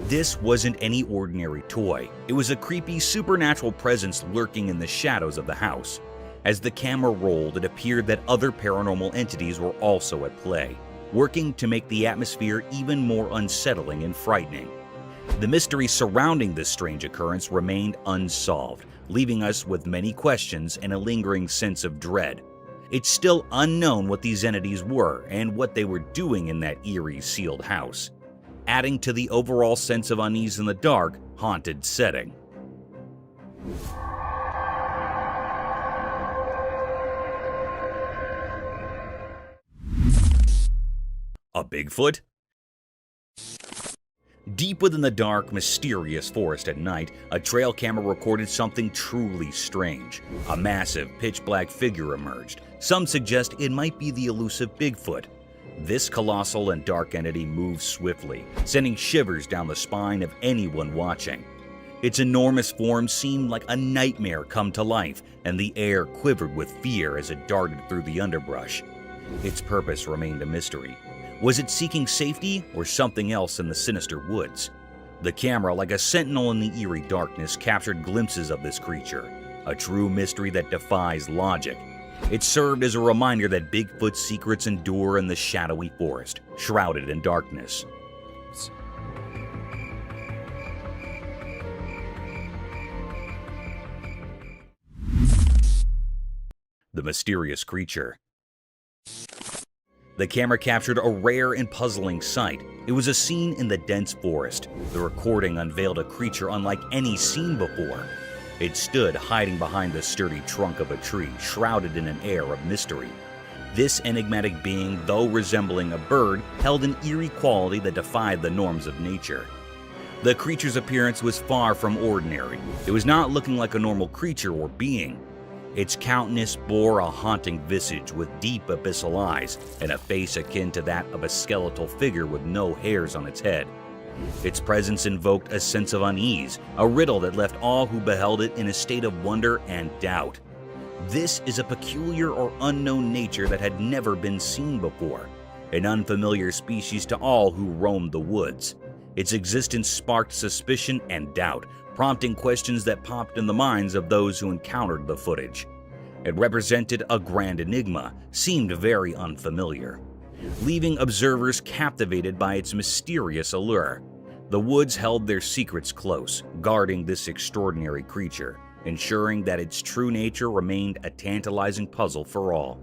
This wasn't any ordinary toy. It was a creepy supernatural presence lurking in the shadows of the house. As the camera rolled, it appeared that other paranormal entities were also at play, working to make the atmosphere even more unsettling and frightening. The mystery surrounding this strange occurrence remained unsolved, leaving us with many questions and a lingering sense of dread. It's still unknown what these entities were and what they were doing in that eerie, sealed house, adding to the overall sense of unease in the dark, haunted setting. A Bigfoot? Deep within the dark, mysterious forest at night, a trail camera recorded something truly strange. A massive, pitch-black figure emerged. Some suggest it might be the elusive Bigfoot. This colossal and dark entity moved swiftly, sending shivers down the spine of anyone watching. Its enormous form seemed like a nightmare come to life, and the air quivered with fear as it darted through the underbrush. Its purpose remained a mystery. Was it seeking safety or something else in the sinister woods? The camera, like a sentinel in the eerie darkness, captured glimpses of this creature, a true mystery that defies logic. It served as a reminder that Bigfoot's secrets endure in the shadowy forest, shrouded in darkness. The mysterious creature. The camera captured a rare and puzzling sight. It was a scene in the dense forest. The recording unveiled a creature unlike any seen before. It stood hiding behind the sturdy trunk of a tree, shrouded in an air of mystery. This enigmatic being, though resembling a bird, held an eerie quality that defied the norms of nature. The creature's appearance was far from ordinary. It was not looking like a normal creature or being. Its countenance bore a haunting visage with deep abyssal eyes and a face akin to that of a skeletal figure with no hairs on its head. Its presence invoked a sense of unease, a riddle that left all who beheld it in a state of wonder and doubt. This is a peculiar or unknown nature that had never been seen before, an unfamiliar species to all who roamed the woods. Its existence sparked suspicion and doubt, prompting questions that popped in the minds of those who encountered the footage. It represented a grand enigma, seemed very unfamiliar, leaving observers captivated by its mysterious allure. The woods held their secrets close, guarding this extraordinary creature, ensuring that its true nature remained a tantalizing puzzle for all.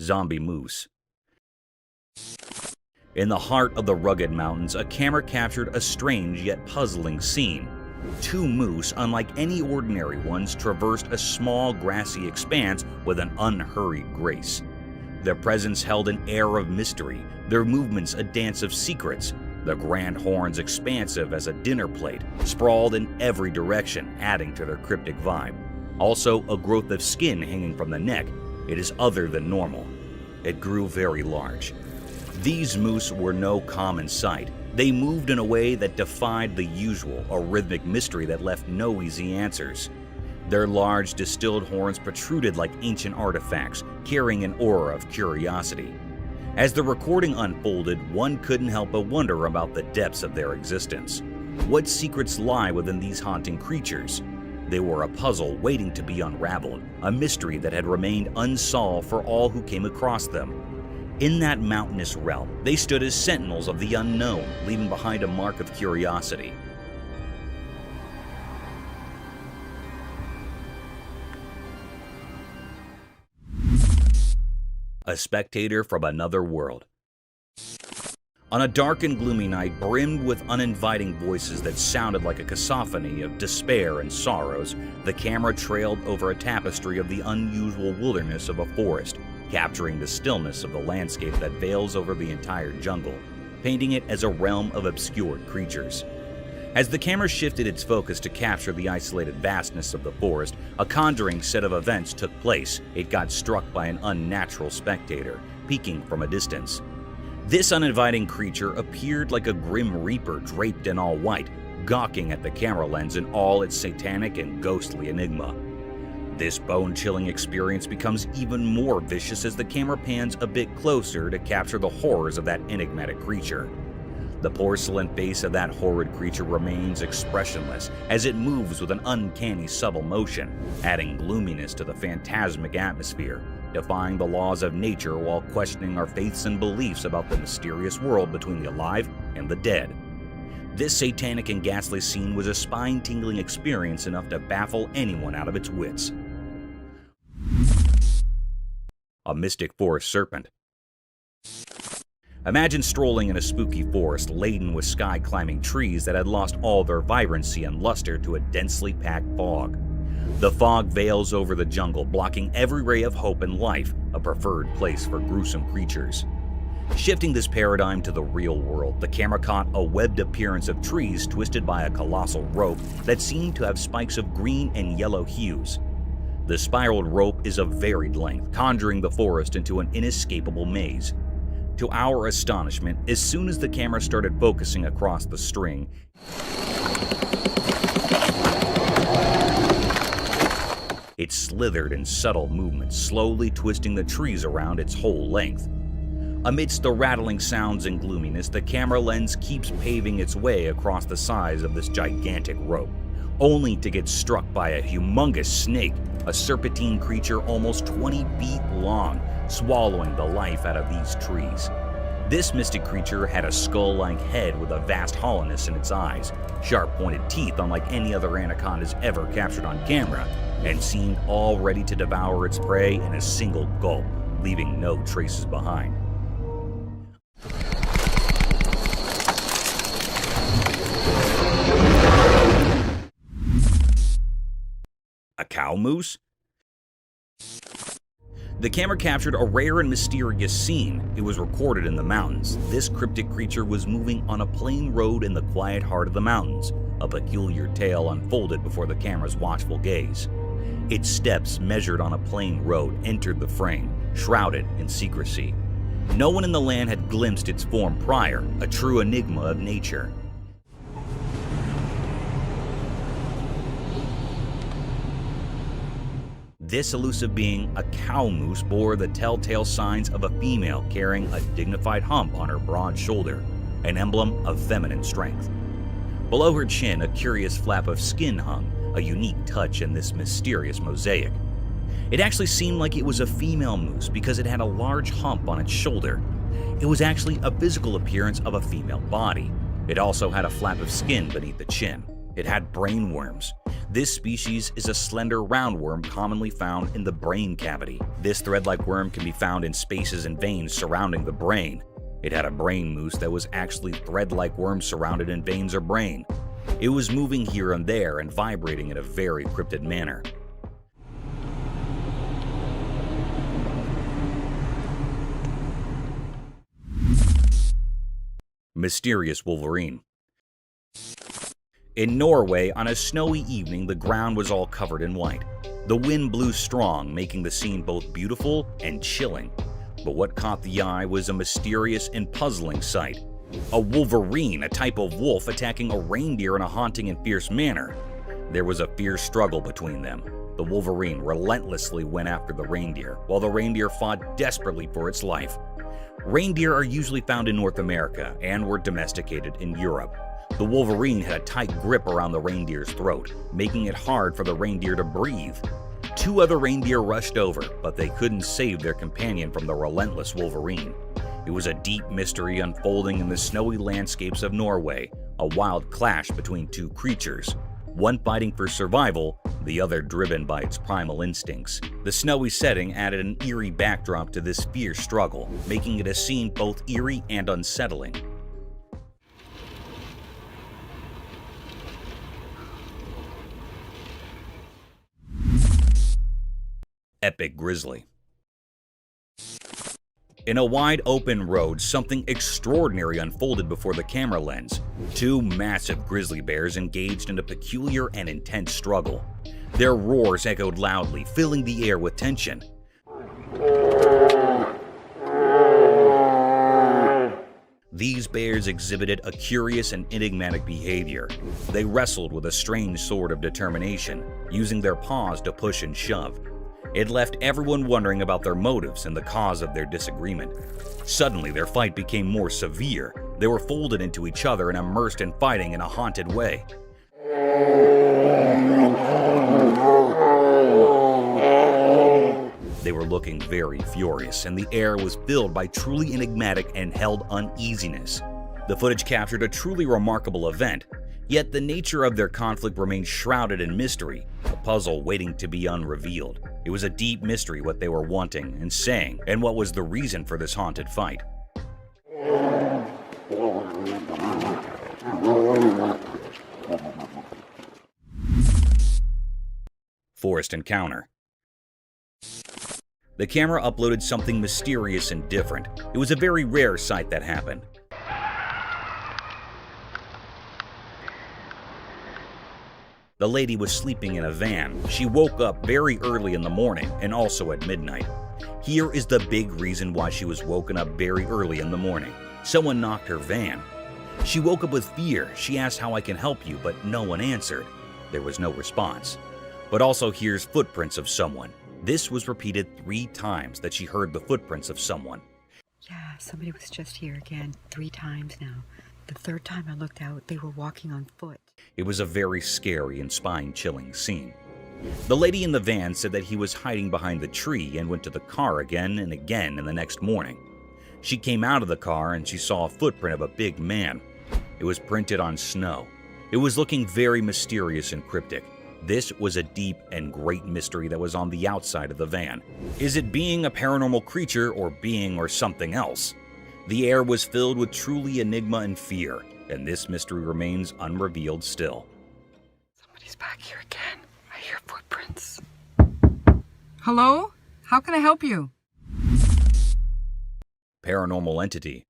Zombie moose. In the heart of the rugged mountains, a camera captured a strange yet puzzling scene. Two moose, unlike any ordinary ones, traversed a small grassy expanse with an unhurried grace. Their presence held an air of mystery, their movements a dance of secrets, the grand horns expansive as a dinner plate, sprawled in every direction, adding to their cryptic vibe. Also, a growth of skin hanging from the neck. It is other than normal. It grew very large. These moose were no common sight. They moved in a way that defied the usual, a rhythmic mystery that left no easy answers. Their large, distilled horns protruded like ancient artifacts, carrying an aura of curiosity. As the recording unfolded, one couldn't help but wonder about the depths of their existence. What secrets lie within these haunting creatures? They were a puzzle waiting to be unraveled, a mystery that had remained unsolved for all who came across them. In that mountainous realm, they stood as sentinels of the unknown, leaving behind a mark of curiosity. A spectator from another world. On a dark and gloomy night brimmed with uninviting voices that sounded like a cacophony of despair and sorrows, the camera trailed over a tapestry of the unusual wilderness of a forest, capturing the stillness of the landscape that veils over the entire jungle, painting it as a realm of obscured creatures. As the camera shifted its focus to capture the isolated vastness of the forest, a conjuring set of events took place. It got struck by an unnatural spectator, peeking from a distance. This uninviting creature appeared like a grim reaper draped in all white, gawking at the camera lens in all its satanic and ghostly enigma. This bone-chilling experience becomes even more vicious as the camera pans a bit closer to capture the horrors of that enigmatic creature. The porcelain face of that horrid creature remains expressionless as it moves with an uncanny subtle motion, adding gloominess to the phantasmic atmosphere, defying the laws of nature while questioning our faiths and beliefs about the mysterious world between the alive and the dead. This satanic and ghastly scene was a spine-tingling experience enough to baffle anyone out of its wits. A mystic forest serpent. Imagine strolling in a spooky forest laden with sky-climbing trees that had lost all their vibrancy and luster to a densely packed fog. The fog veils over the jungle, blocking every ray of hope and life, a preferred place for gruesome creatures. Shifting this paradigm to the real world, the camera caught a webbed appearance of trees twisted by a colossal rope that seemed to have spikes of green and yellow hues. The spiraled rope is of varied length, conjuring the forest into an inescapable maze. To our astonishment, as soon as the camera started focusing across the string, it slithered in subtle movements, slowly twisting the trees around its whole length. Amidst the rattling sounds and gloominess, the camera lens keeps paving its way across the sides of this gigantic rope, only to get struck by a humongous snake, a serpentine creature almost 20 feet long, swallowing the life out of these trees. This mystic creature had a skull-like head with a vast hollowness in its eyes, sharp-pointed teeth unlike any other anacondas ever captured on camera, and seemed all ready to devour its prey in a single gulp, leaving no traces behind. A cow moose? The camera captured a rare and mysterious scene. It was recorded in the mountains. This cryptic creature was moving on a plain road in the quiet heart of the mountains. A peculiar tale unfolded before the camera's watchful gaze. Its steps, measured on a plain road, entered the frame, shrouded in secrecy. No one in the land had glimpsed its form prior, a true enigma of nature. This elusive being, a cow moose, bore the telltale signs of a female carrying a dignified hump on her broad shoulder, an emblem of feminine strength. Below her chin, a curious flap of skin hung, a unique touch in this mysterious mosaic. It actually seemed like it was a female moose because it had a large hump on its shoulder. It was actually a physical appearance of a female body. It also had a flap of skin beneath the chin. It had brain worms. This species is a slender roundworm commonly found in the brain cavity. This thread-like worm can be found in spaces and veins surrounding the brain. It had a brain moose that was actually thread-like worms surrounded in veins or brain. It was moving here and there and vibrating in a very cryptid manner. Mysterious wolverine. In Norway, on a snowy evening, the ground was all covered in white. The wind blew strong, making the scene both beautiful and chilling. But what caught the eye was a mysterious and puzzling sight. A wolverine, a type of wolf, attacking a reindeer in a haunting and fierce manner. There was a fierce struggle between them. The wolverine relentlessly went after the reindeer, while the reindeer fought desperately for its life. Reindeer are usually found in North America and were domesticated in Europe. The wolverine had a tight grip around the reindeer's throat, making it hard for the reindeer to breathe. Two other reindeer rushed over, but they couldn't save their companion from the relentless wolverine. It was a deep mystery unfolding in the snowy landscapes of Norway, a wild clash between two creatures, one fighting for survival, the other driven by its primal instincts. The snowy setting added an eerie backdrop to this fierce struggle, making it a scene both eerie and unsettling. Epic grizzly. In a wide open road, something extraordinary unfolded before the camera lens. Two massive grizzly bears engaged in a peculiar and intense struggle. Their roars echoed loudly, filling the air with tension. These bears exhibited a curious and enigmatic behavior. They wrestled with a strange sort of determination, using their paws to push and shove. It left everyone wondering about their motives and the cause of their disagreement. Suddenly, their fight became more severe. They were folded into each other and immersed in fighting in a haunted way. They were looking very furious, and the air was filled by truly enigmatic and held uneasiness. The footage captured a truly remarkable event, yet the nature of their conflict remained shrouded in mystery, a puzzle waiting to be unrevealed. It was a deep mystery what they were wanting and saying, and what was the reason for this haunted fight. Forest encounter. The camera uploaded something mysterious and different. It was a very rare sight that happened. The lady was sleeping in a van. She woke up very early in the morning and also at midnight. Here is the big reason why she was woken up very early in the morning. Someone knocked her van. She woke up with fear. She asked how I can help you, but no one answered. There was no response. But also here's footprints of someone. This was repeated 3 times that she heard the footprints of someone. Yeah, somebody was just here again 3 times now. The 3rd time I looked out, they were walking on foot. It was a very scary and spine-chilling scene. The lady in the van said that he was hiding behind the tree and went to the car again and again in the next morning. She came out of the car and she saw a footprint of a big man. It was printed on snow. It was looking very mysterious and cryptic. This was a deep and great mystery that was on the outside of the van. Is it being a paranormal creature or being or something else? The air was filled with truly enigma and fear, and this mystery remains unrevealed still. Somebody's back here again. I hear footprints. Hello? How can I help you? Paranormal entity.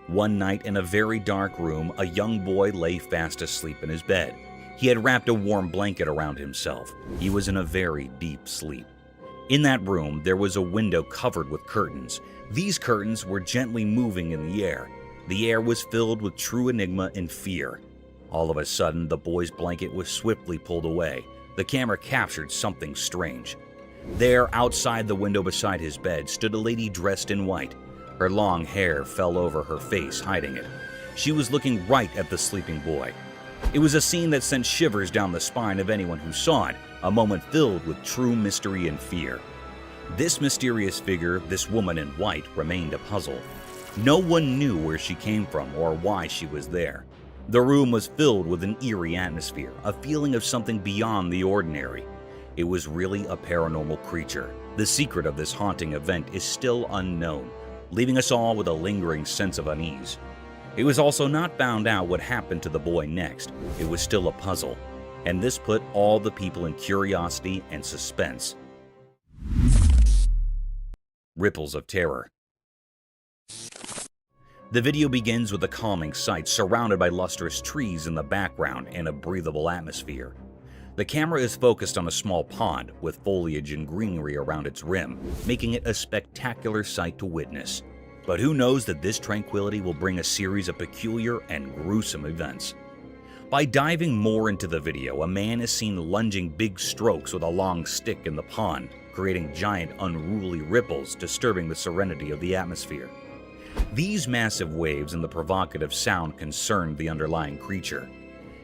One night in a very dark room, a young boy lay fast asleep in his bed. He had wrapped a warm blanket around himself. He was in a very deep sleep. In that room, there was a window covered with curtains. These curtains were gently moving in the air. The air was filled with true enigma and fear. All of a sudden, the boy's blanket was swiftly pulled away. The camera captured something strange. There, outside the window beside his bed, stood a lady dressed in white. Her long hair fell over her face, hiding it. She was looking right at the sleeping boy. It was a scene that sent shivers down the spine of anyone who saw it, a moment filled with true mystery and fear. This mysterious figure, this woman in white, remained a puzzle. No one knew where she came from or why she was there. The room was filled with an eerie atmosphere, a feeling of something beyond the ordinary. It was really a paranormal creature. The secret of this haunting event is still unknown, leaving us all with a lingering sense of unease. It was also not found out what happened to the boy next. It was still a puzzle, and this put all the people in curiosity and suspense. Ripples of terror. The video begins with a calming sight surrounded by lustrous trees in the background and a breathable atmosphere. The camera is focused on a small pond with foliage and greenery around its rim, making it a spectacular sight to witness. But who knows that this tranquility will bring a series of peculiar and gruesome events. By diving more into the video, a man is seen lunging big strokes with a long stick in the pond, creating giant unruly ripples disturbing the serenity of the atmosphere. These massive waves and the provocative sound concerned the underlying creature.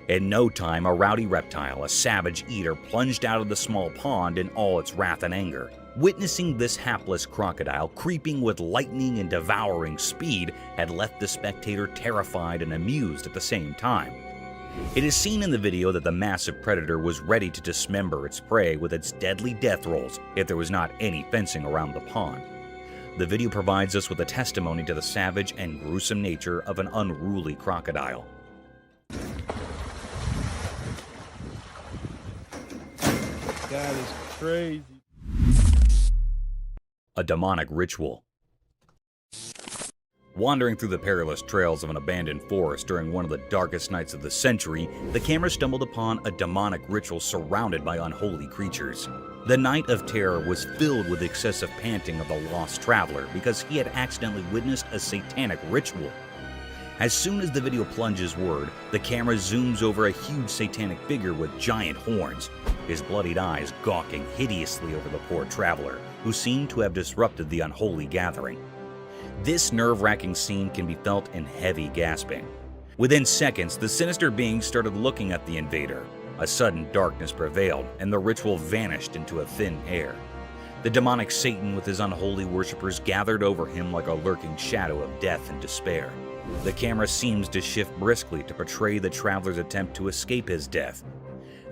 In no time, a rowdy reptile, a savage eater, plunged out of the small pond in all its wrath and anger. Witnessing this hapless crocodile creeping with lightning and devouring speed had left the spectator terrified and amused at the same time. It is seen in the video that the massive predator was ready to dismember its prey with its deadly death rolls if there was not any fencing around the pond. The video provides us with a testimony to the savage and gruesome nature of an unruly crocodile. That is crazy. A demonic ritual. Wandering through the perilous trails of an abandoned forest during one of the darkest nights of the century, the camera stumbled upon a demonic ritual surrounded by unholy creatures. The night of terror was filled with excessive panting of the lost traveler because he had accidentally witnessed a satanic ritual. As soon as the video plunges word, the camera zooms over a huge satanic figure with giant horns, his bloodied eyes gawking hideously over the poor traveler, who seemed to have disrupted the unholy gathering. This nerve-wracking scene can be felt in heavy gasping. Within seconds, the sinister being started looking at the invader. A sudden darkness prevailed, and the ritual vanished into a thin air. The demonic Satan with his unholy worshippers gathered over him like a lurking shadow of death and despair. The camera seems to shift briskly to portray the traveler's attempt to escape his death.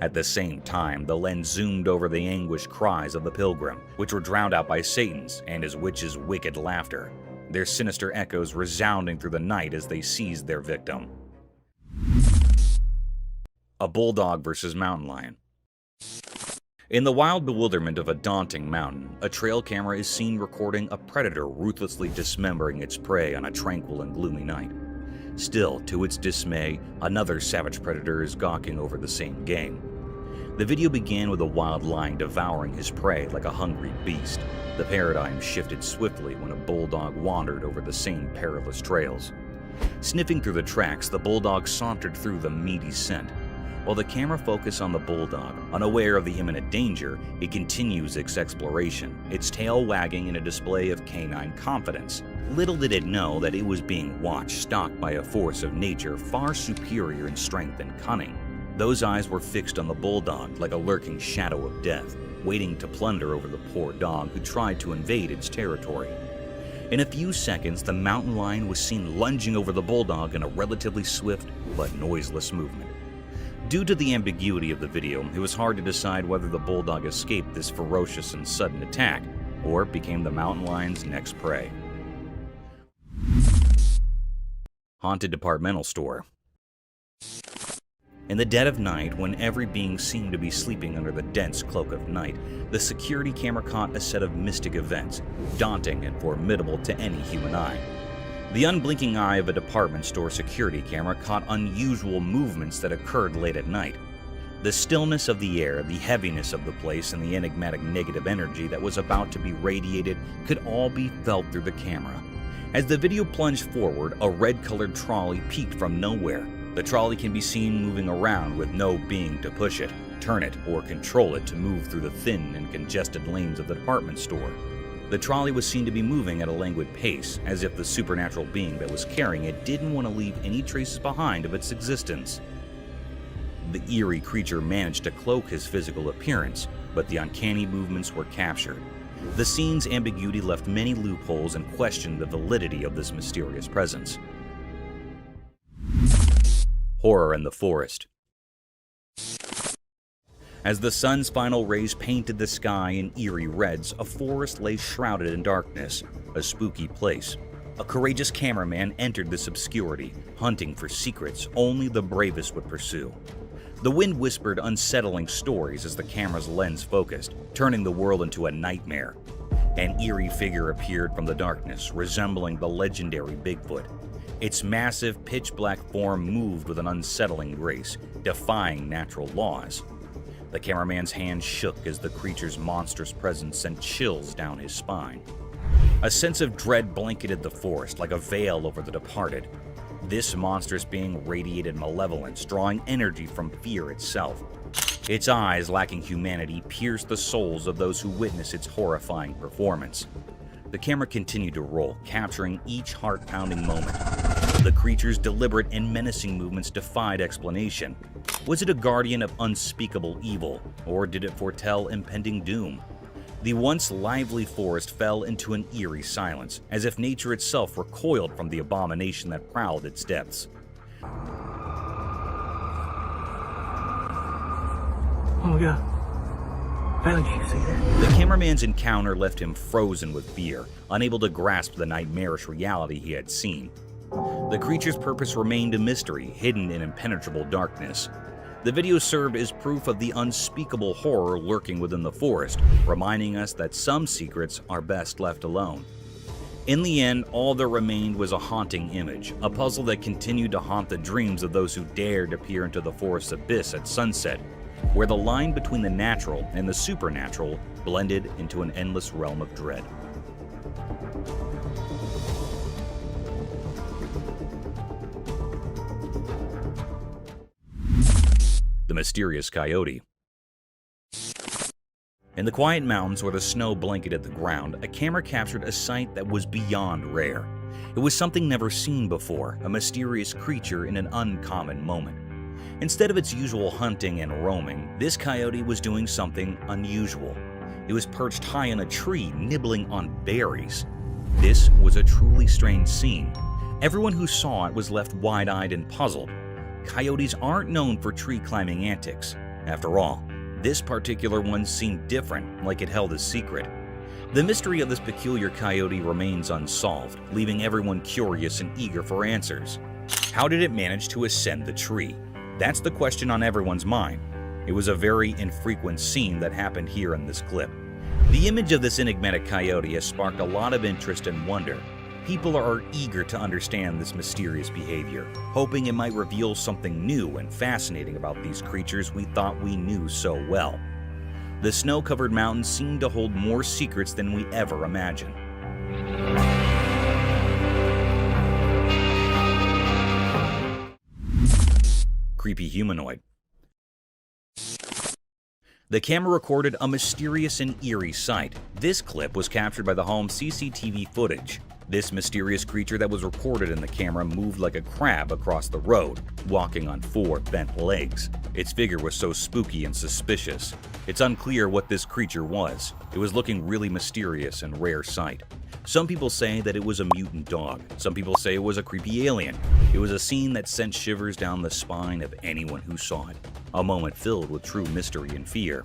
At the same time, the lens zoomed over the anguished cries of the pilgrim, which were drowned out by Satan's and his witch's wicked laughter, their sinister echoes resounding through the night as they seized their victim. A bulldog versus mountain lion. In the wild bewilderment of a daunting mountain, a trail camera is seen recording a predator ruthlessly dismembering its prey on a tranquil and gloomy night. Still, to its dismay, another savage predator is gawking over the same game. The video began with a wild lion devouring his prey like a hungry beast. The paradigm shifted swiftly when a bulldog wandered over the same perilous trails. Sniffing through the tracks, the bulldog sauntered through the meaty scent. While the camera focused on the bulldog, unaware of the imminent danger, it continues its exploration, its tail wagging in a display of canine confidence. Little did it know that it was being watched, stalked by a force of nature far superior in strength and cunning. Those eyes were fixed on the bulldog like a lurking shadow of death, waiting to plunder over the poor dog who tried to invade its territory. In a few seconds, the mountain lion was seen lunging over the bulldog in a relatively swift but noiseless movement. Due to the ambiguity of the video, it was hard to decide whether the bulldog escaped this ferocious and sudden attack, or became the mountain lion's next prey. Haunted departmental store. In the dead of night, when every being seemed to be sleeping under the dense cloak of night, the security camera caught a set of mystic events, daunting and formidable to any human eye. The unblinking eye of a department store security camera caught unusual movements that occurred late at night. The stillness of the air, the heaviness of the place, and the enigmatic negative energy that was about to be radiated could all be felt through the camera. As the video plunged forward, a red-colored trolley peeked from nowhere. The trolley can be seen moving around with no being to push it, turn it, or control it to move through the thin and congested lanes of the department store. The trolley was seen to be moving at a languid pace, as if the supernatural being that was carrying it didn't want to leave any traces behind of its existence. The eerie creature managed to cloak his physical appearance, but the uncanny movements were captured. The scene's ambiguity left many loopholes and questioned the validity of this mysterious presence. Horror in the forest. As the sun's final rays painted the sky in eerie reds, a forest lay shrouded in darkness, a spooky place. A courageous cameraman entered this obscurity, hunting for secrets only the bravest would pursue. The wind whispered unsettling stories as the camera's lens focused, turning the world into a nightmare. An eerie figure appeared from the darkness, resembling the legendary Bigfoot. Its massive, pitch-black form moved with an unsettling grace, defying natural laws. The cameraman's hand shook as the creature's monstrous presence sent chills down his spine. A sense of dread blanketed the forest like a veil over the departed. This monstrous being radiated malevolence, drawing energy from fear itself. Its eyes, lacking humanity, pierced the souls of those who witnessed its horrifying performance. The camera continued to roll, capturing each heart-pounding moment. The creature's deliberate and menacing movements defied explanation. Was it a guardian of unspeakable evil, or did it foretell impending doom? The once lively forest fell into an eerie silence, as if nature itself recoiled from the abomination that prowled its depths. Oh my god. Finally, you see that? The cameraman's encounter left him frozen with fear, unable to grasp the nightmarish reality he had seen. The creature's purpose remained a mystery, hidden in impenetrable darkness. The video served as proof of the unspeakable horror lurking within the forest, reminding us that some secrets are best left alone. In the end, all that remained was a haunting image, a puzzle that continued to haunt the dreams of those who dared to peer into the forest's abyss at sunset, where the line between the natural and the supernatural blended into an endless realm of dread. The mysterious coyote. In the quiet mountains where the snow blanketed the ground, a camera captured a sight that was beyond rare. It was something never seen before, a mysterious creature in an uncommon moment. Instead of its usual hunting and roaming, this coyote was doing something unusual. It was perched high in a tree, nibbling on berries. This was a truly strange scene. Everyone who saw it was left wide-eyed and puzzled. Coyotes aren't known for tree-climbing antics. After all, this particular one seemed different, like it held a secret. The mystery of this peculiar coyote remains unsolved, leaving everyone curious and eager for answers. How did it manage to ascend the tree? That's the question on everyone's mind. It was a very infrequent scene that happened here in this clip. The image of this enigmatic coyote has sparked a lot of interest and wonder. People are eager to understand this mysterious behavior, hoping it might reveal something new and fascinating about these creatures we thought we knew so well. The snow-covered mountains seem to hold more secrets than we ever imagined. Creepy humanoid. The camera recorded a mysterious and eerie sight. This clip was captured by the home's CCTV footage. This mysterious creature that was recorded in the camera moved like a crab across the road, walking on 4 bent legs. Its figure was so spooky and suspicious. It's unclear what this creature was. It was looking really mysterious and rare sight. Some people say that it was a mutant dog. Some people say it was a creepy alien. It was a scene that sent shivers down the spine of anyone who saw it. A moment filled with true mystery and fear.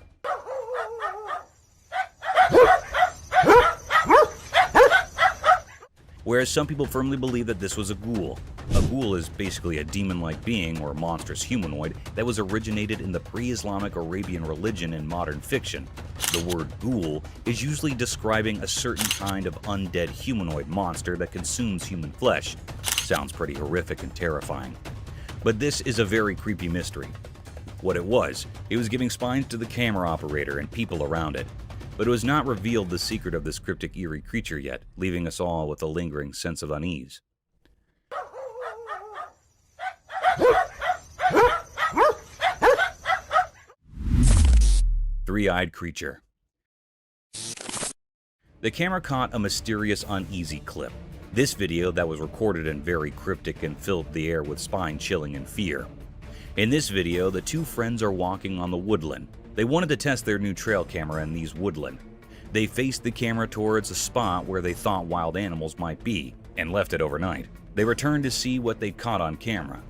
Whereas some people firmly believe that this was a ghoul. A ghoul is basically a demon-like being or monstrous humanoid that was originated in the pre-Islamic Arabian religion and modern fiction. The word ghoul is usually describing a certain kind of undead humanoid monster that consumes human flesh. Sounds pretty horrific and terrifying. But this is a very creepy mystery. What it was giving spines to the camera operator and people around it. But it was not revealed the secret of this cryptic eerie creature yet, leaving us all with a lingering sense of unease. Three-eyed creature. The camera caught a mysterious, uneasy clip. This video that was recorded in very cryptic and filled the air with spine-chilling and fear. In this video, the two friends are walking on the woodland. They wanted to test their new trail camera in these woodland. They faced the camera towards a spot where they thought wild animals might be, and left it overnight. They returned to see what they caught on camera.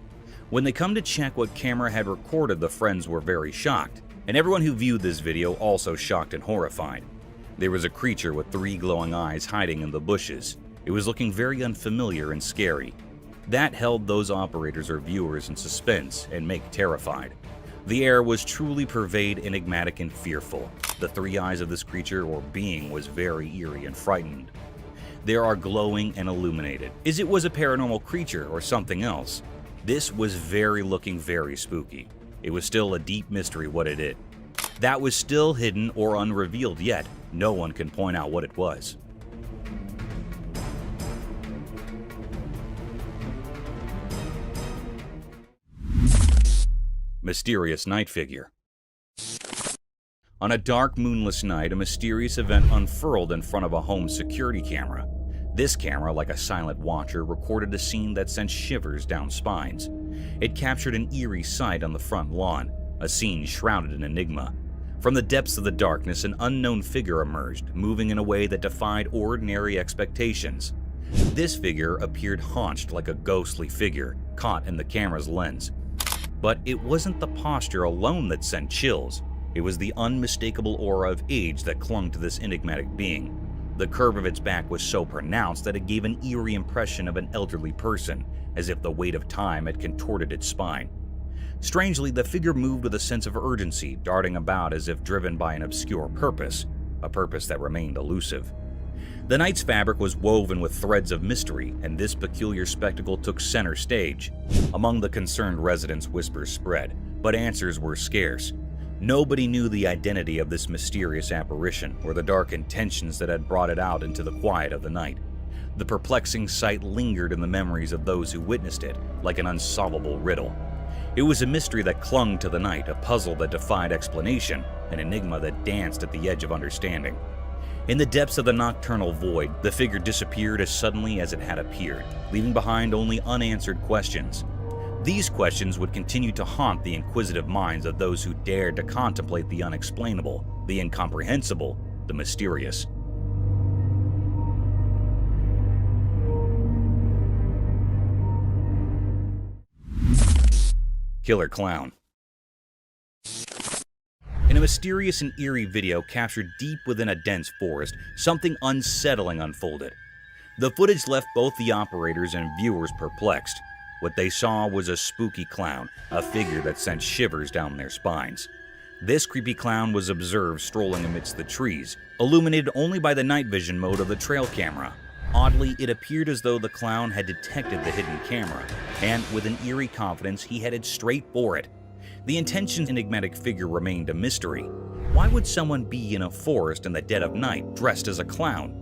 When they come to check what camera had recorded, the friends were very shocked, and everyone who viewed this video also shocked and horrified. There was a creature with 3 glowing eyes hiding in the bushes. It was looking very unfamiliar and scary. That held those operators or viewers in suspense and make terrified. The air was truly pervade, enigmatic, and fearful. The 3 eyes of this creature or being was very eerie and frightened. They are glowing and illuminated. Is it was a paranormal creature or something else? This was looking very spooky. It was still a deep mystery what it is. That was still hidden or unrevealed yet. No one can point out what it was. Mysterious night figure. On a dark, moonless night, a mysterious event unfurled in front of a home security camera. This camera, like a silent watcher, recorded a scene that sent shivers down spines. It captured an eerie sight on the front lawn, a scene shrouded in enigma. From the depths of the darkness, an unknown figure emerged, moving in a way that defied ordinary expectations. This figure appeared haunched like a ghostly figure, caught in the camera's lens. But it wasn't the posture alone that sent chills. It was the unmistakable aura of age that clung to this enigmatic being. The curve of its back was so pronounced that it gave an eerie impression of an elderly person, as if the weight of time had contorted its spine. Strangely, the figure moved with a sense of urgency, darting about as if driven by an obscure purpose, a purpose that remained elusive. The night's fabric was woven with threads of mystery, and this peculiar spectacle took center stage. Among the concerned residents, whispers spread, but answers were scarce. Nobody knew the identity of this mysterious apparition or the dark intentions that had brought it out into the quiet of the night. The perplexing sight lingered in the memories of those who witnessed it like an unsolvable riddle. It was a mystery that clung to the night, a puzzle that defied explanation, an enigma that danced at the edge of understanding. In the depths of the nocturnal void, the figure disappeared as suddenly as it had appeared, leaving behind only unanswered questions. These questions would continue to haunt the inquisitive minds of those who dared to contemplate the unexplainable, the incomprehensible, the mysterious. Killer Clown. In a mysterious and eerie video captured deep within a dense forest, something unsettling unfolded. The footage left both the operators and viewers perplexed. What they saw was a spooky clown, a figure that sent shivers down their spines. This creepy clown was observed strolling amidst the trees, illuminated only by the night vision mode of the trail camera. Oddly, it appeared as though the clown had detected the hidden camera, and with an eerie confidence, he headed straight for it. The intention's enigmatic figure remained a mystery. Why would someone be in a forest in the dead of night dressed as a clown?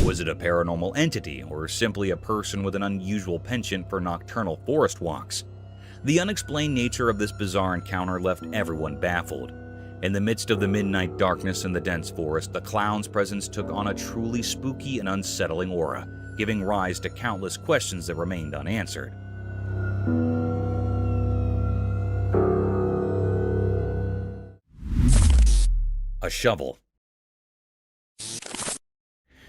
Was it a paranormal entity, or simply a person with an unusual penchant for nocturnal forest walks? The unexplained nature of this bizarre encounter left everyone baffled. In the midst of the midnight darkness in the dense forest, the clown's presence took on a truly spooky and unsettling aura, giving rise to countless questions that remained unanswered. A shovel.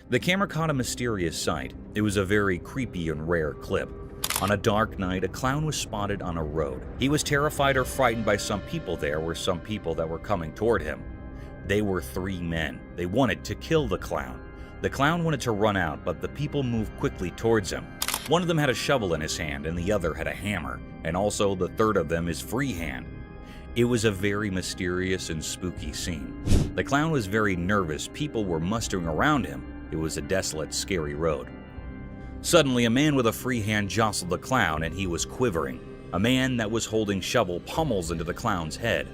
The camera caught a mysterious sight. It was a very creepy and rare clip. On a dark night, a clown was spotted on a road. He was terrified or frightened by some people there were some people that were coming toward him. They were 3 men. They wanted to kill the clown. The clown wanted to run out, but the people moved quickly towards him. One of them had a shovel in his hand and the other had a hammer, and also the third of them is free hand. It was a very mysterious and spooky scene. The clown was very nervous. People were mustering around him. It was a desolate, scary road. Suddenly, a man with a free hand jostled the clown and he was quivering. A man that was holding shovel pummels into the clown's head.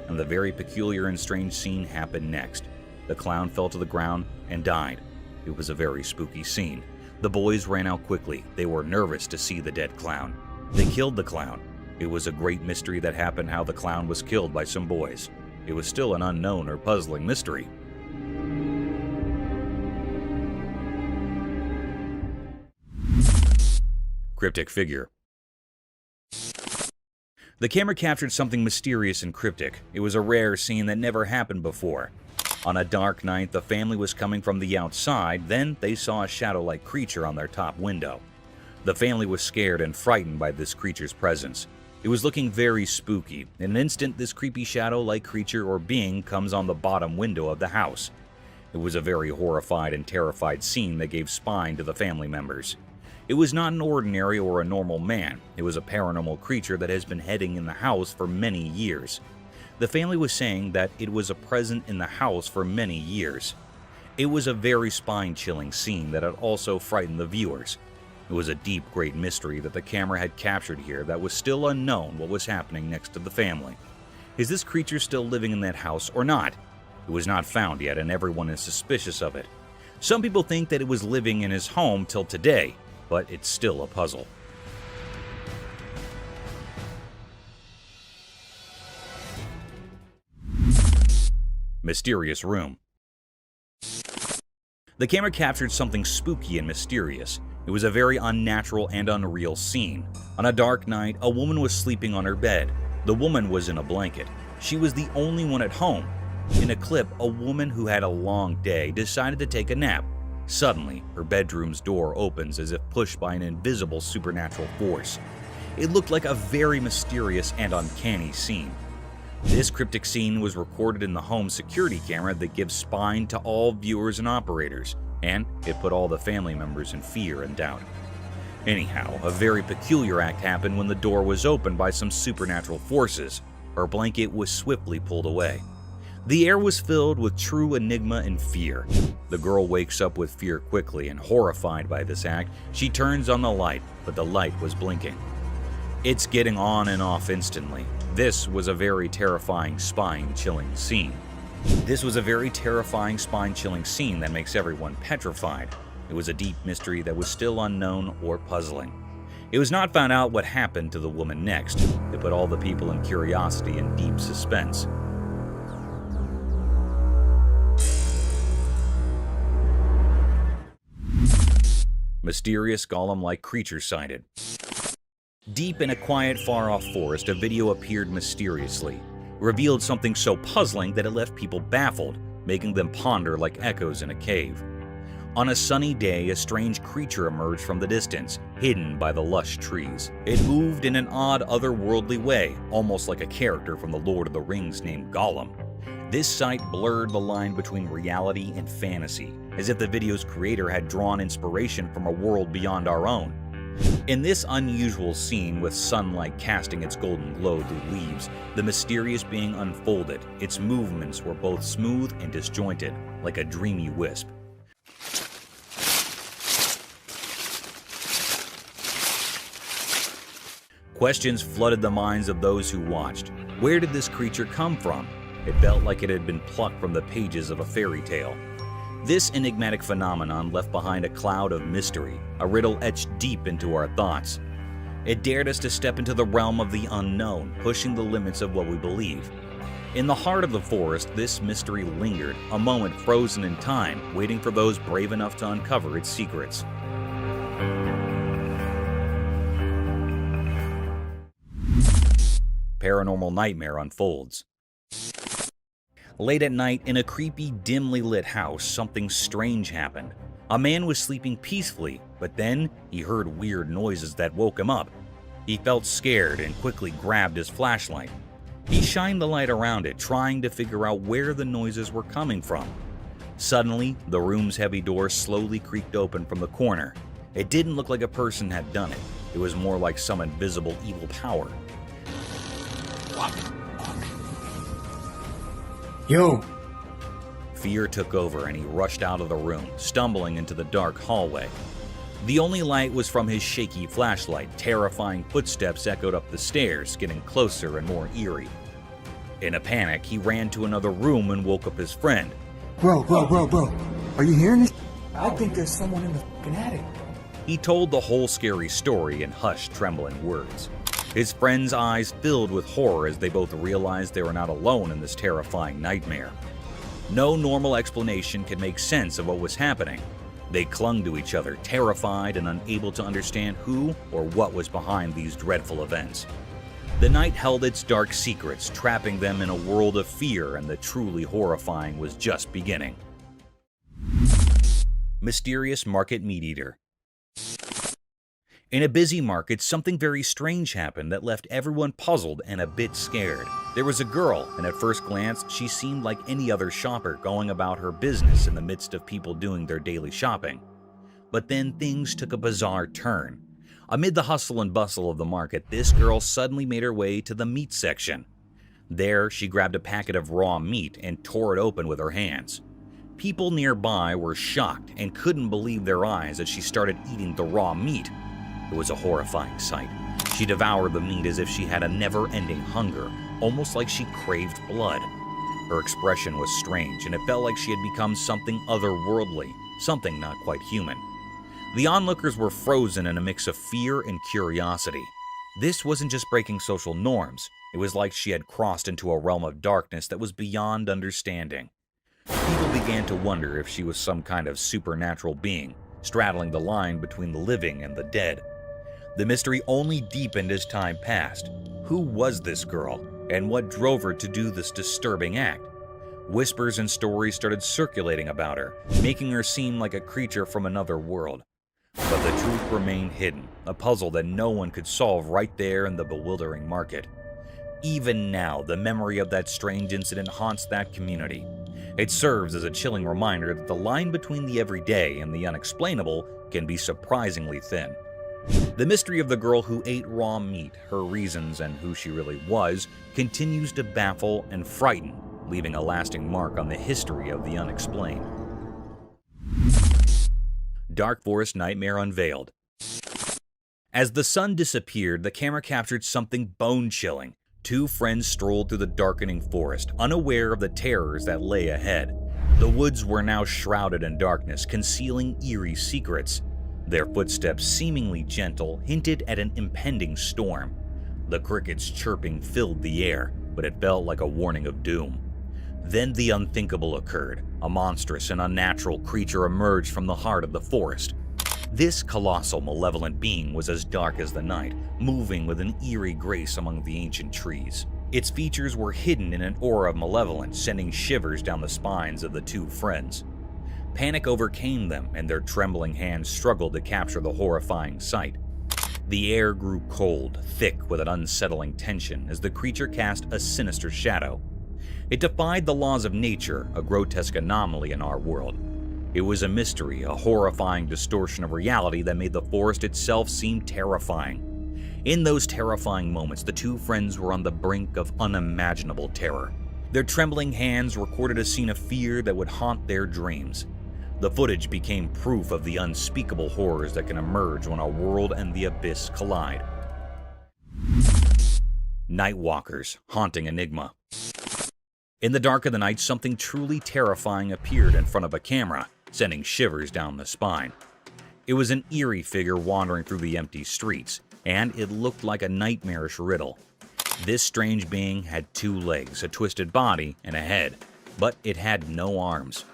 And the very peculiar and strange scene happened next. The clown fell to the ground and died. It was a very spooky scene. The boys ran out quickly. They were nervous to see the dead clown. They killed the clown. It was a great mystery that happened how the clown was killed by some boys. It was still an unknown or puzzling mystery. Cryptic figure. The camera captured something mysterious and cryptic. It was a rare scene that never happened before. On a dark night, the family was coming from the outside, then they saw a shadow-like creature on their top window. The family was scared and frightened by this creature's presence. It was looking very spooky. In an instant, this creepy shadow-like creature or being comes on the bottom window of the house. It was a very horrified and terrified scene that gave spine to the family members. It was not an ordinary or a normal man. It was a paranormal creature that has been hiding in the house for many years. The family was saying that it was a present in the house for many years. It was a very spine-chilling scene that had also frightened the viewers. It was a deep, great mystery that the camera had captured here that was still unknown what was happening next to the family. Is this creature still living in that house or not? It was not found yet and everyone is suspicious of it. Some people think that it was living in his home till today, but it's still a puzzle. Mysterious room. The camera captured something spooky and mysterious. It was a very unnatural and unreal scene. On a dark night, a woman was sleeping on her bed. The woman was in a blanket. She was the only one at home. In a clip, a woman who had a long day decided to take a nap. Suddenly, her bedroom's door opens as if pushed by an invisible supernatural force. It looked like a very mysterious and uncanny scene. This cryptic scene was recorded in the home security camera that gives spine to all viewers and operators, and it put all the family members in fear and doubt. Anyhow, a very peculiar act happened when the door was opened by some supernatural forces. Her blanket was swiftly pulled away. The air was filled with true enigma and fear. The girl wakes up with fear quickly, and horrified by this act, she turns on the light, but the light was blinking. It's getting on and off instantly. This was a very terrifying, spine-chilling scene. That makes everyone petrified. It was a deep mystery that was still unknown or puzzling. It was not found out what happened to the woman next. It put all the people in curiosity and deep suspense. Mysterious golem-like creature sighted. Deep in a quiet, far-off forest, a video appeared mysteriously, revealed something so puzzling that it left people baffled, making them ponder like echoes in a cave. On a sunny day, a strange creature emerged from the distance, hidden by the lush trees. It moved in an odd, otherworldly way, almost like a character from The Lord of the Rings named Gollum. This sight blurred the line between reality and fantasy, as if the video's creator had drawn inspiration from a world beyond our own. In this unusual scene, with sunlight casting its golden glow through leaves, the mysterious being unfolded. Its movements were both smooth and disjointed, like a dreamy wisp. Questions flooded the minds of those who watched. Where did this creature come from? It felt like it had been plucked from the pages of a fairy tale. This enigmatic phenomenon left behind a cloud of mystery, a riddle etched deep into our thoughts. It dared us to step into the realm of the unknown, pushing the limits of what we believe. In the heart of the forest, this mystery lingered, a moment frozen in time, waiting for those brave enough to uncover its secrets. Paranormal nightmare unfolds. Late at night, in a creepy, dimly lit house, something strange happened. A man was sleeping peacefully, but then he heard weird noises that woke him up. He felt scared and quickly grabbed his flashlight. He shined the light around it, trying to figure out where the noises were coming from. Suddenly, the room's heavy door slowly creaked open from the corner. It didn't look like a person had done it. It was more like some invisible evil power. Yo! Fear took over and he rushed out of the room, stumbling into the dark hallway. The only light was from his shaky flashlight. Terrifying footsteps echoed up the stairs, getting closer and more eerie. In a panic, he ran to another room and woke up his friend. Bro. Are you hearing this? I think there's someone in the fucking attic. He told the whole scary story in hushed, trembling words. His friend's eyes filled with horror as they both realized they were not alone in this terrifying nightmare. No normal explanation could make sense of what was happening. They clung to each other, terrified and unable to understand who or what was behind these dreadful events. The night held its dark secrets, trapping them in a world of fear, and the truly horrifying was just beginning. Mysterious market meat eater. In a busy market, something very strange happened that left everyone puzzled and a bit scared. There was a girl, and at first glance, she seemed like any other shopper going about her business in the midst of people doing their daily shopping. But then things took a bizarre turn. Amid the hustle and bustle of the market, this girl suddenly made her way to the meat section. There, she grabbed a packet of raw meat and tore it open with her hands. People nearby were shocked and couldn't believe their eyes as she started eating the raw meat. It was a horrifying sight. She devoured the meat as if she had a never-ending hunger, almost like she craved blood. Her expression was strange, and it felt like she had become something otherworldly, something not quite human. The onlookers were frozen in a mix of fear and curiosity. This wasn't just breaking social norms. It was like she had crossed into a realm of darkness that was beyond understanding. People began to wonder if she was some kind of supernatural being, straddling the line between the living and the dead. The mystery only deepened as time passed. Who was this girl, and what drove her to do this disturbing act? Whispers and stories started circulating about her, making her seem like a creature from another world. But the truth remained hidden, a puzzle that no one could solve right there in the bewildering market. Even now, the memory of that strange incident haunts that community. It serves as a chilling reminder that the line between the everyday and the unexplainable can be surprisingly thin. The mystery of the girl who ate raw meat, her reasons, and who she really was, continues to baffle and frighten, leaving a lasting mark on the history of the unexplained. Dark Forest Nightmare unveiled. As the sun disappeared, the camera captured something bone-chilling. Two friends strolled through the darkening forest, unaware of the terrors that lay ahead. The woods were now shrouded in darkness, concealing eerie secrets. Their footsteps, seemingly gentle, hinted at an impending storm. The crickets' chirping filled the air, but it felt like a warning of doom. Then the unthinkable occurred. A monstrous and unnatural creature emerged from the heart of the forest. This colossal, malevolent being was as dark as the night, moving with an eerie grace among the ancient trees. Its features were hidden in an aura of malevolence, sending shivers down the spines of the two friends. Panic overcame them, and their trembling hands struggled to capture the horrifying sight. The air grew cold, thick with an unsettling tension as the creature cast a sinister shadow. It defied the laws of nature, a grotesque anomaly in our world. It was a mystery, a horrifying distortion of reality that made the forest itself seem terrifying. In those terrifying moments, the two friends were on the brink of unimaginable terror. Their trembling hands recorded a scene of fear that would haunt their dreams. The footage became proof of the unspeakable horrors that can emerge when a world and the abyss collide. Nightwalkers, haunting enigma. In the dark of the night, something truly terrifying appeared in front of a camera, sending shivers down the spine. It was an eerie figure wandering through the empty streets, and it looked like a nightmarish riddle. This strange being had 2 legs, a twisted body, and a head, but it had no arms.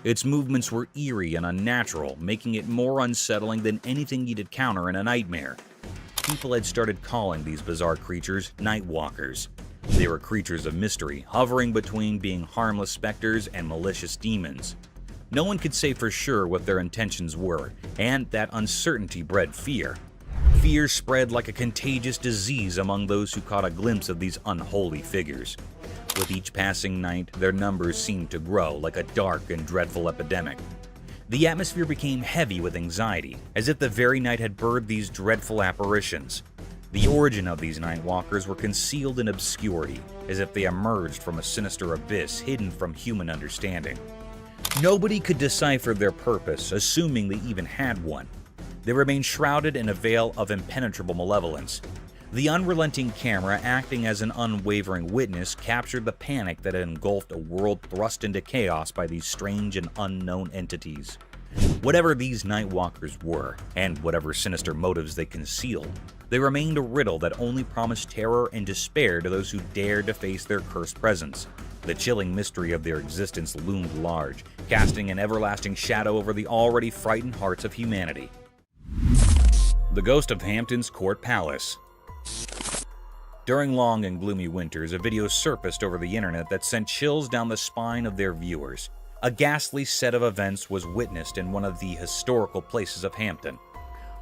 Its movements were eerie and unnatural, making it more unsettling than anything you'd encounter in a nightmare. People had started calling these bizarre creatures Nightwalkers. They were creatures of mystery, hovering between being harmless specters and malicious demons. No one could say for sure what their intentions were, and that uncertainty bred fear. Fear spread like a contagious disease among those who caught a glimpse of these unholy figures. With each passing night, their numbers seemed to grow like a dark and dreadful epidemic. The atmosphere became heavy with anxiety, as if the very night had birthed these dreadful apparitions. The origin of these Nightwalkers were concealed in obscurity, as if they emerged from a sinister abyss hidden from human understanding. Nobody could decipher their purpose, assuming they even had one. They remained shrouded in a veil of impenetrable malevolence. The unrelenting camera, acting as an unwavering witness, captured the panic that had engulfed a world thrust into chaos by these strange and unknown entities. Whatever these Nightwalkers were, and whatever sinister motives they concealed, they remained a riddle that only promised terror and despair to those who dared to face their cursed presence. The chilling mystery of their existence loomed large, casting an everlasting shadow over the already frightened hearts of humanity. The Ghost of Hampton's Court Palace. During long and gloomy winters, a video surfaced over the internet that sent chills down the spine of their viewers. A ghastly set of events was witnessed in one of the historical places of Hampton.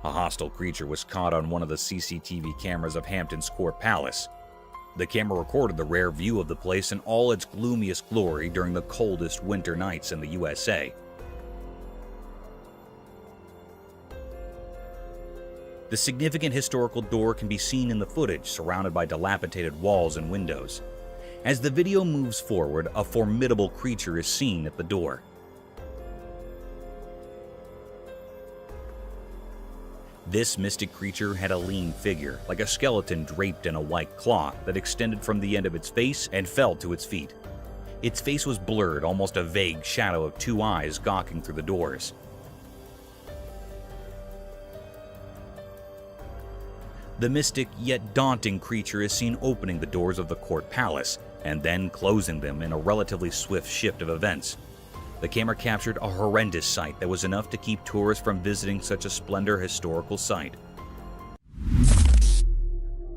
A hostile creature was caught on one of the CCTV cameras of Hampton's Court Palace. The camera recorded the rare view of the place in all its gloomiest glory during the coldest winter nights in the USA. The significant historical door can be seen in the footage, surrounded by dilapidated walls and windows. As the video moves forward, a formidable creature is seen at the door. This mystic creature had a lean figure, like a skeleton draped in a white cloth that extended from the end of its face and fell to its feet. Its face was blurred, almost a vague shadow of 2 eyes gawking through the doors. The mystic yet daunting creature is seen opening the doors of the court palace and then closing them in a relatively swift shift of events. The camera captured a horrendous sight that was enough to keep tourists from visiting such a splendid historical site.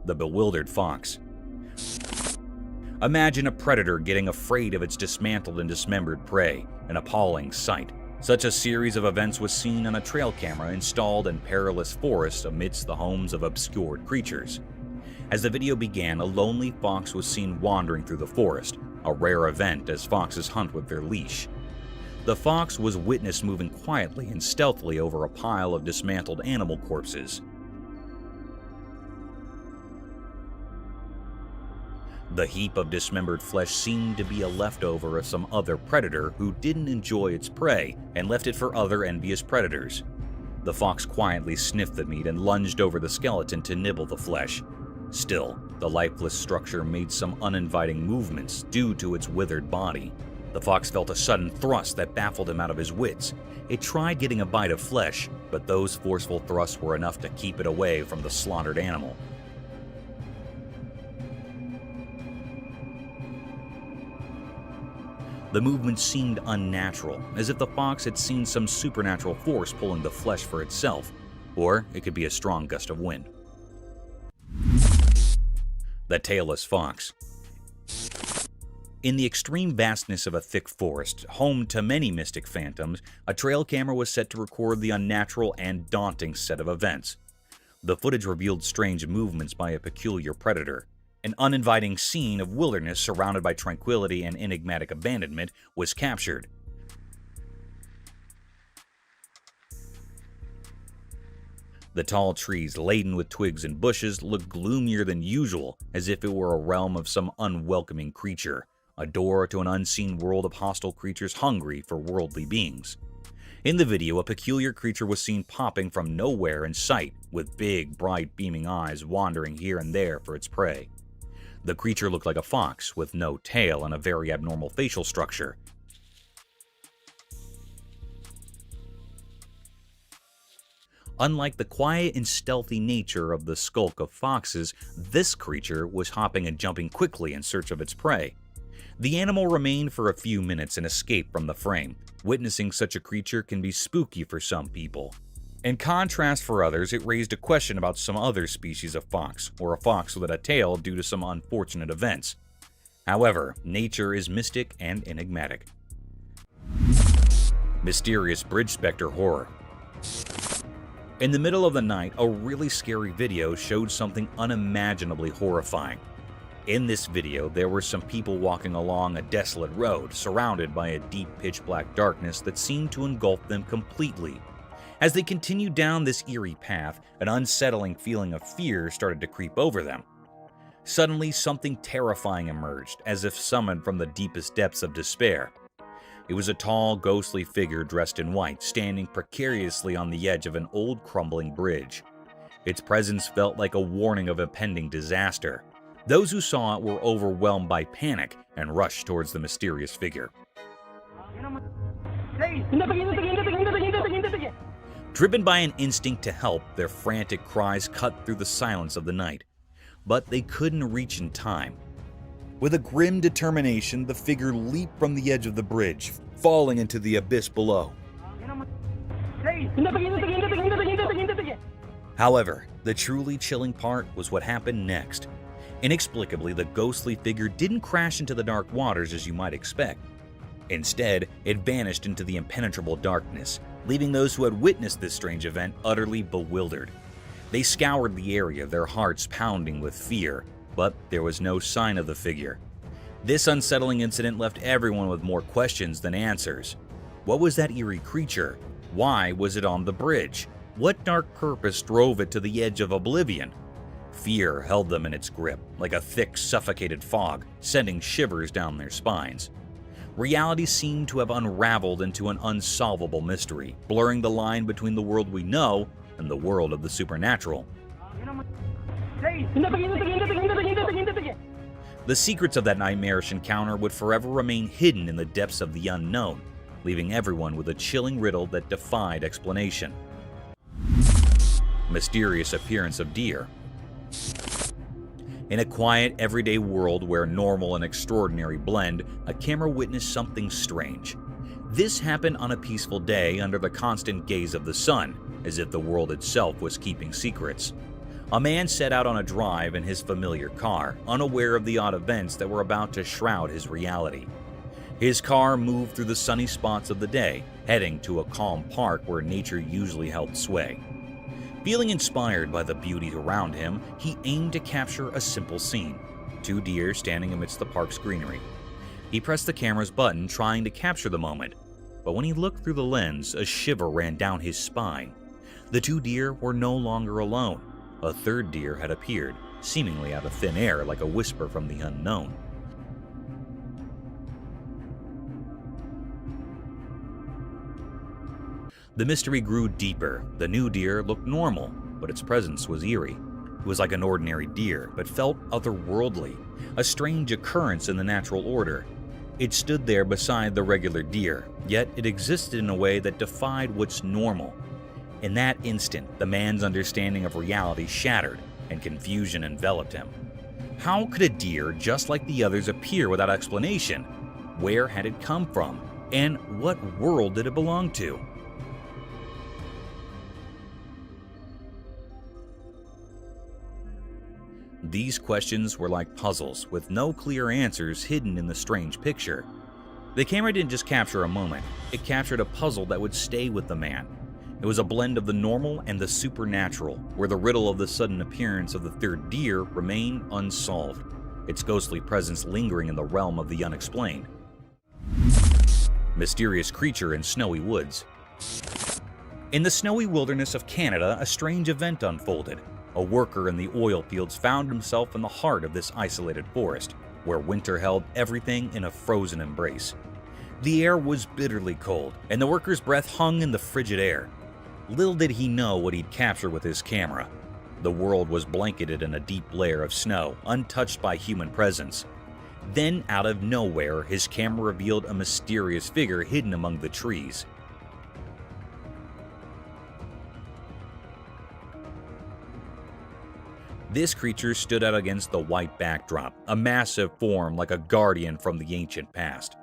The Bewildered Fox. Imagine a predator getting afraid of its dismantled and dismembered prey, an appalling sight. Such a series of events was seen on a trail camera installed in perilous forests amidst the homes of obscured creatures. As the video began, a lonely fox was seen wandering through the forest, a rare event as foxes hunt with their leash. The fox was witnessed moving quietly and stealthily over a pile of dismantled animal corpses. The heap of dismembered flesh seemed to be a leftover of some other predator who didn't enjoy its prey and left it for other envious predators. The fox quietly sniffed the meat and lunged over the skeleton to nibble the flesh. Still, the lifeless structure made some uninviting movements due to its withered body. The fox felt a sudden thrust that baffled him out of his wits. It tried getting a bite of flesh, but those forceful thrusts were enough to keep it away from the slaughtered animal. The movement seemed unnatural, as if the fox had seen some supernatural force pulling the flesh for itself, or it could be a strong gust of wind. The tailless fox. In the extreme vastness of a thick forest, home to many mystic phantoms, a trail camera was set to record the unnatural and daunting set of events. The footage revealed strange movements by a peculiar predator. An uninviting scene of wilderness surrounded by tranquility and enigmatic abandonment was captured. The tall trees laden with twigs and bushes looked gloomier than usual, as if it were a realm of some unwelcoming creature, a door to an unseen world of hostile creatures hungry for worldly beings. In the video, a peculiar creature was seen popping from nowhere in sight, with big, bright, beaming eyes wandering here and there for its prey. The creature looked like a fox, with no tail and a very abnormal facial structure. Unlike the quiet and stealthy nature of the skulk of foxes, this creature was hopping and jumping quickly in search of its prey. The animal remained for a few minutes and escaped from the frame. Witnessing such a creature can be spooky for some people. In contrast for others, it raised a question about some other species of fox, or a fox without a tail due to some unfortunate events. However, nature is mystic and enigmatic. Mysterious Bridge Spectre Horror. In the middle of the night, a really scary video showed something unimaginably horrifying. In this video, there were some people walking along a desolate road, surrounded by a deep pitch-black darkness that seemed to engulf them completely. As they continued down this eerie path, an unsettling feeling of fear started to creep over them. Suddenly, something terrifying emerged, as if summoned from the deepest depths of despair. It was a tall, ghostly figure dressed in white, standing precariously on the edge of an old, crumbling bridge. Its presence felt like a warning of impending disaster. Those who saw it were overwhelmed by panic and rushed towards the mysterious figure. Driven by an instinct to help, their frantic cries cut through the silence of the night. But they couldn't reach in time. With a grim determination, the figure leaped from the edge of the bridge, falling into the abyss below. However, the truly chilling part was what happened next. Inexplicably, the ghostly figure didn't crash into the dark waters as you might expect. Instead, it vanished into the impenetrable darkness, leaving those who had witnessed this strange event utterly bewildered. They scoured the area, their hearts pounding with fear, but there was no sign of the figure. This unsettling incident left everyone with more questions than answers. What was that eerie creature? Why was it on the bridge? What dark purpose drove it to the edge of oblivion? Fear held them in its grip, like a thick, suffocated fog, sending shivers down their spines. Reality seemed to have unraveled into an unsolvable mystery, blurring the line between the world we know and the world of the supernatural. The secrets of that nightmarish encounter would forever remain hidden in the depths of the unknown, leaving everyone with a chilling riddle that defied explanation. Mysterious appearance of deer. In a quiet, everyday world where normal and extraordinary blend, a camera witnessed something strange. This happened on a peaceful day under the constant gaze of the sun, as if the world itself was keeping secrets. A man set out on a drive in his familiar car, unaware of the odd events that were about to shroud his reality. His car moved through the sunny spots of the day, heading to a calm park where nature usually held sway. Feeling inspired by the beauty around him, he aimed to capture a simple scene: 2 deer standing amidst the park's greenery. He pressed the camera's button, trying to capture the moment, but when he looked through the lens, a shiver ran down his spine. The 2 deer were no longer alone. A 3rd deer had appeared, seemingly out of thin air like a whisper from the unknown. The mystery grew deeper. The new deer looked normal, but its presence was eerie. It was like an ordinary deer, but felt otherworldly, a strange occurrence in the natural order. It stood there beside the regular deer, yet it existed in a way that defied what's normal. In that instant, the man's understanding of reality shattered, and confusion enveloped him. How could a deer just like the others appear without explanation? Where had it come from? And what world did it belong to? These questions were like puzzles, with no clear answers hidden in the strange picture. The camera didn't just capture a moment, it captured a puzzle that would stay with the man. It was a blend of the normal and the supernatural, where the riddle of the sudden appearance of the third deer remained unsolved, its ghostly presence lingering in the realm of the unexplained. Mysterious creature in snowy woods. In the snowy wilderness of Canada, a strange event unfolded. A worker in the oil fields found himself in the heart of this isolated forest, where winter held everything in a frozen embrace. The air was bitterly cold, and the worker's breath hung in the frigid air. Little did he know what he'd capture with his camera. The world was blanketed in a deep layer of snow, untouched by human presence. Then, out of nowhere, his camera revealed a mysterious figure hidden among the trees. This creature stood out against the white backdrop, a massive form like a guardian from the ancient past.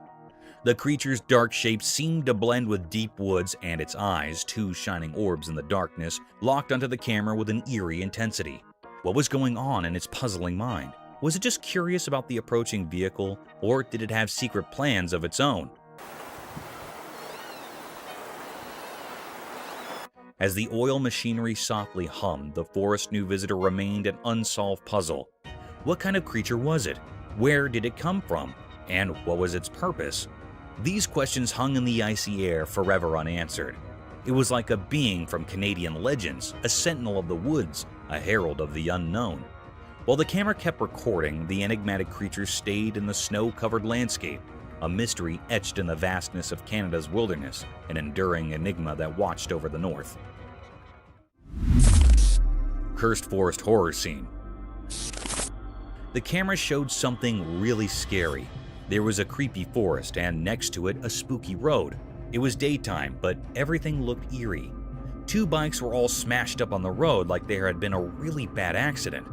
The creature's dark shape seemed to blend with deep woods, and its eyes, two shining orbs in the darkness, locked onto the camera with an eerie intensity. What was going on in its puzzling mind? Was it just curious about the approaching vehicle, or did it have secret plans of its own? As the oil machinery softly hummed, the forest new visitor remained an unsolved puzzle. What kind of creature was it? Where did it come from? And what was its purpose? These questions hung in the icy air, forever unanswered. It was like a being from Canadian legends, a sentinel of the woods, a herald of the unknown. While the camera kept recording, the enigmatic creature stayed in the snow-covered landscape, a mystery etched in the vastness of Canada's wilderness, an enduring enigma that watched over the north. Cursed forest horror scene. The camera showed something really scary. There was a creepy forest, and next to it, a spooky road. It was daytime, but everything looked eerie. Two bikes were all smashed up on the road like there had been a really bad accident.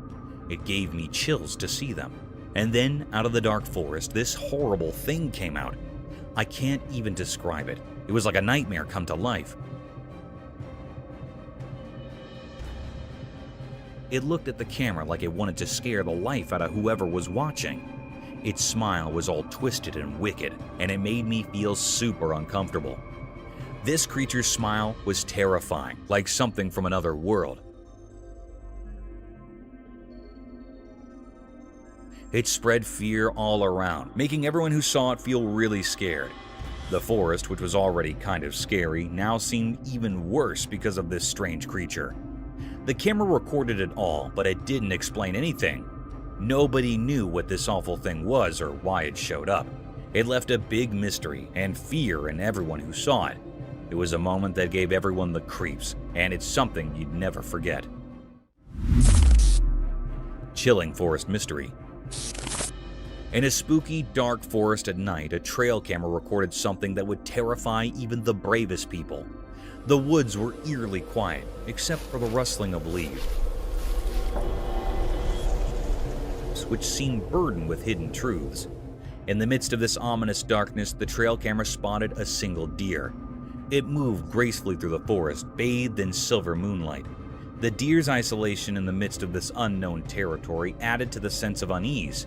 It gave me chills to see them. And then, out of the dark forest, this horrible thing came out. I can't even describe it. It was like a nightmare come to life. It looked at the camera like it wanted to scare the life out of whoever was watching. Its smile was all twisted and wicked, and it made me feel super uncomfortable. This creature's smile was terrifying, like something from another world. It spread fear all around, making everyone who saw it feel really scared. The forest, which was already kind of scary, now seemed even worse because of this strange creature. The camera recorded it all, but it didn't explain anything. Nobody knew what this awful thing was or why it showed up. It left a big mystery and fear in everyone who saw it. It was a moment that gave everyone the creeps, and it's something you'd never forget. Chilling forest mystery. In a spooky, dark forest at night, a trail camera recorded something that would terrify even the bravest people. The woods were eerily quiet, except for the rustling of leaves, which seemed burdened with hidden truths. In the midst of this ominous darkness, the trail camera spotted a single deer. It moved gracefully through the forest, bathed in silver moonlight. The deer's isolation in the midst of this unknown territory added to the sense of unease.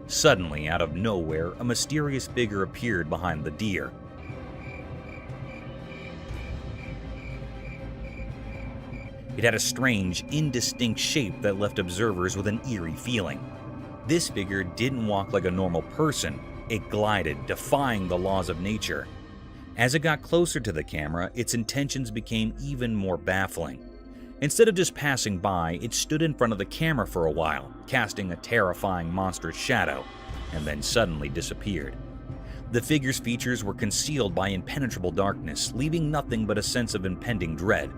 Suddenly, out of nowhere, a mysterious figure appeared behind the deer. It had a strange, indistinct shape that left observers with an eerie feeling. This figure didn't walk like a normal person. It glided, defying the laws of nature. As it got closer to the camera, its intentions became even more baffling. Instead of just passing by, it stood in front of the camera for a while, casting a terrifying monstrous shadow, and then suddenly disappeared. The figure's features were concealed by impenetrable darkness, leaving nothing but a sense of impending dread.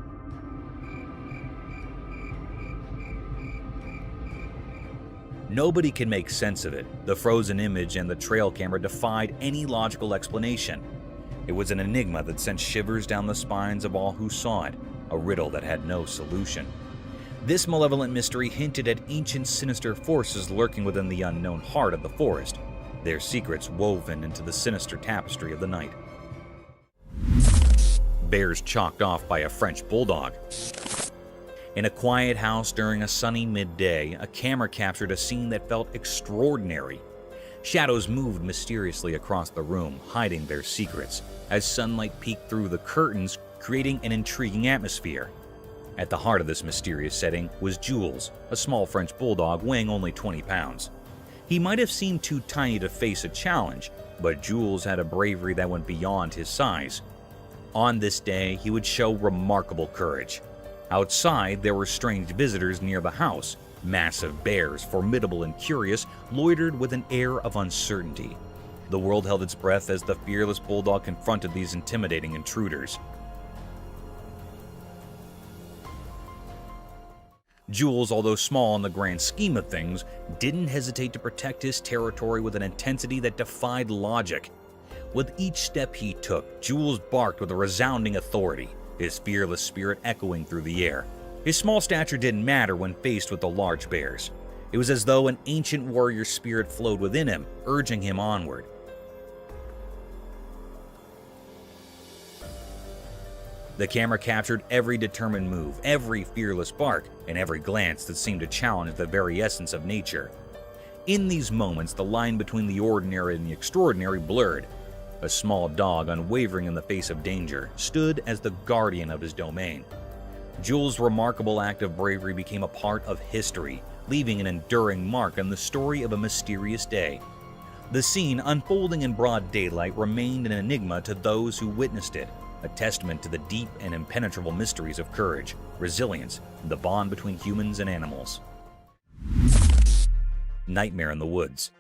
Nobody could make sense of it. The frozen image and the trail camera defied any logical explanation. It was an enigma that sent shivers down the spines of all who saw it, a riddle that had no solution. This malevolent mystery hinted at ancient sinister forces lurking within the unknown heart of the forest, their secrets woven into the sinister tapestry of the night. Bears chalked off by a French bulldog. In a quiet house during a sunny midday, a camera captured a scene that felt extraordinary. Shadows moved mysteriously across the room, hiding their secrets, as sunlight peeked through the curtains, creating an intriguing atmosphere. At the heart of this mysterious setting was Jules, a small French bulldog weighing only 20 pounds. He might have seemed too tiny to face a challenge, but Jules had a bravery that went beyond his size. On this day, he would show remarkable courage. Outside, there were strange visitors near the house. Massive bears, formidable and curious, loitered with an air of uncertainty. The world held its breath as the fearless bulldog confronted these intimidating intruders. Jules, although small in the grand scheme of things, didn't hesitate to protect his territory with an intensity that defied logic. With each step he took, Jules barked with a resounding authority, his fearless spirit echoing through the air. His small stature didn't matter when faced with the large bears. It was as though an ancient warrior spirit flowed within him, urging him onward. The camera captured every determined move, every fearless bark, and every glance that seemed to challenge the very essence of nature. In these moments, the line between the ordinary and the extraordinary blurred. A small dog, unwavering in the face of danger, stood as the guardian of his domain. Jules' remarkable act of bravery became a part of history, leaving an enduring mark on the story of a mysterious day. The scene, unfolding in broad daylight, remained an enigma to those who witnessed it, a testament to the deep and impenetrable mysteries of courage, resilience, and the bond between humans and animals. Nightmare in the Woods.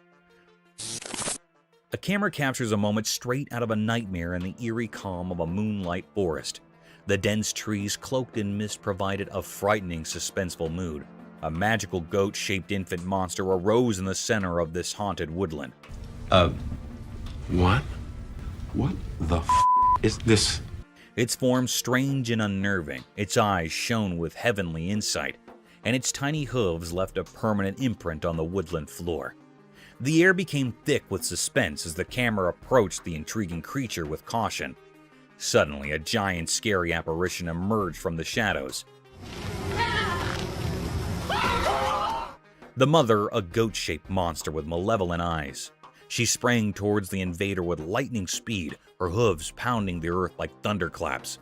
A camera captures a moment straight out of a nightmare in the eerie calm of a moonlight forest. The dense trees cloaked in mist provided a frightening, suspenseful mood. A magical goat-shaped infant monster arose in the center of this haunted woodland. What? What the f is this? Its form strange and unnerving, its eyes shone with heavenly insight, and its tiny hooves left a permanent imprint on the woodland floor. The air became thick with suspense as the camera approached the intriguing creature with caution. Suddenly, a giant, scary apparition emerged from the shadows. The mother, a goat-shaped monster with malevolent eyes. She sprang towards the invader with lightning speed, her hooves pounding the earth like thunderclaps.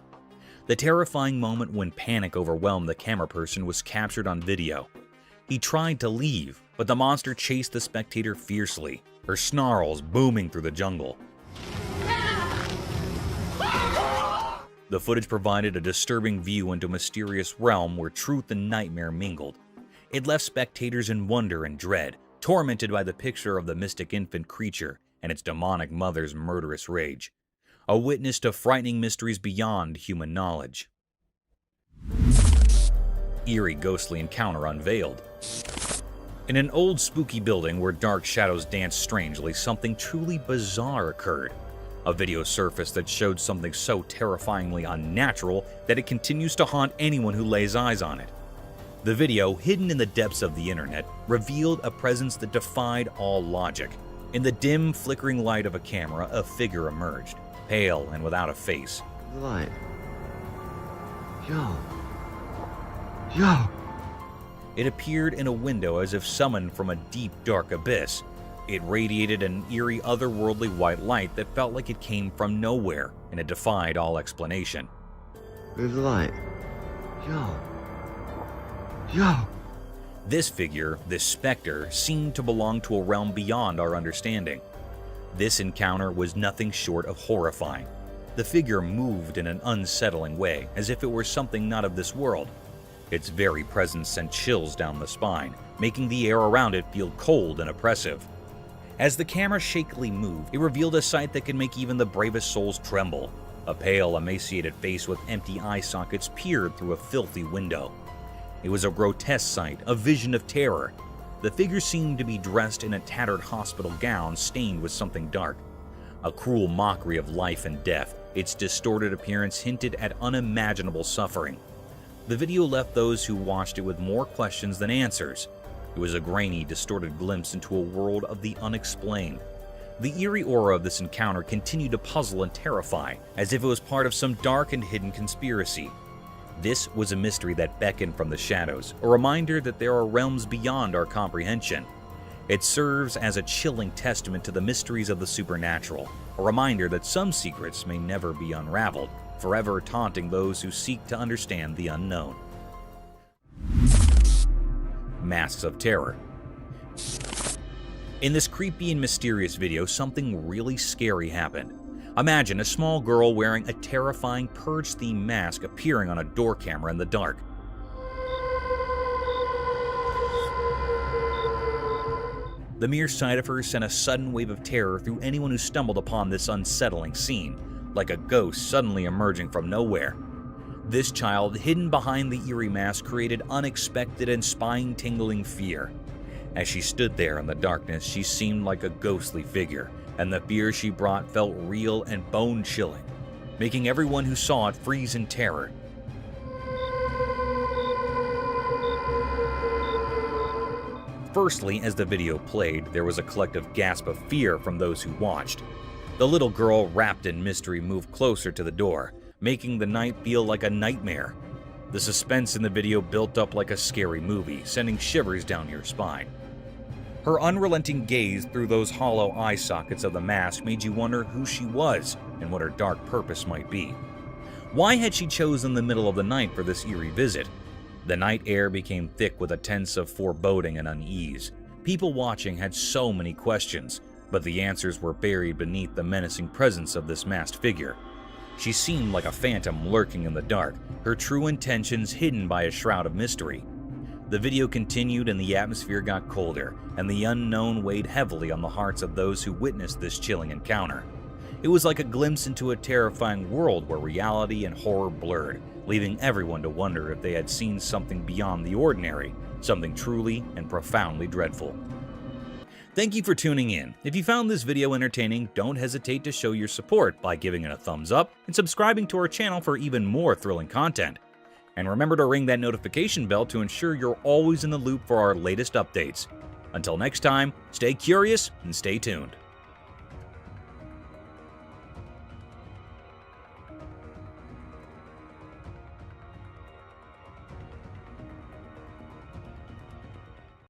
The terrifying moment when panic overwhelmed the camera person was captured on video. He tried to leave, but the monster chased the spectator fiercely, her snarls booming through the jungle. The footage provided a disturbing view into a mysterious realm where truth and nightmare mingled. It left spectators in wonder and dread, tormented by the picture of the mystic infant creature and its demonic mother's murderous rage. A witness to frightening mysteries beyond human knowledge. Eerie ghostly encounter unveiled. In an old spooky building where dark shadows danced strangely, something truly bizarre occurred. A video surfaced that showed something so terrifyingly unnatural that it continues to haunt anyone who lays eyes on it. The video, hidden in the depths of the internet, revealed a presence that defied all logic. In the dim, flickering light of a camera, a figure emerged, pale and without a face. Light. Yo. It appeared in a window as if summoned from a deep, dark abyss. It radiated an eerie, otherworldly white light that felt like it came from nowhere, and it defied all explanation. Where's the light? Yo. This figure, this specter, seemed to belong to a realm beyond our understanding. This encounter was nothing short of horrifying. The figure moved in an unsettling way, as if it were something not of this world. Its very presence sent chills down the spine, making the air around it feel cold and oppressive. As the camera shakily moved, it revealed a sight that could make even the bravest souls tremble. A pale, emaciated face with empty eye sockets peered through a filthy window. It was a grotesque sight, a vision of terror. The figure seemed to be dressed in a tattered hospital gown stained with something dark. A cruel mockery of life and death, its distorted appearance hinted at unimaginable suffering. The video left those who watched it with more questions than answers. It was a grainy, distorted glimpse into a world of the unexplained. The eerie aura of this encounter continued to puzzle and terrify, as if it was part of some dark and hidden conspiracy. This was a mystery that beckoned from the shadows, a reminder that there are realms beyond our comprehension. It serves as a chilling testament to the mysteries of the supernatural, a reminder that some secrets may never be unraveled, forever taunting those who seek to understand the unknown. Masks of Terror. In this creepy and mysterious video, something really scary happened. Imagine a small girl wearing a terrifying Purge-themed mask appearing on a door camera in the dark. The mere sight of her sent a sudden wave of terror through anyone who stumbled upon this unsettling scene, like a ghost suddenly emerging from nowhere. This child, hidden behind the eerie mask, created unexpected and spine-tingling fear. As she stood there in the darkness, she seemed like a ghostly figure, and the fear she brought felt real and bone-chilling, making everyone who saw it freeze in terror. Firstly, as the video played, there was a collective gasp of fear from those who watched. The little girl, wrapped in mystery, moved closer to the door, making the night feel like a nightmare. The suspense in the video built up like a scary movie, sending shivers down your spine. Her unrelenting gaze through those hollow eye sockets of the mask made you wonder who she was and what her dark purpose might be. Why had she chosen the middle of the night for this eerie visit? The night air became thick with a sense of foreboding and unease. People watching had so many questions, but the answers were buried beneath the menacing presence of this masked figure. She seemed like a phantom lurking in the dark, her true intentions hidden by a shroud of mystery. The video continued and the atmosphere got colder, and the unknown weighed heavily on the hearts of those who witnessed this chilling encounter. It was like a glimpse into a terrifying world where reality and horror blurred, leaving everyone to wonder if they had seen something beyond the ordinary, something truly and profoundly dreadful. Thank you for tuning in. If you found this video entertaining, don't hesitate to show your support by giving it a thumbs up and subscribing to our channel for even more thrilling content. And remember to ring that notification bell to ensure you're always in the loop for our latest updates. Until next time, stay curious and stay tuned.